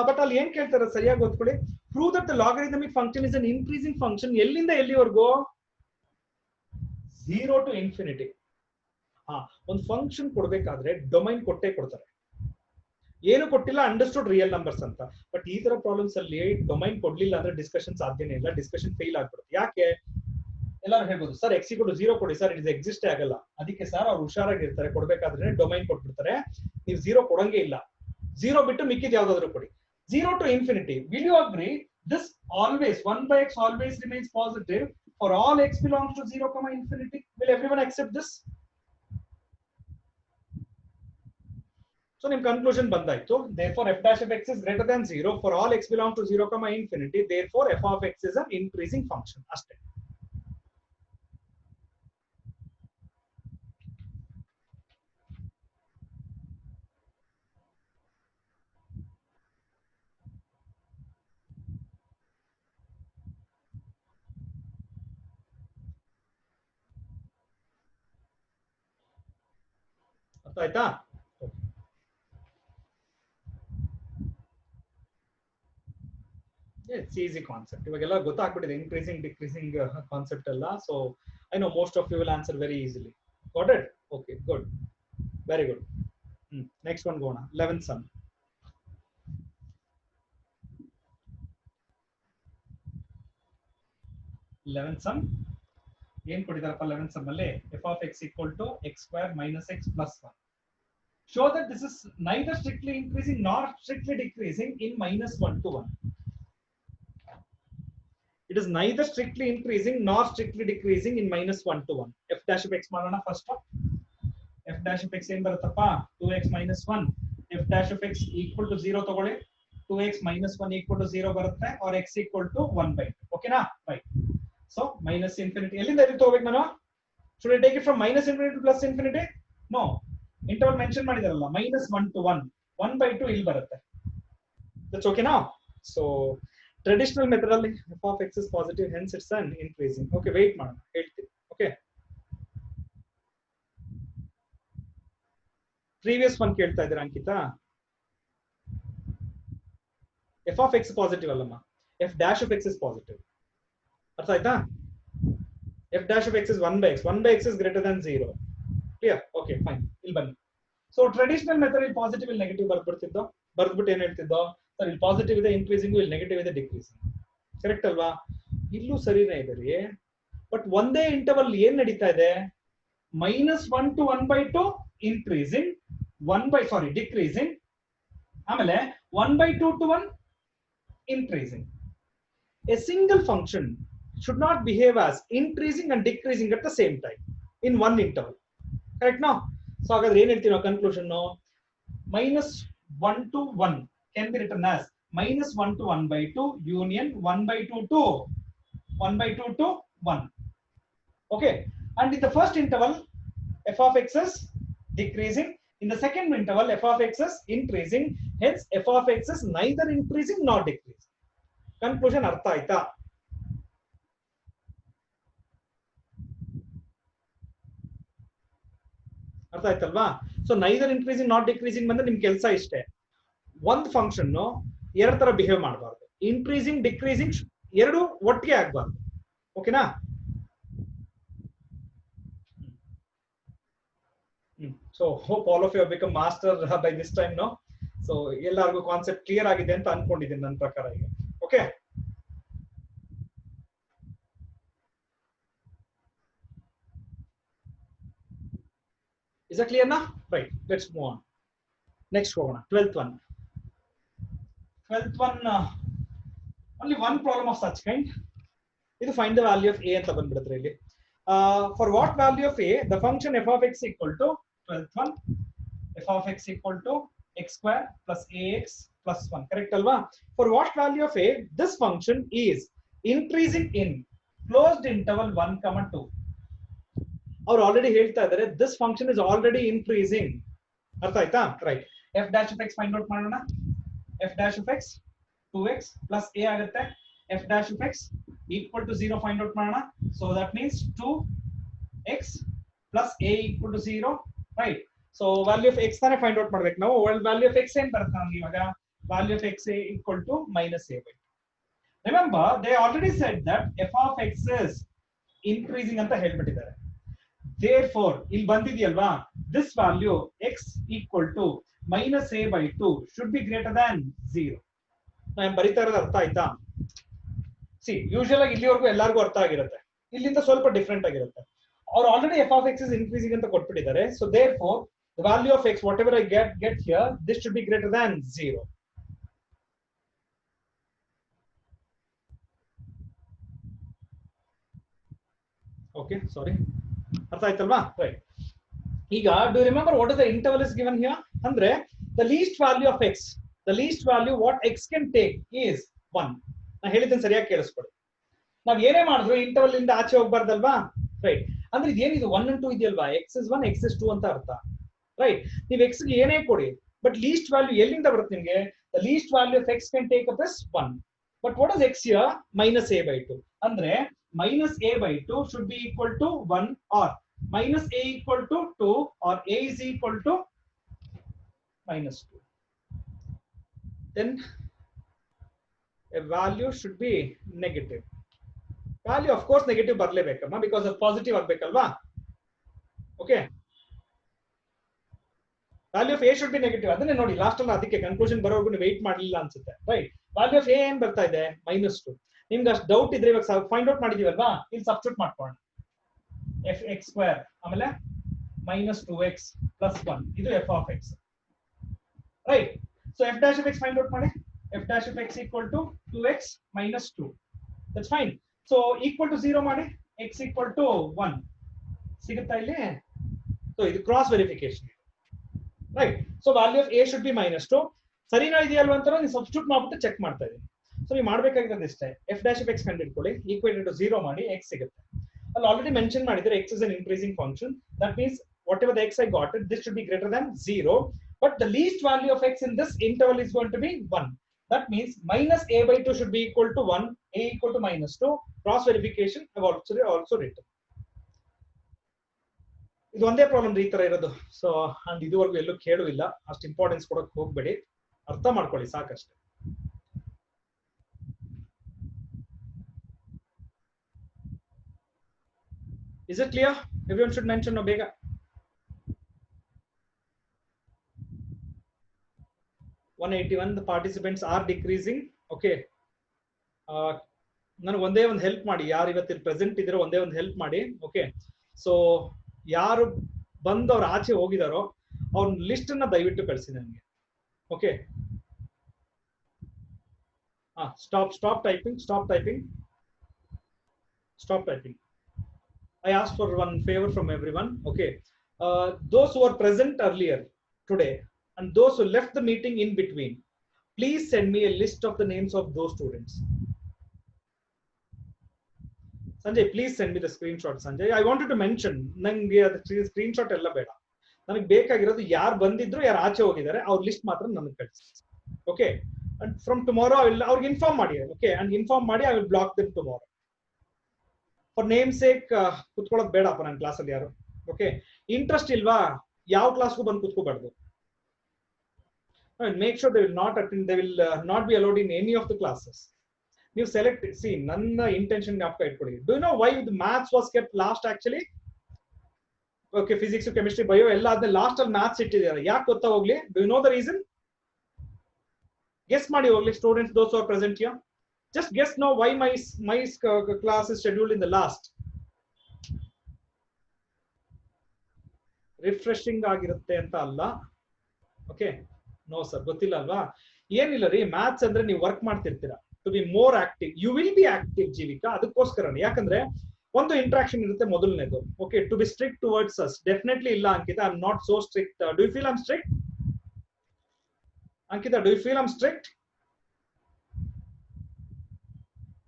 But ಅಲ್ಲಿ ಏನ್ ಕೇಳ್ತಾರೆ ಸರಿಯಾಗಿ ಗೊತ್ಕೊಳ್ಳಿ. Prove that the logarithmic function is an increasing function. ಎಲ್ಲಿಂದ ಎಲ್ಲಿವರೆಗೂ? 0 to infinity. ಒಂದು function ಕೊಡ್ಬೇಕಾದ್ರೆ domain ಕೊಟ್ಟೆ ಕೊಡ್ತಾರೆ. ಏನು ಕೊಟ್ಟಿಲ್ಲ, ಅಂಡರ್ಸ್ಟುಡ್ ರಿಯಲ್ ನಂಬರ್ಸ್ ಅಂತ. ಬಟ್ ಈ ತರ ಪ್ರಾಬ್ಲಮ್ಸ್ ಅಲ್ಲಿ ಡೊಮೈನ್ ಕೊಡ್ಲಿಲ್ಲ ಅಂದ್ರೆ ಡಿಸ್ಕಷನ್ ಸಾಧ್ಯನೇ ಇಲ್ಲ. ಡಿಸ್ಕಷನ್ ಫೇಲ್ ಆಗ್ಬಿಡುತ್ತೆ. ಯಾಕೆ? ಎಲ್ಲರೂ ಹೇಳ್ಬೋದು ಸರ್ x = 0 ಕೊಡಿ ಸರ್, ಇದು ಎಕ್ಸಿಸ್ಟ್ ಆಗಲ್ಲ. ಅದಕ್ಕೆ ಸರ್ ಅವ್ರು ಹುಷಾರಾಗಿರ್ತಾರೆ, ಕೊಡ್ಬೇಕಾದ್ರೆ ಡೊಮೈನ್ ಕೊಟ್ಬಿಡ್ತಾರೆ. ನೀವು 0 ಕೊಡಂಗೆ ಇಲ್ಲ. 0 ಬಿಟ್ಟು ಮಿಕ್ಕಿದ್ ಯಾವ್ದಾದ್ರು ಕೊಡಿ. 0 to infinity. Will you agree this always 1 by x always remains positive for all x belongs to 0, infinity? Will everyone accept this? So nim conclusion bandaytu. Therefore f dash of x is greater than 0 for all x belong to 0, infinity. Therefore f of x is an increasing function. Aste. ಅರ್ಥ ಆಯ್ತಾ? It's easy concept. ಇವಾಗೆಲ್ಲ ಗೊತ್ತಾಗ್ಬಿಟ್ಟಿದೆ increasing decreasing concept ಎಲ್ಲ. So I know most of you will answer very easily. Got it? Okay, good. Very good. Next one go on. 11th sum. 11th sum. ಏನ್ ಕೊಟ್ಟಿದಾರಪ್ಪ 11th sum ಅಲ್ಲಿ? f of x equal to x square minus x plus 1. Show that this is neither strictly increasing nor strictly decreasing in minus 1 to 1. It is neither strictly increasing nor strictly decreasing in minus 1 to 1. F dash of x ಮಾಡೋಣ first. F dash of x ಏನ್ ಬರುತ್ತಪ್ಪ? 2x minus 1. F dash of x equal to 0 ತಗೊಳ್ಳಿ. 2x minus 1 equal to 0 ಬರುತ್ತೆ, or x equal to 1 by 2. Okay ನಾ? Right. So minus infinity. ಎಲ್ಲಿಂದ ಎಲ್ಲಿ ತಗೋಬೇಕು ನಾನು? Should I take it from minus infinity to plus infinity? No. Interval mention ಮಾಡಿದಾರಲ್ಲ, minus 1 to 1. 1 by 2 ಇಲ್ಲಿ ಬರುತ್ತೆ. That's okay now? So traditional method ಅಲ್ಲಿ f of x is positive, hence it's an increasing. Okay, wait ಮಾಡೋಣ, ಹೇಳ್ತೀನಿ. Okay. Previous one ಕೇಳ್ತಾ ಇದ್ದೀರಾ Ankita? f of x positive ಅಲ್ಲಮ್ಮ, f dash of x is positive. ಅರ್ಥ ಆಯ್ತಾ? f dash of x is 1 by x. 1 by x is greater than 0. Clear? Okay, fine. ಇಲ್ಲಿ ಬನ್ನಿ. So traditional method ಇಲ್ಲಿ positive ಇಲ್ಲಿ negative ಬರ್ಬಿಡ್ತಿದ್ದೋ, ಬರ್ದ್ಬಿಟ್ಟು ಏನ್ ಹೇಳ್ತಿದ್ದೋ, ಸರ್ ಇಲ್ಲಿ positive ಇದೆ ಇನ್ಕ್ರೀಸಿಂಗ್, ಇಲ್ಲಿ ನೆಗೆಟಿವ್ ಇದೆ ಡಿಕ್ರೀಸಿಂಗ್. ಕರೆಕ್ಟ್ ಅಲ್ವಾ? ಇಲ್ಲೂ ಸರಿನೇ ಇದೆ ರೀ. ಬಟ್ ಒಂದೇ ಇಂಟರ್ವಲ್ ಏನ್ ನಡೀತಾ ಇದೆ? -1 to 1 by 2 increasing, decreasing. ಆಮೇಲೆ 1 by 2 to 1 increasing. A single function should not behave as increasing and decreasing at the same time in one interval. Correct now? So ಹಾಗಾದ್ರೆ ಏನ್ ಹೇಳ್ತೀವಿ ನಾವು conclusion minus 1 to 1 can be written as minus 1 to 1 by 2 union 1 by 2 to 1 by 2 to 1. Okay, and in the first interval f of x is decreasing, in the second interval f of x is increasing, hence f of x is neither increasing nor decreasing. Conclusion artha aita? ಅರ್ಥ ಆಯ್ತಲ್ವಾ? So neither increasing not decreasing ಬಂದ್ರೆ ನಿಮ್ ಕೆಲಸ ಇಷ್ಟೇ, ಒಂದು function ಎರಡ್ ತರ behave ಮಾಡಬಾರ್ದು, ಇನ್ಕ್ರೀಸಿಂಗ್ ಡಿಕ್ರೀಸಿಂಗ್ ಎರಡು ಒಟ್ಟಿಗೆ ಆಗ್ಬಾರ್ದು. ಓಕೆನಾ? So hope all of you become master by this time. No, so ಎಲ್ಲರಿಗೂ ಕಾನ್ಸೆಪ್ಟ್ ಕ್ಲಿಯರ್ ಆಗಿದೆ ಅಂತ ಅನ್ಕೊಂಡಿದ್ದೀನಿ ನನ್ನ ಪ್ರಕಾರ ಈಗ. Okay, is that clear now? Right, let's move on. Next ಹೋಗೋಣ, 12th one. 12th one, only one problem of such kind. ಇದು find the value of a ಅಂತ ಬಂದ್ಬಿಡುತ್ತೆ ಇಲ್ಲಿ. For what value of a the function f of x equal to 12th one, f of x equal to x square plus ax plus 1. Correct alva? For what value of a this function is increasing in closed interval 1, 2. ಅವ್ರು already ಹೇಳ್ತಾ ಇದ್ದಾರೆ this function is already increasing. ಅರ್ಥ ಆಯ್ತಾ? Right. F dash of x find out ಮಾಡೋಣ. F dash of x 2x plus a ಆಗುತ್ತೆ. F dash of x equal to 0 find out ಮಾಡೋಣ. So that means 2x plus a equal to 0. Right. So value of x ತಾನೇ find out ಮಾಡ್ಬೇಕು ನಾವು. Value of x ಏನ್ ಬರುತ್ತೆ ನಮ್ಗೆ ಇವಾಗ? Value of x equal to minus a by. Remember they already said that F of x is increasing ಅಂತ ಹೇಳ್ಬಿಟ್ಟಿದ್ದಾರೆ. Therefore, ಇಲ್ಲಿ ಬಂದಿದೆಯಲ್ವಾ, this value x equal to minus a by 2 should be greater than 0. ನಾನು ಬರಿತಾ ಇರೋದು ಅರ್ಥ ಆಯ್ತಾ? C usual ಆಗಿ ಇಲ್ಲಿವರೆಗೂ ಎಲ್ಲರಿಗೂ ಅರ್ಥ ಆಗಿರುತ್ತೆ, ಇಲ್ಲಿಂದ ಸ್ವಲ್ಪ ಡಿಫ್ರೆಂಟ್ ಆಗಿರುತ್ತೆ. ಅವ್ರು already f of x is increasing ಅಂತ ಕೊಟ್ಬಿಟ್ಟಿದ್ದಾರೆ. So therefore the value of x whatever I get here, this should be greater than 0. Okay, sorry. ಅರ್ಥ ಆಯ್ತಲ್ವಾ? ರೈಟ್. ಈಗ do you remember what is the interval is given here? ಅಂದ್ರೆ the least value of x, the least value what x can take is 1. ನಾನು ಹೇಳಿದ್ದನ್ನು ಸರಿಯಾಗಿ ಕೇಳಿಸ್ಕೊಳ್ಳಿ. ನಾವ್ ಏನೇ ಮಾಡಿದ್ರು ಇಂಟರ್ವಲ್ ಇಂದ ಆಚೆ ಹೋಗ್ಬಾರ್ದಲ್ವಾ? ರೈಟ್. ಅಂದ್ರೆ ಇದೇನಿದು 1 and 2 ಇದೆಯಲ್ವಾ, ಎಕ್ಸ್ ಇಸ್ 1 ಎಕ್ಸ್ ಇಸ್ 2 ಅಂತ ಅರ್ಥ. ರೈಟ್. ನೀವು ಎಕ್ಸ್ ಗೆ ಏನೇ ಕೊಡಿ, ಬಟ್ ಲೀಸ್ಟ್ ವ್ಯಾಲ್ಯೂ ಎಲ್ಲಿಂದ ಬರುತ್ತೆ ನಿಮ್ಗೆ? The least value of X can take up is 1. But what is X here? Minus a by 2. ಅಂದ್ರೆ minus a by 2 should be equal to 1 or minus a equal to 2 or a is equal to minus 2. Then a value should be negative. Value of course negative ಬರ್ಲೇಬೇಕಮ್ಮ, because of positive ಆಗಬೇಕಲ್ವಾ? Okay, value of a should be negative. ಅದನ್ನೇ ನೋಡಿ last ಅಲ್ಲಿ, ಅದಕ್ಕೆ conclusion ಬರೋವರೆಗೂ wait ಮಾಡಲಿಲ್ಲ ಅನ್ಸುತ್ತೆ. Right. Value of a ಏನ್ ಬರ್ತಾ ಇದೆ? -2. ನಿಮ್ಗೆ ಅಷ್ಟು ಡೌಟ್ ಇದ್ರೆ ಇವಾಗ ಫೈಂಡ್ ಔಟ್ ಮಾಡಿದೀವಲ್ವಾ, ಇಲ್ಲಿ ಸಬ್ಸ್ಟಿಟ್ಯೂಟ್ ಮಾಡ್ಕೊಳ್ಳೋಣ. ಎಫ್ ಎಕ್ಸ್ ಸ್ಕ್ವೇರ್ ಆಮೇಲೆ ಮೈನಸ್ 2x ಪ್ಲಸ್ 1 ಇದು f of x. Right. So f dash of x find out ಮಾಡಿ. F dash of x equal to 2x minus 2. That's fine. So equal to 0 ಮಾಡಿ, X equal to 1 ಸಿಗುತ್ತಾ ಇಲ್ಲಿ? So ಇದು cross verification. Right. So value of a should be -2. ಸರಿನಾ ಇದೆಯಲ್ವಾ ಅಂತ ನೀವು substitute ಮಾಡ್ಬಿಟ್ಟು ಚೆಕ್ ಮಾಡ್ತಾ ಇದೀನಿ. ಸೊ ನೀವು ಮಾಡ್ಬೇಕಾಗಿರೋದು ಇಷ್ಟೇ, ಎಫ್ ಡ್ಯಾಶ್ ಆಫ್ ಎಕ್ಸ್ ಕಂಡುಹಿಡ್ಕೊಳ್ಳಿ, ಈಕ್ವೇಟೆಡ್ ಟು 0 ಮಾಡಿ, ಎಕ್ಸ್ ಸಿಗುತ್ತೆ. ಅಲ್ಲಿ ಆಲ್ರೆಡಿ ಮೆನ್ಷನ್ ಮಾಡಿದ್ರೆ x is an increasing function. That means whatever the x I got it, this should be greater than 0. But the least value of x in this interval is going to be 1. That means minus a by 2 should be equal to 1, a equal to -2. Cross verification I have also written. ಇದು ಒಂದೇ problem ಈ ತರ ಇರೋದು. So and ಇದುವರೆಗೂ ಎಲ್ಲೂ ಕೇಳುವಿಲ್ಲ, ಅಷ್ಟು importance ಕೊಡಕ್ ಹೋಗ್ಬೇಡಿ, ಅರ್ಥ ಮಾಡ್ಕೊಳ್ಳಿ ಸಾಕಷ್ಟೇ. Is it clear? Everyone should mention no bega. The participants are decreasing. Okay. ನಾನು ಒಂದೇ ಒಂದು ಹೆಲ್ಪ್ ಮಾಡಿ, ಯಾರು ಇವತ್ತು ಪ್ರೆಸೆಂಟ್ ಇದ್ರೆ ಒಂದೇ ಒಂದು ಹೆಲ್ಪ್ ಮಾಡಿ. ಓಕೆ. ಸೊ ಯಾರು ಬಂದವ್ರು ಆಚೆ ಹೋಗಿದಾರೋ ಅವ್ರ ಲಿಸ್ಟ್ ಅನ್ನ ದಯವಿಟ್ಟು ಕಳಿಸಿ ನನಗೆ. Okay. Stop typing. I asked for one favor from everyone. Okay. those who are present earlier today and those who left the meeting in between, please send me a list of the names of those students. Sanjay, please send me the screenshot. Sanjay, I wanted to mention, ನಂಗೆ ಅದು screenshot ಎಲ್ಲ ಬೇಡ, ನನಗೆ ಬೇಕಾಗಿರೋದು ಯಾರು ಬಂದಿದ್ರು ಯಾರು ಆಚೆ ಹೋಗಿದ್ದಾರೆ ಅವ್ರ ಲಿಸ್ಟ್ ಮಾತ್ರ ನನಗೆ ಕಳಿಸಿ. Okay, and from tomorrow I will ಅವ್ರಿಗೆ ಇನ್ಫಾರ್ಮ್ ಮಾಡಿ. ಓಕೆ, and ಇನ್ಫಾರ್ಮ್ ಮಾಡಿ I will block them tomorrow. For name sake ಕುತ್ಕೊಳ್ಳೋದು ಬೇಡಪ್ಪ ನನ್ನ ಕ್ಲಾಸಲ್ಲಿ ಯಾರು. ಓಕೆ, ಇಂಟ್ರೆಸ್ಟ್ ಇಲ್ವಾ ಯಾವ ಕ್ಲಾಸ್ಗೂ ಬಂದು ಕುತ್ಕೋಬಾರ್ದು. Make sure they will not attend, they will not be allowed in any of the classes. ನೀವು ಸೆಲೆಕ್ಟ್ ಸಿ, ನನ್ನ ಇಂಟೆನ್ಷನ್ ಜ್ಞಾಪಕ ಇಟ್ಕೊಳ್ಳಿ. Do you know why the maths was kept last actually? Okay, physics, chemistry, bio ಎಲ್ಲ ಆದ್ಮೇಲೆ last ಅಲ್ಲಿ maths ಇಟ್ಟಿದ್ದಾರೆ. ಯಾಕೆ ಗೊತ್ತಾ ಹೋಗ್ಲಿ? Do you know the reason? Guess ಮಾಡಿ ಹೋಗ್ಲಿ students, those who are present here. Just guess now why my class is scheduled in the last. Refreshing ಆಗಿರುತ್ತೆ ಅಂತ ಅಲ್ಲ. ಓಕೆ, ನೋ ಸರ್, ಗೊತ್ತಿಲ್ಲ ಅಲ್ವಾ? ಏನಿಲ್ಲ ರೀ, ಮ್ಯಾಥ್ಸ್ ಅಂದ್ರೆ ನೀವು ವರ್ಕ್ ಮಾಡ್ತಿರ್ತೀರಾ. To be more active, you will be active Jeevika, ಅದಕ್ಕೋಸ್ಕರನೇ. ಯಾಕಂದ್ರೆ ಒಂದು ಇಂಟ್ರಾಕ್ಷನ್ ಇರುತ್ತೆ ಮೊದಲನೇದು. Okay, to be strict towards us, definitely ಇಲ್ಲ Ankita, I am not so strict. Do you feel I am strict? Ankita, do you feel I'm strict?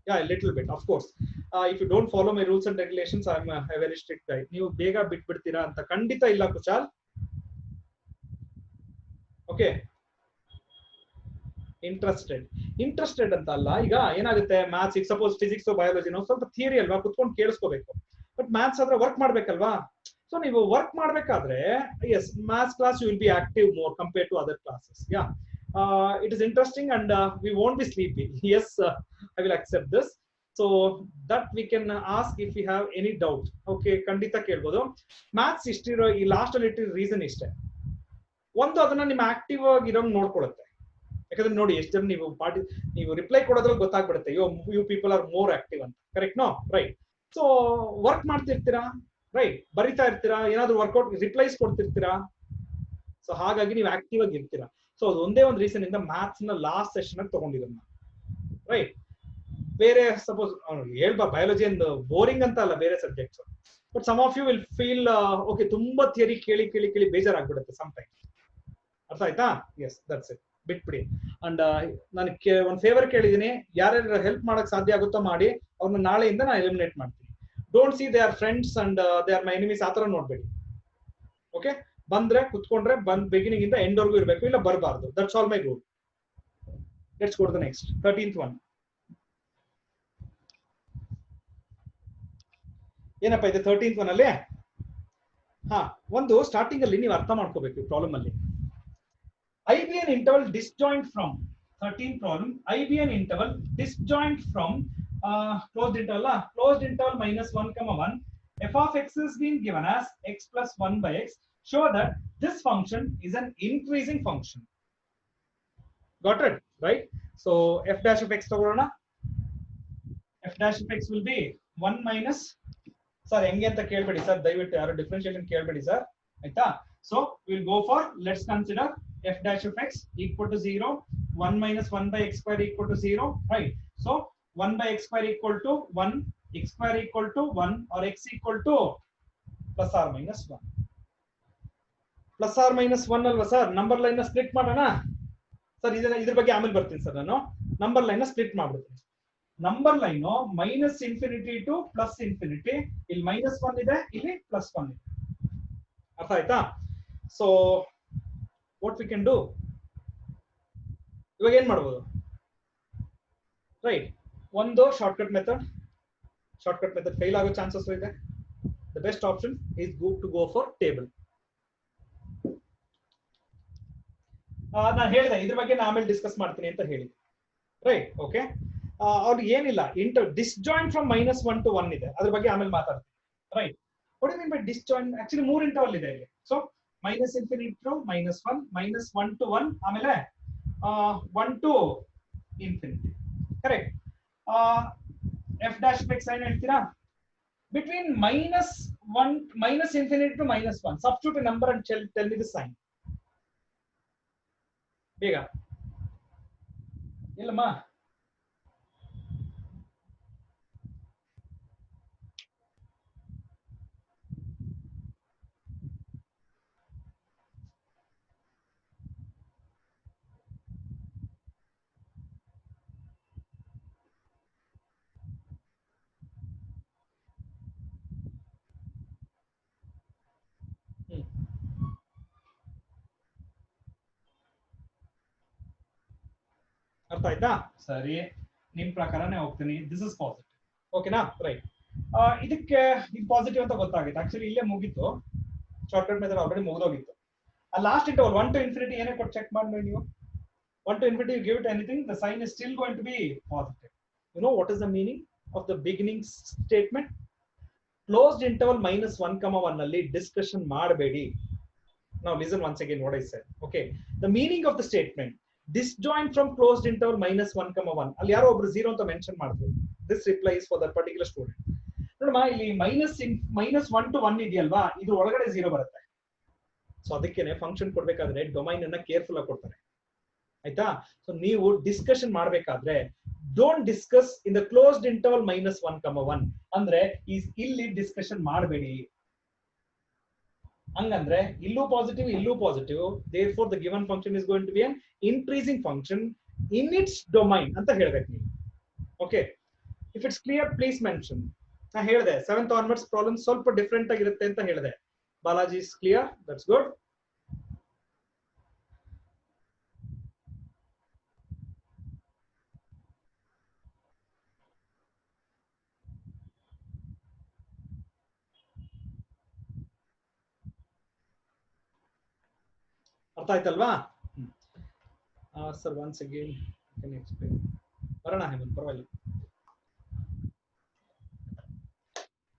Yeah, a little bit, of course. If you don't follow my rules and regulations, I'm a very strict guy. ನೀವು ಬೇಗ ಬಿಟ್ಬಿಡ್ತೀರಾ ಅಂತ ಖಂಡಿತ ಇಲ್ಲ Kushal. Okay, interested ಅಂತ ಅಲ್ಲ. ಈಗ ಏನಾಗುತ್ತೆ, maths, ಈಗ ಸಪೋಸ್ ಫಿಸಿಕ್ಸ್, ಬಯಾಲಜಿ ನಾವು ಸ್ವಲ್ಪ ಥಿಯರಿ ಅಲ್ವಾ, ಕುತ್ಕೊಂಡು ಕೇಳಿಸ್ಕೋಬೇಕು. ಬಟ್ ಮ್ಯಾಥ್ಸ್ ಆದ್ರೆ ವರ್ಕ್ ಮಾಡ್ಬೇಕಲ್ವಾ? ಸೊ ನೀವು ವರ್ಕ್ ಮಾಡ್ಬೇಕಾದ್ರೆ yes, maths class you will be active more compared to other classes. Ya, it is interesting and we won't be sleepy. Yes, I will accept this. So that we can ask if we have any doubt. Okay, ಖಂಡಿತ ಕೇಳ್ಬೋದು. Maths ಇಷ್ಟಿರೋ ಈ last ಅಲ್ಲಿ ಇಟ್ಟಿರೋ reason ಇಷ್ಟೇ. ಒಂದು, ಅದನ್ನ ನಿಮ್ಮ active ಆಗಿರೋಂಗ್ ನೋಡ್ಕೊಳುತ್ತೆ. ಯಾಕಂದ್ರೆ ನೋಡಿ, ಎಷ್ಟು ಜನ ನೀವು ರಿಪ್ಲೈ ಕೊಡೋದ್ರಲ್ಲಿ ಗೊತ್ತಾಗ್ಬಿಡುತ್ತೆ, you people are more active ಅಂತ. Correct no? Right. So work ಮಾಡ್ತಿರ್ತೀರಾ, ರೈಟ್, ಬರಿತಾ ಇರ್ತೀರಾ, ಏನಾದ್ರು ವರ್ಕೌಟ್ ರಿಪ್ಲೈಸ್ ಕೊಡ್ತಿರ್ತೀರಾ. ಸೊ ಹಾಗಾಗಿ ನೀವು ಆಕ್ಟಿವ್ ಆಗಿ ಇರ್ತೀರಾ. ಸೊ ಅದು ಒಂದೇ ಒಂದು ರೀಸನ್ ಇಂದ ಮ್ಯಾಥ್ಸ್ ನ ಲಾಸ್ಟ್ ಸೆಷನ್ ಆಗಿ ತಗೊಂಡಿರೋದು, ರೈಟ್. ಬೇರೆ ಸಪೋಸ್ ಹೇಳ್ಬಾ ಬಯಾಲಜಿ ಒಂದು ಬೋರಿಂಗ್ ಅಂತ ಅಲ್ಲ, ಬೇರೆ subjects. But some of you will feel okay, ತುಂಬಾ ಥಿಯರಿ ಕೇಳಿ ಬೇಜಾರಾಗ್ಬಿಡುತ್ತೆ ಸಮ್ ಟೈಮ್. ಅರ್ಥ ಆಯ್ತಾ? ಎಸ್, ದಟ್ಸ್ ಇಟ್, ಬಿಟ್ಬಿಡಿ. ಅಂಡ್ ನಾನು ಒಂದು ಫೇವರ್ ಕೇಳಿದೀನಿ, ಯಾರ್ಯಾರು ಹೆಲ್ಪ್ ಮಾಡಕ್ ಸಾಧ್ಯ ಆಗುತ್ತೋ ಮಾಡಿ, ಅವ್ರನ್ನ ನಾಳೆಯಿಂದ ನಾನು ಎಲಿಮಿನೇಟ್ ಮಾಡ್ತೀನಿ. Don't see they are friends and they are my enemies, ಆತರ ನೋಡ್ಬೇಡಿ. ಓಕೆ, ಬಂದ್ರೆ ಕುತ್ಕೊಂಡ್ರೆ ಬಿಗಿನಿಂಗ್ ಇಂದ ಎಂಡ್ ವರ್ಗೂ ಇರಬೇಕು, ಇಲ್ಲ ಬರಬಾರ್ದು. That's all my rule. Let's go to the next 13th one. ಏನಪ್ಪ ಇದೆ 13th ಒನ್ ಅಲ್ಲಿ? ಒಂದು ಸ್ಟಾರ್ಟಿಂಗ್ ಅಲ್ಲಿ ನೀವು ಅರ್ಥ ಮಾಡ್ಕೋಬೇಕು ಪ್ರಾಬ್ಲಮ್ ಅಲ್ಲಿ. IBN interval disjoint from 13th problem. IBN interval disjoint from closed interval minus 1, 1. F of x is being given as x plus 1 by x. Show that this function is an increasing function. Got it? Right? So f dash of x ತಗೊಳ್ಳೋಣ. F dash of x will be 1 minus, sir ಹೆಂಗೆ ಅಂತ ಕೇಳ್ಬೇಡಿ sir, ದಯವಿಟ್ಟು ಯಾರು differentiation ಕೇಳ್ಬೇಡಿ sir, ಆಯ್ತಾ? So we'll go for, let's consider f dash of x equal to 0, 1 minus 1 by x square equal to 0, right? So 1 by x square equal to 1, x square equal to 1, or x equal to plus or minus 1. Plus or minus 1 ಅಲ್ವಾ sir? Number line ನ split ಮಾಡೋಣ sir. ಇದ್ರ ಬಗ್ಗೆ ಆಮೇಲೆ ಬರ್ತೀನಿ sir. ನಾನು number line ನ split ಮಾಡ್ಬಿಡ್ತೀನಿ. Number line minus infinity to plus infinity, ಇಲ್ಲಿ ಮೈನಸ್ 1 ಇದೆ, ಇಲ್ಲಿ ಪ್ಲಸ್ 1 ಇದೆ. ಅರ್ಥ ಆಯ್ತಾ? So what we can do, ಇವಾಗ ಏನ್ ಮಾಡ್ಬೋದು? ರೈಟ್, ಒಂದು ಶಾರ್ಟ್ಕಟ್ ಮೆಥಡ್ ಫೇಲ್ ಆಗೋ ಚಾನ್ಸಸ್ ಇದೆ. The best option is to go for table. ನಾನು ಹೇಳಿದೆ ಇದ್ರ ಬಗ್ಗೆ ನಾನು ಆಮೇಲೆ ಡಿಸ್ಕಸ್ ಮಾಡ್ತೀನಿ ಅಂತ ಹೇಳಿ, ರೈಟ್. ಓಕೆ, ಅವ್ರಿಗೆ ಏನಿಲ್ಲ, ಡಿಸ್ಜಾಯಿಂಟ್ ಫ್ರಮ್ -1 to 1 ಇದೆ, ಅದ್ರ ಬಗ್ಗೆ ಆಮೇಲೆ ಮಾತಾಡ್ತೀನಿ, right. What you mean by disjoint? Actually 3 interval ಇದೆ ಇಲ್ಲಿ. ಸೊ -∞ to -1, -1 to 1, ಆಮೇಲೆ 1 to ∞. Correct. F dash X ಏನ್ ಹೇಳ್ತೀರಾ? Between -1, -∞ to -1, substitute a number and tell me the sign. ಬೇಗ ಇಲ್ಲಮ್ಮ, ಅರ್ಥ ಆಯ್ತಾ? ಸರಿ, ನಿಮ್ ಪ್ರಕಾರನೇ ಹೋಗ್ತೀನಿ. This is positive. ಓಕೆನಾ? ರೈಟ್. ಇದಕ್ಕೆ ಇದು ಪಾಸಿಟಿವ್ ಅಂತ ಗೊತ್ತಾಗಿತ್ತು. ಆಕ್ಚುಲಿ ಇಲ್ಲೇ ಮುಗೀತು, ಶಾರ್ಟ್ಕಟ್ ಮೆಥಡ್ ಆಲ್ರೆಡಿ ಮುಗಿದೋಗಿತ್ತು. ಲಾಸ್ಟ್ ಇಂಟರ್ವಲ್ 1 to infinity ಏನೇ ಕೊಟ್ಟು ಚೆಕ್ ಮಾಡಿ ನೀವು. 1 to infinity, you give it anything, the sign is still going to be positive. You know what is the meaning of the beginning statement? Closed interval -1, 1 ಅಲ್ಲಿ discussion ಮಾಡಬೇಡಿ. Now listen once again what I said. Okay, the meaning of the statement, disjoint from closed interval -1, 1. ಅಲ್ಲಿ ಯಾರೋ ಒಬ್ರು 0 ಅಂತ mention ಮಾಡಿದ್ರು. This replies for that particular student. ನೋಡಮ್ಮ, ಇಲ್ಲಿ -1 to 1 ಇದೆಯಲ್ವಾ, ಇದ್ರ ಒಳಗಡೆ 0 ಬರುತ್ತೆ. ಸೊ ಅದಕ್ಕೇನೆ ಫಂಕ್ಷನ್ ಕೊಡ್ಬೇಕಾದ್ರೆ ಡೊಮೈನ್ ಅನ್ನ ಕೇರ್ಫುಲ್ ಆಗಿ ಕೊಡ್ತಾರೆ. ಆಯ್ತಾ? ಸೊ ನೀವು ಡಿಸ್ಕಷನ್ ಮಾಡ್ಬೇಕಾದ್ರೆ don't discuss in the closed interval -1, 1 ಅಂದ್ರೆ ಇಲ್ಲಿ ಡಿಸ್ಕಷನ್ ಮಾಡಬೇಡಿ. ಹಂಗಂದ್ರೆ ಇಲ್ಲೂ ಪಾಸಿಟಿವ್, ಇಲ್ಲೂ positive. therefore the given function is going to be an increasing function in its domain ಅಂತ ಹೇಳ್ಬೇಕು ನೀವು. Okay, if it's clear please mention. ನಾ ಹೇಳಿದೆ 7th onwards ಪ್ರಾಬ್ಲಮ್ ಸ್ವಲ್ಪ ಡಿಫ್ರೆಂಟ್ ಆಗಿರುತ್ತೆ ಅಂತ ಹೇಳಿದೆ. Balaji is clear, that's good. ಅರ್ಥ ಆಯ್ತಲ್ವಾ? Sir once again can you explain? ಬರೋಣ ಹೇಮಂತ್, ಪರವಾಗಿಲ್ಲ,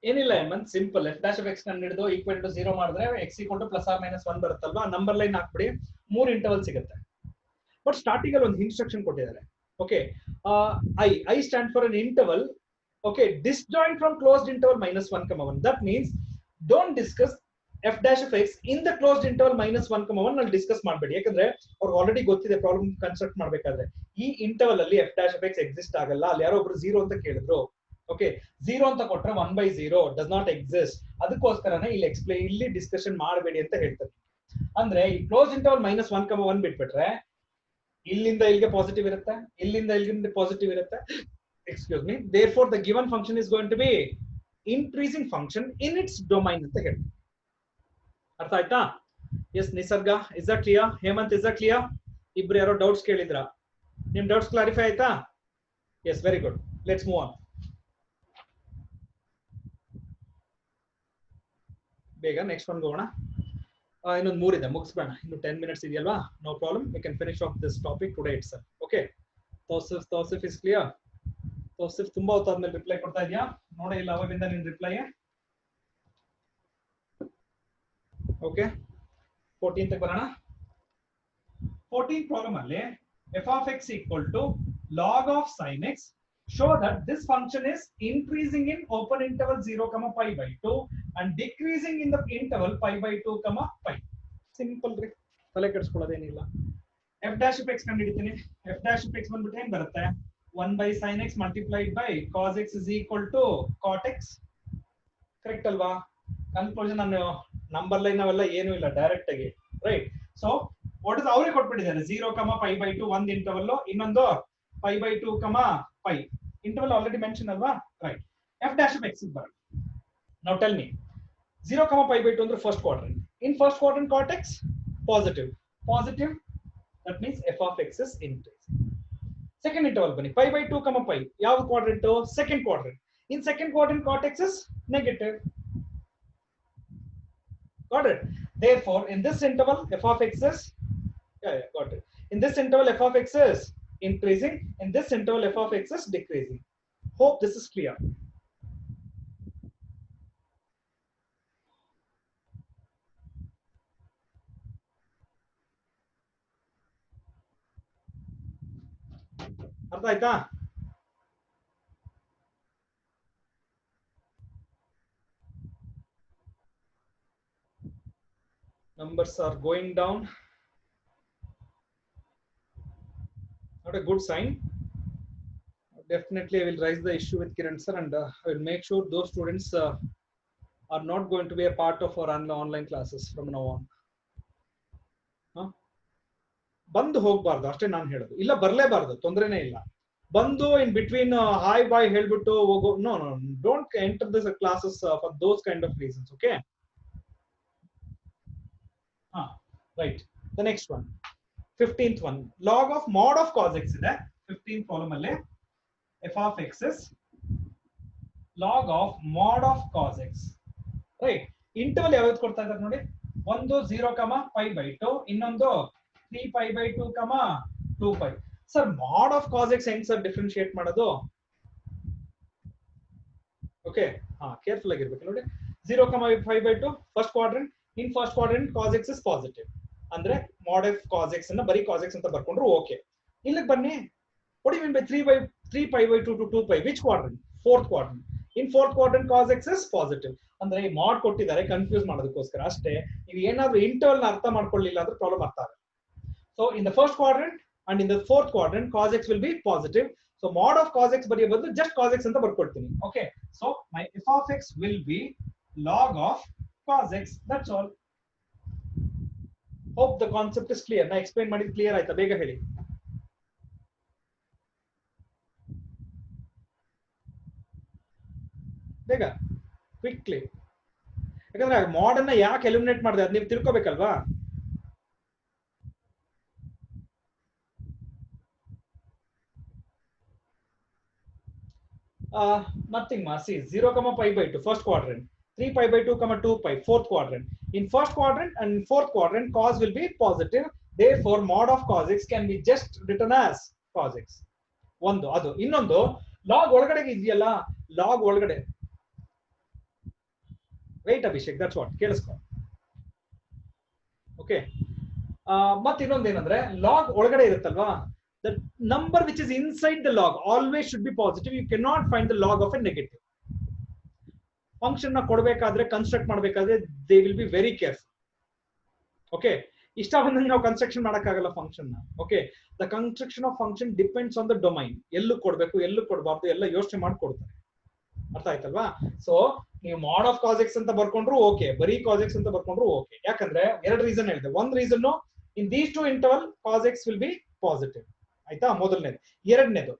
ಏನಿಲ್ಲ ಹೇಮಂತ್, ಸಿಂಪಲ್. f'(x) ಹಿಡಿದು ಈಕ್ವಲ್ ಟು 0 ಮಾಡಿದ್ರೆ x = +or-1 ಬರುತ್ತಲ್ವಾ, ನಂಬರ್ ಲೈನ್ ಹಾಕ್ಬಿಡಿ, 3 ಇಂಟರ್ವಲ್ ಸಿಗುತ್ತೆ. ಬಟ್ ಸ್ಟಾರ್ಟಿಂಗ್ ಅಲ್ಲಿ ಒಂದು ಇನ್ಸ್ಟ್ರಕ್ಷನ್ ಕೊಟ್ಟಿದ್ದಾರೆ. Okay, I stand for an interval. Okay, disjoint from closed interval -1, 1. That means don't discuss f'(x) in the closed interval -1, 1 ನಲ್ಲಿ discuss ಮಾಡಬೇಡಿ. ಯಾಕಂದ್ರೆ ಅವ್ರಿಗೆ ಆಲ್ರೆಡಿ ಗೊತ್ತಿದೆ ಪ್ರಾಬ್ಲಮ್ ಕನ್ಸ್ಟ್ರಕ್ಟ್ ಮಾಡ್ಬೇಕಾದ್ರೆ ಈ ಇಂಟರ್ವಲ್ ಅಲ್ಲಿ f'(x) ಎಕ್ಸಿಸ್ಟ್ ಆಗಲ್ಲ. ಅಲ್ಲಿ ಯಾರೋ ಒಬ್ರು 0 ಅಂತ ಕೇಳಿದ್ರು. ಓಕೆ, 0 ಅಂತ ಕೊಟ್ರೆ 1/0 ಡಸ್ ನಾಟ್ ಎಕ್ಸಿಸ್ಟ್. ಅದಕ್ಕೋಸ್ಕರನೇ ಇಲ್ಲಿ ಡಿಸ್ಕಷನ್ ಮಾಡಬೇಡಿ ಅಂತ ಹೇಳ್ತಾರೆ. ಅಂದ್ರೆ ಈ ಕ್ಲೋಸ್ ಇಂಟರ್ವಲ್ -1, 1 ಬಿಟ್ಬಿಟ್ರೆ ಇಲ್ಲಿಂದ ಇಲ್ಲಿಗೆ ಪಾಸಿಟಿವ್ ಇರುತ್ತೆ, ಇಲ್ಲಿಂದ ಇಲ್ಲಿಗೆ ಪಾಸಿಟಿವ್ ಇರುತ್ತೆ. Excuse me. therefore the given function is going to be increasing function in its domain ಅಂತ ಹೇಳ್ತಾರೆ. ಅರ್ಥ ಆಯ್ತಾ? Yes Nisarga, is that clear? Hemanth, is that clear? ಇಬ್ರು ಯಾರೋ ಡೌಟ್ಸ್ ಕೇಳಿದ್ರ, ನಿಮ್ ಡೌಟ್ಸ್ ಕ್ಲಾರಿಫೈ ಆಯ್ತಾ? Yes, very good. Let's move on. ಬೇಗ ನೆಕ್ಸ್ಟ್ ಒನ್ ಹೋಗೋಣ. ಇನ್ನೊಂದು 3 ಇದೆ, ಮುಗಿಸ್ಬೇಡ. ಇನ್ನು 10 minutes ಇದೆಯಲ್ವಾ? No problem, we can finish of this topic today itself. Okay, Tausif is clear? Tausif ತುಂಬಾ ಹೊತ್ತಾದ್ಮೇಲೆ ರಿಪ್ಲೈ ಕೊಡ್ತಾ ಇದೆಯಾ? ನೋಡೇ ಇಲ್ಲ ಅವಾಗಿಂದ ನಿನ್ ರಿಪ್ಲೈ. ಓಕೆ, 14th ಬರೋಣ. 14th ಪ್ರಾಬ್ಲಮ್ ಅಲ್ಲಿ f(x) = log of sin x, show that this function is increasing in open interval 0, π/2 and decreasing in the interval π/2, π. Simple ರೀ, ತಲೆ ಕೆಡಿಸ್ಕೊಳ್ಳೋದೇನಿಲ್ಲ. f'(x) ಕಂಡುಹಿಡಿತೀನಿ. f'(x) ಬಂದ್ಬಿಟ್ಟು ಏನ್ ಬರುತ್ತೆ? 1/sin x multiplied by cos x is equal to cot x. Correct ಅಲ್ವಾ? Conclusion ನಾನು number line ಅವೆಲ್ಲ ಏನು ಇಲ್ಲ, ಡೈರೆಕ್ಟ್ ಆಗಿ. ರೈಟ್. ಸೊ ವಾಟ್ ಇಸ್ ಅವ್ರಿಗೆ ಕೊಟ್ಬಿಟ್ಟಿದ್ದಾರೆ 0, π/2 ಒಂದು ಇಂಟರ್ವಲ್, ಇನ್ನೊಂದು π/2, π. ಇಂಟರ್ವಲ್ ಆಲ್ರೆಡಿ ಮೆನ್ಷನ್ ಅಲ್ವಾ? ರೈಟ್. f'(x) ಬರೋಣ. ನೌ ಟೆಲ್ ಮಿ, 0, π/2 ಅಂದ್ರೆ first quadrant. In first quadrant cot x positive, that means f(x) is increasing. Second interval ಬನ್ನಿ, π/2, π. ಯಾವ quadrant? Second quadrant. In second quadrant cot x is negative. Got it? Therefore, in this interval, f(x) is got it. In this interval, f(x) is increasing. In this interval, f(x) is decreasing. Hope this is clear. ಅರ್ಥ ಆಯ್ತಾ? Numbers are going down. Not a good sign. Definitely I will raise the issue with Kiran sir, and I will make sure those students are not going to be a part of our online classes from now on. ಬಂದು ಹೋಗಬಾರ್ದು ಅಷ್ಟೇ ನಾನು ಹೇಳೋದು. ಇಲ್ಲ ಬರಲೇಬಾರ್ದು, ತೊಂದರೆನೇ ಇಲ್ಲ. ಬಂದು in between hi bye ಹೇಳ್ಬಿಟ್ಟು ಹೋಗೋ, no no, don't enter this classes for those kind of reasons. Okay, right. The next one, 15th one, log of mod of cos x ಇದೆ. 15th ಪ್ರಾಬ್ಲಮ್ ಅಲ್ಲಿ f of x is log of mod of cos x. Right, interval ಯಾವ್ದು ಕೊಡ್ತಾ ಇದ್ದಾರೆ ನೋಡಿ, ಒಂದು 0, π/2, ಇನ್ನೊಂದು 3π/2, 2π. Sir mod of cos x ಹೆಂಗ್ sir differentiate ಮಾಡೋದು? ಓಕೆ, ಕೇರ್ಫುಲ್ ಆಗಿರ್ಬೇಕು ನೋಡಿ. 0, π/2 first quadrant, in first quadrant cos x is positive ಅಂದ್ರೆ mod of cos x ಅನ್ನ ಬರೀ cos x ಅಂತ ಬರ್ಕೊಂಡ್ರು ಓಕೆ. ಇಲ್ಲಿಗೆ ಬನ್ನಿ, what do you mean by 3π/2 to 2π? which quadrant? fourth quadrant. in fourth quadrant cos x is positive ಅಂದ್ರೆ ಈ ಮಾಡ್ ಕೊಟ್ಟಿದ್ದಾರೆ ಕನ್ಫ್ಯೂಸ್ ಮಾಡೋದಕ್ಕೋಸ್ಕರ ಅಷ್ಟೇ. ನೀವು ಏನಾದ್ರೂ ಇಂಟರ್ವಲ್ ನ ಅರ್ಥ ಮಾಡ್ಕೊಳ್ಳಿಲ್ಲ ಅಂದ್ರೆ ಪ್ರಾಬ್ಲಮ್ ಅರ್ಥ ಆಗಲ್ಲ. So in the first quadrant and in the fourth quadrant cos x will be positive. So mod of cos x ಬರೆಯೋ ಬದಲು just cos x ಅಂತ ಬರ್ಕೊಳ್ತೀನಿ. Okay, so my f of x will be log of cos x. that's all. hope the concept is clear. ನಾ explain ಮಾಡಿದ್ದು clear ಆಯ್ತಾ? ಬೇಗ ಹೇಳಿ. ಬೇಗ, ಕ್ವಿಕ್ಲಿ. ಯಾಕಂದ್ರೆ ಮಾಡ್ ಅನ್ನ ಯಾಕೆ ಎಲಿಮಿನೇಟ್ ಮಾಡಿದೆ ಅದು ನೀವು ತಿಳ್ಕೊಬೇಕಲ್ವಾ? ನಥಿಂಗ್ ಮಾ. C 0, π/2 first quadrant, 3π/2, 2π fourth quadrant. in first quadrant and in fourth quadrant cos will be positive, therefore mod of cos x can be just written as cos x. ಒಂದು ಅದು. ಇನ್ನೊಂದು ಲಾಗ್ ಒಳಗಡೆ ಇದೆಯಲ್ಲ, log ಒಳಗಡೆ right Abhishek, that's what, ಕೇಳಿಸ್ಕೊ. Okay, ಮತ್ತೆ ಇನ್ನೊಂದೇನಂದ್ರೆ log ಒಳಗಡೆ ಇರುತ್ತಲ್ವಾ, the number which is inside the log always should be positive. you cannot find the log of a negative. Function ನ ಕೊಡಬೇಕಾದ್ರೆ ಕನ್ಸ್ಟ್ರಕ್ಟ್ ಮಾಡಬೇಕಾದ್ರೆ they will be very careful. Okay, ಇಷ್ಟ ಬಂದಂಗೆ ನಾವು ಕನ್ಸ್ಟ್ರಕ್ಷನ್ ಮಾಡಕ್ಕಾಗಲ್ಲ ಫಂಕ್ಷನ್ ನ. Okay, the construction of function depends on the domain. ಎಲ್ಲೂ ಕೊಡ್ಬೇಕು, ಎಲ್ಲೂ ಕೊಡಬಾರ್ದು, ಎಲ್ಲ ಯೋಚನೆ ಮಾಡಿ ಕೊಡ್ತಾರೆ. ಅರ್ಥ ಆಯ್ತಲ್ವಾ? ಸೊ ನೀವು mod of cos x ಅಂತ ಬರ್ಕೊಂಡ್ರು ಓಕೆ, ಬರೀ cos x ಅಂತ ಬರ್ಕೊಂಡ್ರು ಓಕೆ. ಯಾಕಂದ್ರೆ ಎರಡು ರೀಸನ್ ಹೇಳಿದೆ. ಒಂದ್ reason in these two interval cos x will be positive. ಆಯ್ತಾ, ಮೊದಲನೇದು. ಎರಡನೇದು,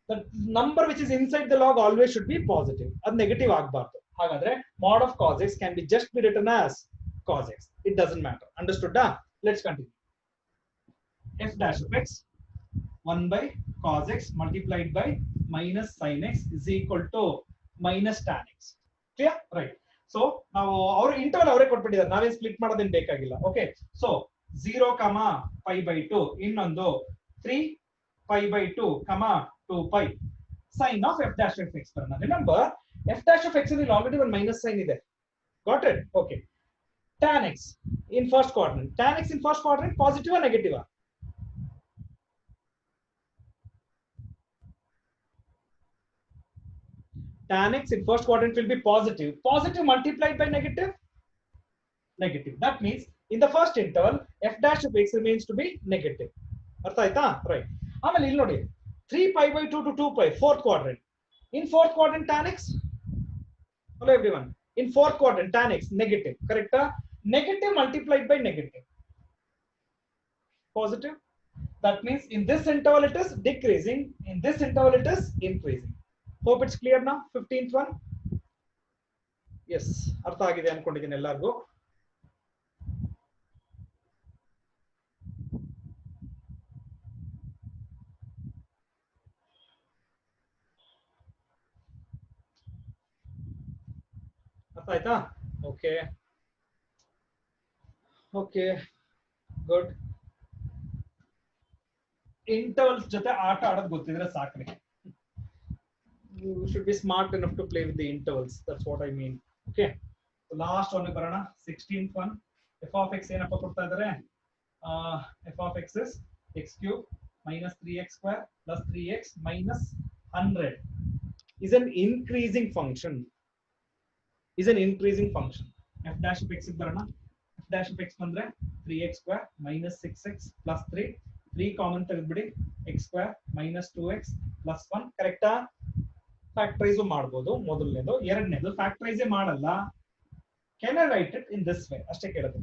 the number which is inside the log always should be positive. ಅದು ನೆಗೆಟಿವ್ ಆಗಬಾರ್ದು. ಹಾಗಾದ್ರೆ mod of cos x can be just be written as cos x. it doesn't matter. understood? Let's continue. f dash of x 1 by cos x multiplied by minus sin x is equal to minus tan x. clear? right. so ನಾವು ಅವರು interval ಅವರೇ ಕೊಟ್ಬಿಟ್ಟಿದ್ದಾರೆ, ನಾವೇನ್ split ಮಾಡೋದೇನು ಬೇಕಾಗಿಲ್ಲ. Okay, so 0, π/2, ಇನ್ನೊಂದು 3π/2, 2π sin of f dash of x. Remember f dash of x ಅಲ್ಲಿ already ಒಂದು minus sine ಇದೆ. Got it? Okay, tan x in first quadrant. tan x in first quadrant positive or negative? tan x in first quadrant will be positive. Positive multiplied by negative? Negative. That means in the first interval f dash of x remains to be negative. ಅರ್ಥ ಆಯ್ತಾ? Right. ಆಮೇಲೆ ಇಲ್ಲಿ ನೋಡಿ 3π/2 to 2π fourth quadrant. in fourth quadrant tan x, hello everyone, in fourth quadrant tan x negative. correct? negative multiplied by negative, positive. that means in this interval it is decreasing, in this interval it is increasing. hope it's clear now. 15th one. yes, ಅರ್ಥ ಆಗಿದೆ ಅನ್ಕೊಂಡಿದ್ದೀನಿ ಎಲ್ಲರಿಗೂ. ಅರ್ಥ ಆಯ್ತಾ? Okay okay, good. Intervals ಜೊತೆ ಆಟ ಆಡೋದು ಗೊತ್ತಿದ್ರೆ ಸಾಕ್ರಿ. you should be smart enough to play with the intervals. that's what I mean. okay, so last one ಬರೋಣ. 16th one. f of x ಏನಪ್ಪ ಕೊಡ್ತಾ ಇದ್ದಾರೆ? f of x is x cube minus 3x square plus 3x minus 100 is an increasing function. f dash of x ಬರೋಣ. f dash of x ಬಂದ್ರೆ 3x square minus 6x plus 3 common ತೆಗೆದ್ಬಿಡಿ, x square minus 2x plus 1. ಕರೆಕ್ಟಾ? Factorise ಮಾಡಬಹುದು ಮೊದಲನೇದು. ಎರಡನೇದು factorise ಮಾಡಲ್ಲ. Can I right it in this way? ಅಷ್ಟೇ ಕೇಳೋದು.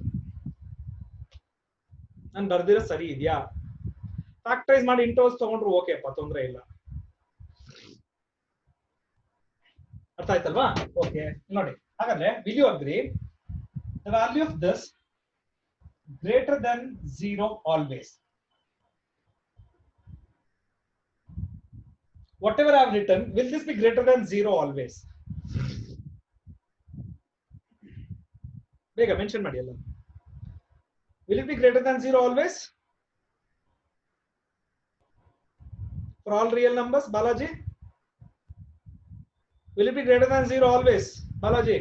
ನಾನು ಬರ್ದಿರೋ ಸರಿ ಇದೆಯಾ? ಫ್ಯಾಕ್ಟರೈಸ್ ಮಾಡಿ ಇಂಟರ್ವಲ್ಸ್ ತಗೊಂಡ್ರು ಓಕೆಪ್ಪ, ತೊಂದರೆ ಇಲ್ಲ. ಅರ್ಥ ಆಯ್ತಲ್ವಾ? ಓಕೆ, ನೋಡಿ ಹಾಗಾದ್ರೆ will you agree the value of this greater than 0 always? whatever I have written, will this be greater than 0 always? Bega mention ಮಾಡಿ ಎಲ್ಲ. Will it be greater than 0 always? For all real numbers, Balaji? Will it be greater than 0 always? Balaji?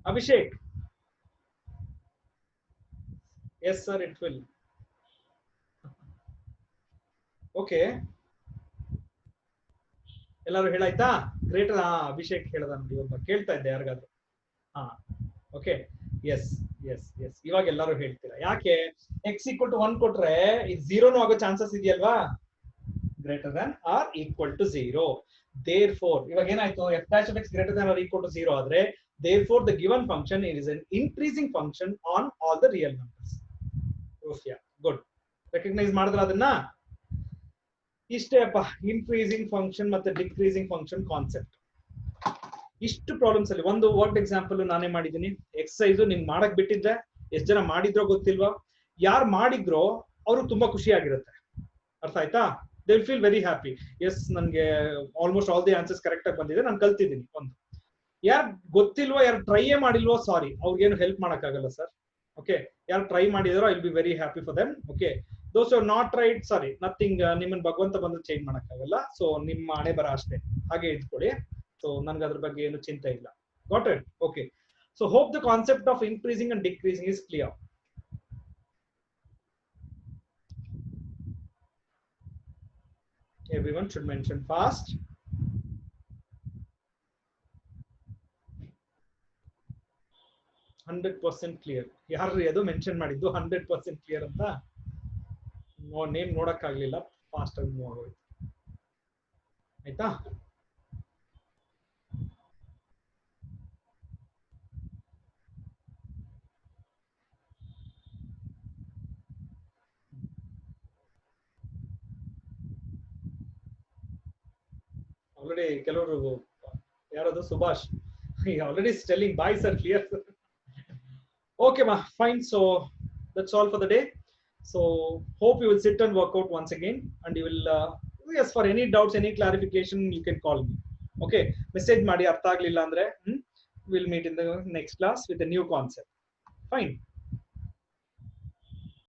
Abhishek? Yes, sir, it will. Okay. ಎಲ್ಲರೂ ಹೇಳಾಯ್ತಾ? Greater Abhishek ಹೇಳ್ದ ನೋಡಿ, ಒಬ್ಬ ಕೇಳ್ತಾ ಇದ್ದೆ ಯಾರಿಗಾದ್ರು. ಹಾ, ಓಕೆ, ಎಸ್ ಎಸ್ ಎಸ್, ಇವಾಗ ಎಲ್ಲರೂ ಹೇಳ್ತೀರಾ. ಯಾಕೆ x = 1 ಕೊಟ್ರೆ ಇದು 0 ಆಗೋ ಚಾನ್ಸಸ್ ಇದೆಯಲ್ವಾ? Greater than or equal to 0. therefore ಇವಾಗ ಏನಾಯ್ತು, f' of x greater than or equal to 0 ಆದ್ರೆ therefore the given function is an increasing function on all the real numbers. Okay, good. Recognise ಮಾಡಿದ್ರ ಅದನ್ನ? ಇಷ್ಟೇ ಅಪ್ಪ increasing function ಮತ್ತೆ decreasing function concept. ಇಷ್ಟು problems ಅಲ್ಲಿ ಒಂದು ವರ್ಡ್ ಎಕ್ಸಾಂಪಲ್ ನಾನೇ ಮಾಡಿದ್ದೀನಿ. ಎಕ್ಸಸೈಸ್ ನಿಮ್ಗೆ ಮಾಡಕ್ ಬಿಟ್ಟಿದ್ದೆ, ಎಷ್ಟು ಜನ ಮಾಡಿದ್ರೋ ಗೊತ್ತಿಲ್ವಾ? ಯಾರು ಮಾಡಿದ್ರೋ ಅವರು ತುಂಬಾ ಖುಷಿ ಆಗಿರುತ್ತೆ. ಅರ್ಥ ಆಯ್ತಾ? They will feel very happy. Yes, ನನ್ಗೆ almost all the answers correct ಆಗಿ ಬಂದಿದೆ, ನಾನು ಕಲ್ತಿದ್ದೀನಿ. ಒಂದು ಯಾರು ಗೊತ್ತಿಲ್ವೋ, ಯಾರು ಟ್ರೈಯೇ ಮಾಡಿಲ್ವೋ, ಸಾರಿ, ಅವ್ರಿಗೇನು ಹೆಲ್ಪ್ ಮಾಡಕ್ಕಾಗಲ್ಲ ಸರ್. ಓಕೆ, ಯಾರು ಟ್ರೈ ಮಾಡಿದಾರೋ I will be very happy for them. Okay, those are not tried, sorry, nothing. ನಿಮ್ಮನ್ನ ಭಗವಂತ ಬಂದು ಚೇಂಜ್ ಮಾಡಕ್ಕಾಗಲ್ಲ. ಸೊ ನಿಮ್ಮ ಹಣೆ ಬರ ಅಷ್ಟೇ, ಹಾಗೆ ಇದ್ಕೊಳ್ಳಿ. ಸೊ ನನ್ಗೆ ಅದ್ರ ಬಗ್ಗೆ ಏನು ಚಿಂತೆ ಇಲ್ಲ. Got it? Okay, so hope the concept of increasing and decreasing is clear. Everyone should mention fast. 100% clear. ಯಾರು ಅದು ಮೆನ್ಷನ್ ಮಾಡಿದ್ದು 100% ಕ್ಲಿಯರ್ ಅಂತ? ನೇಮ್ ನೋಡಕ್ ಆಗ್ಲಿಲ್ಲ, ಫಾಸ್ಟ್ ಆಗಿ ಮೂವ್ ಆಗೋಯ್ತು. ಆಯ್ತಾ? ಆಲ್ರೆಡಿ ಕೆಲವರು, ಯಾರದು Subhash, already telling bye sir clear. Okay ma, fine. So that's all for the day. So hope you will sit and work out once again, and you will yes, for any doubts, any clarification, you can call me. Okay, message ಮಾಡಿ ಅರ್ಥ ಆಗ್ಲಿಲ್ಲ ಅಂದ್ರೆ we'll meet in the next class with a new concept. Fine.